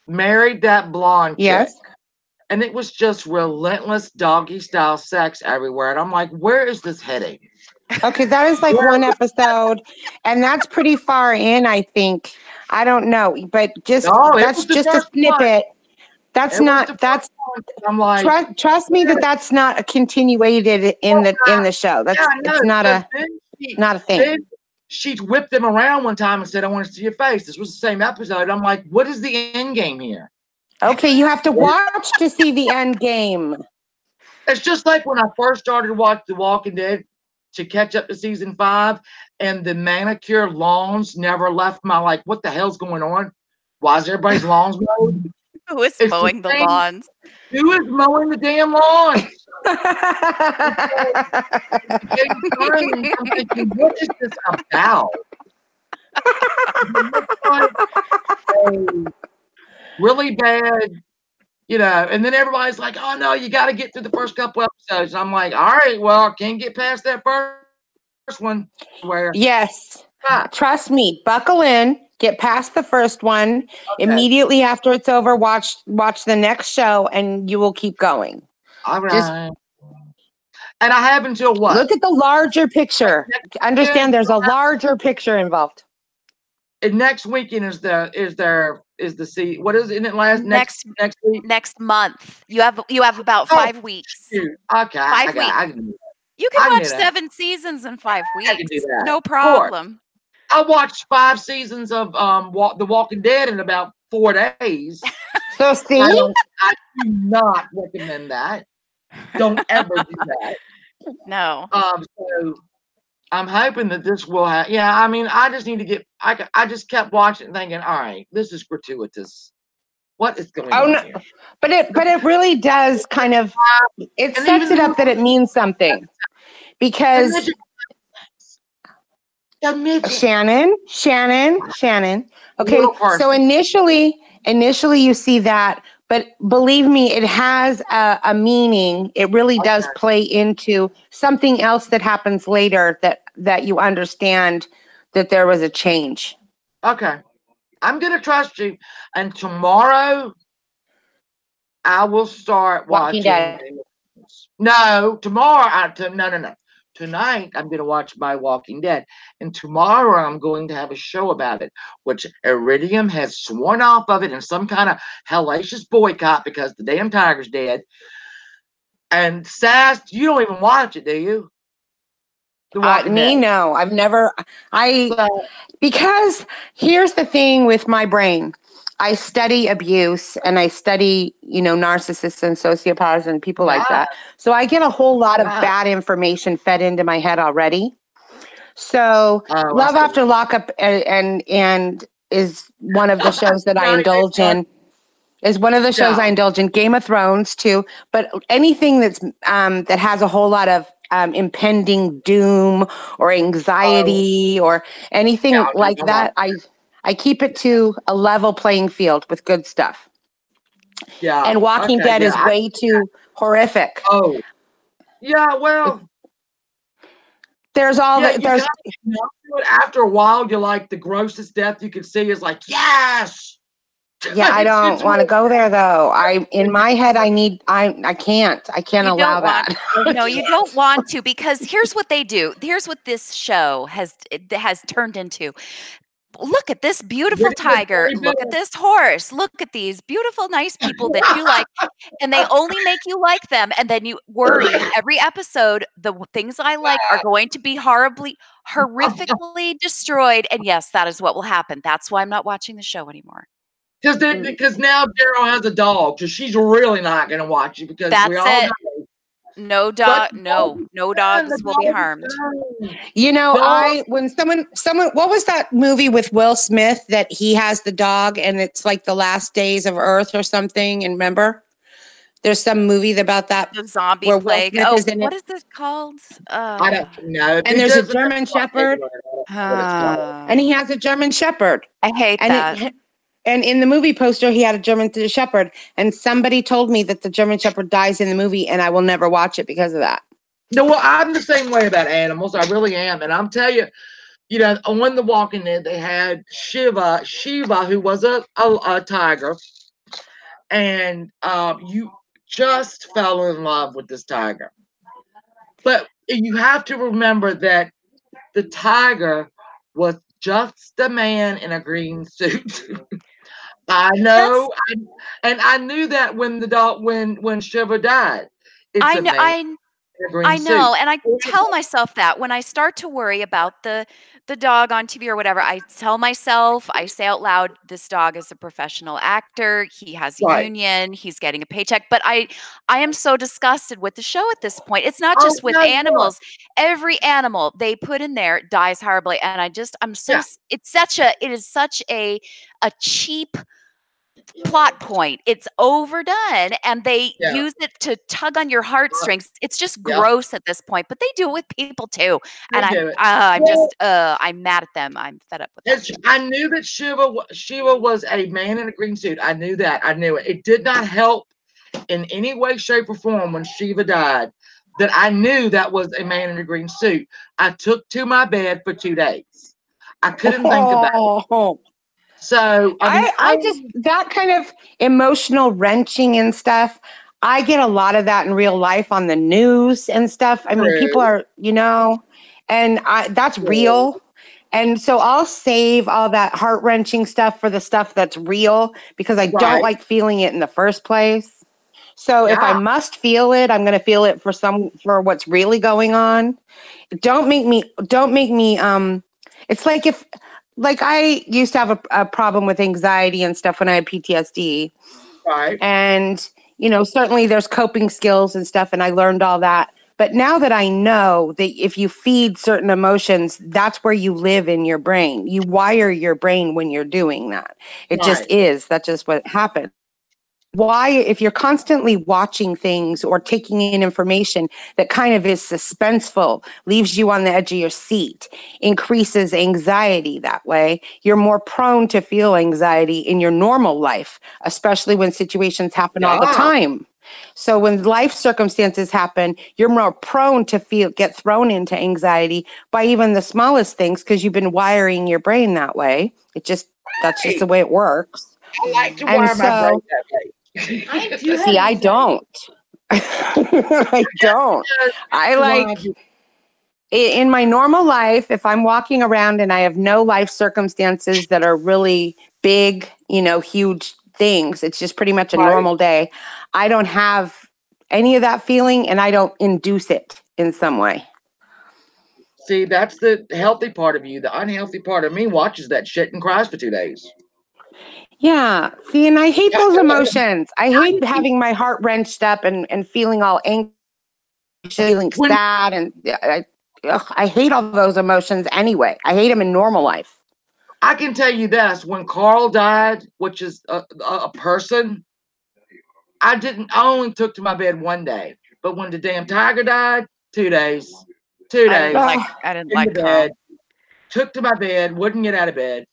married that blonde chick, and it was just relentless doggy style sex everywhere. And I'm like, where is this heading? Okay, that is like one episode, and that's pretty far in, I think. I don't know, but that's just a snippet. I'm like, trust me that's not continuated in the show. It's not a thing. Then she whipped them around one time and said, I want to see your face. This was the same episode. I'm like, what is the end game here? Okay, you have to watch to see the end game. It's just like when I first started watching The Walking Dead to catch up to season 5, and the manicure lawns never left my, like, what the hell's going on? Why is everybody's lawns mowed? Who is mowing the lawns? Who is mowing the damn lawns? I'm thinking, what is this about? Really bad, and then everybody's like, oh no, you got to get through the first couple episodes. And I'm like, all right, well, I can't get past that first one. Yes. Trust me, buckle in, get past the first one. Immediately after it's over, watch the next show and you will keep going. All right. And I have until what? Look at the larger picture. Understand there's a larger picture involved. And next weekend is the what is it? Isn't it next week? Next month. You have about 5 weeks. Shoot. Okay. 5 weeks. You can watch 7 seasons in 5 weeks. I can do that. No problem. I watched 5 seasons of The Walking Dead in about 4 days. So see, I do not recommend that. Don't ever do that. No. So I'm hoping that this will have. Yeah, I mean, I just need to get. I just kept watching and thinking, all right, this is gratuitous. What is going on here? But it really does kind of. It sets it up that it means something, because Shannon. Okay, so initially you see that. But believe me, it has a meaning. It really does play into something else that happens later that you understand that there was a change. Okay. I'm going to trust you. And tomorrow, I will start Walking watching. Dead. No, tomorrow. No. Tonight, I'm going to watch My Walking Dead. And tomorrow, I'm going to have a show about it, which Iridium has sworn off of it in some kind of hellacious boycott because the damn tiger's dead. And Sass, you don't even watch it, do you? No, I've never. Because here's the thing with my brain. I study abuse and I study, narcissists and sociopaths and people like that. So I get a whole lot of bad information fed into my head already. So Love After Lockup and is one of the shows that I indulge in. Is one of the shows I indulge in. Game of Thrones too, but anything that's that has a whole lot of impending doom or anxiety or anything like that, I keep it to a level playing field with good stuff. Yeah. And Walking Dead is way too horrific. Oh. Yeah, well. There's all that. There's after a while, you're like the grossest death you can see is like, yes. Yeah, I don't want to go there though. In my head, I can't allow that. No, you don't want to, because here's what they do. Here's what this show has turned into. Look at this beautiful tiger. Look at this horse. Look at these beautiful, nice people that you like. And they only make you like them. And then you worry every episode, the things I like are going to be horrifically destroyed. And yes, that is what will happen. That's why I'm not watching the show anymore. Because now Daryl has a dog, so she's really not going to watch it because we all know. No dogs will be harmed. When someone, what was that movie with Will Smith that he has the dog and it's like the last days of Earth or something? And remember, there's some movie about that. The zombie plague. What is this called? I don't know. And there's a German Shepherd. And he has a German Shepherd. I hate that. And in the movie poster, he had a German Shepherd. And somebody told me that the German Shepherd dies in the movie, and I will never watch it because of that. No, well, I'm the same way about animals. I really am. And I'm telling you, on The Walking Dead, they had Shiva, who was a tiger. And you just fell in love with this tiger. But you have to remember that the tiger was just a man in a green suit. I know, and I knew that when when Shiva died. I know, and I tell myself that when I start to worry about the dog on TV or whatever, I tell myself, I say out loud, this dog is a professional actor. He has a union. He's getting a paycheck. But I am so disgusted with the show at this point. It's not just with animals. Every animal they put in there dies horribly, and it is such a cheap plot point. It's overdone, and they use it to tug on your heartstrings. It's just gross at this point, but they do it with people too. And I'm mad at them. I'm fed up with that. I knew that Shiva was a man in a green suit. I knew that. I knew it. It did not help in any way, shape, or form when Shiva died that I knew that was a man in a green suit. I took to my bed for 2 days. I couldn't think about it. So I just, that kind of emotional wrenching and stuff, I get a lot of that in real life on the news and stuff. I mean, people are, and that's real. And so I'll save all that heart-wrenching stuff for the stuff that's real because I don't like feeling it in the first place. So if I must feel it, I'm going to feel it for what's really going on. Don't make me, it's like I used to have a problem with anxiety and stuff when I had PTSD. Right. And, certainly there's coping skills and stuff, and I learned all that. But now that I know that if you feed certain emotions, that's where you live in your brain. You wire your brain when you're doing that. It just is. That's just what happens. Why, if you're constantly watching things or taking in information that kind of is suspenseful, leaves you on the edge of your seat, increases anxiety that way, you're more prone to feel anxiety in your normal life, especially when situations happen all the time. So when life circumstances happen, you're more prone to get thrown into anxiety by even the smallest things because you've been wiring your brain that way. That's just the way it works. I like to wire my brain that way. I do have See, I anxiety. don't. I don't. I like in my normal life, if I'm walking around and I have no life circumstances that are really big, huge things, it's just pretty much a normal day. I don't have any of that feeling and I don't induce it in some way. See, that's the healthy part of you. The unhealthy part of me watches that shit and cries for 2 days. Yeah. See, and I hate those emotions. I hate having my heart wrenched up and feeling all anxious, feeling sad. And I hate all those emotions anyway. I hate them in normal life. I can tell you this: when Carl died, which is a person, I only took to my bed 1 day. But when the damn tiger died, 2 days. 2 days. I didn't like the Carl. bed, took to my bed, wouldn't get out of bed.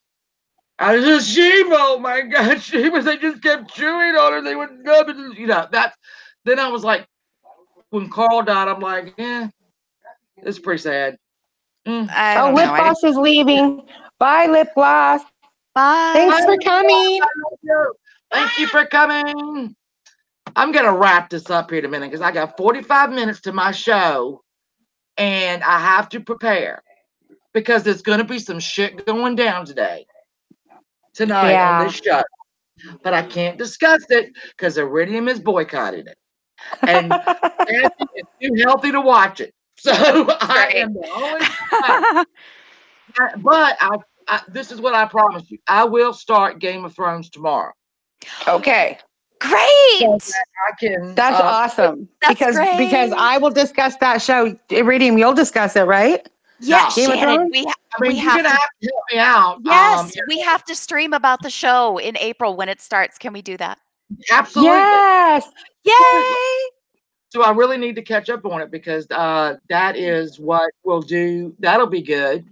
I was just Sheba. Oh my God, Sheba! They just kept chewing on her. They wouldn't go, that's. Then I was like, when Carl died, I'm like, it's pretty sad. I don't Lip know. Gloss is leaving. Bye, Lip Gloss. Bye. Thanks for coming. Thank you for coming. I'm going to wrap this up here in a minute because I got 45 minutes to my show and I have to prepare because there's going to be some shit going down tonight on this show. But I can't discuss it because Iridium is boycotting it. And it's too healthy to watch it. So I am the only but this is what I promise you. I will start Game of Thrones tomorrow. Okay. Great. So that's awesome. That's because I will discuss that show. Iridium, you'll discuss it, right? Yes, Game of Shannon. Thrones? You're gonna have to help me out. Yes, we have to stream about the show in April when it starts. Can we do that? Absolutely. Yes. Yay! So I really need to catch up on it because that is what we'll do. That'll be good.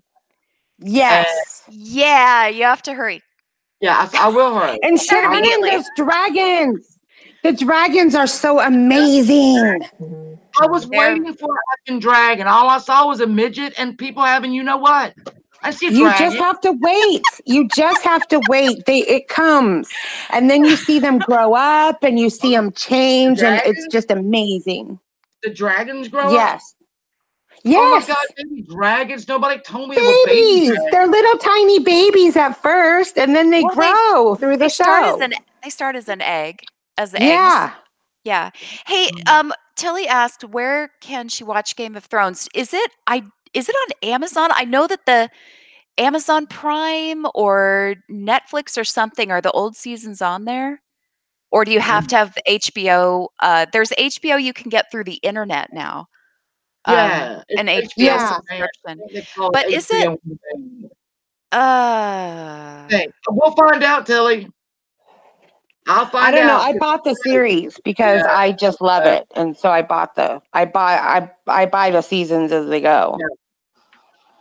Yes. Yeah, you have to hurry. Yeah, I will hurry. And Shannon, those dragons. The dragons are so amazing. I was waiting for a fucking dragon. All I saw was a midget and people having, you know what? I see a You dragon. just have to wait. You just have to wait. It comes. And then you see them grow up and you see them change. And it's just amazing. The dragons grow up? Yes. Oh my God, baby dragons. Nobody told me babies. They were babies. They're little tiny babies at first, and then they grow through the show. They start as an egg. Eggs. Yeah. Hey, Tilly asked, where can she watch Game of Thrones? Is it on Amazon? I know that the Amazon Prime or Netflix or something, are the old seasons on there? Or do you have to have HBO? There's HBO you can get through the internet now. Yeah. An HBO subscription. But is it? We'll find out, Tilly. I'll find out. I don't know. I bought the series because I just love it, and so I buy the seasons as they go. Yeah.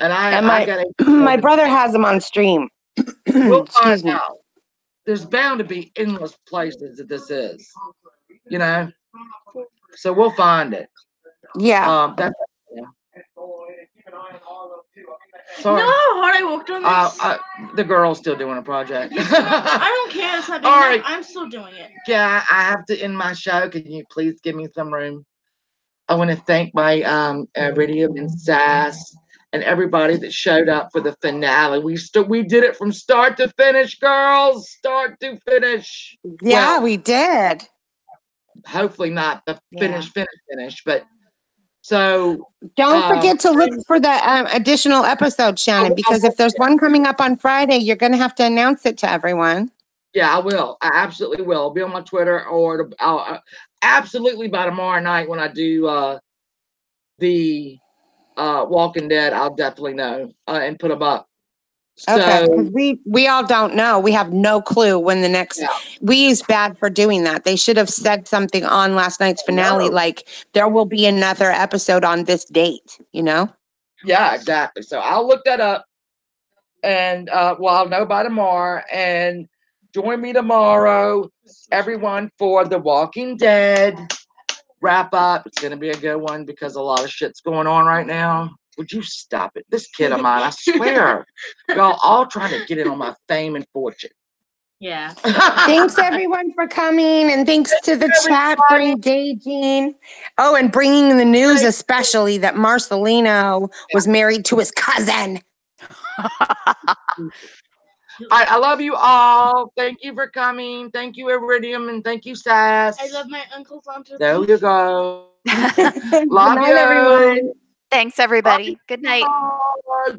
And my brother has them on stream. We'll find out. There's bound to be endless places that this is, So we'll find it. Yeah. Sorry. You know how hard I worked on this? The girl's still doing a project. I don't care. It's not All right. I'm still doing it. Yeah, I have to end my show. Can you please give me some room? I want to thank my Iridium and Sass and everybody that showed up for the finale. We did it from start to finish, girls. Start to finish. Yeah, we did. Hopefully not the finish, but so don't forget to look for the additional episode, Shannon, because if there's one coming up on Friday, you're going to have to announce it to everyone. Yeah, I will. I absolutely will. I'll be on my Twitter, or I'll absolutely by tomorrow night when I do the Walking Dead, I'll definitely know and put them up. Okay, because we all don't know. We have no clue when the next. Yeah. We is bad for doing that. They should have said something on last night's finale, like there will be another episode on this date. Yeah, exactly. So I'll look that up, and I'll know by tomorrow. And join me tomorrow, everyone, for the Walking Dead wrap up. It's gonna be a good one because a lot of shit's going on right now. Would you stop it? This kid of mine, I swear. Y'all all trying to get in on my fame and fortune. Yeah. Thanks everyone for coming, and thanks to the chat for engaging. Oh, and bringing the news, especially that Marcelino was married to his cousin. I love you all. Thank you for coming. Thank you, Iridium, and thank you, Sass. I love my uncles on There you go. Good Love night, you. everyone. Thanks, everybody. Good night. Bye.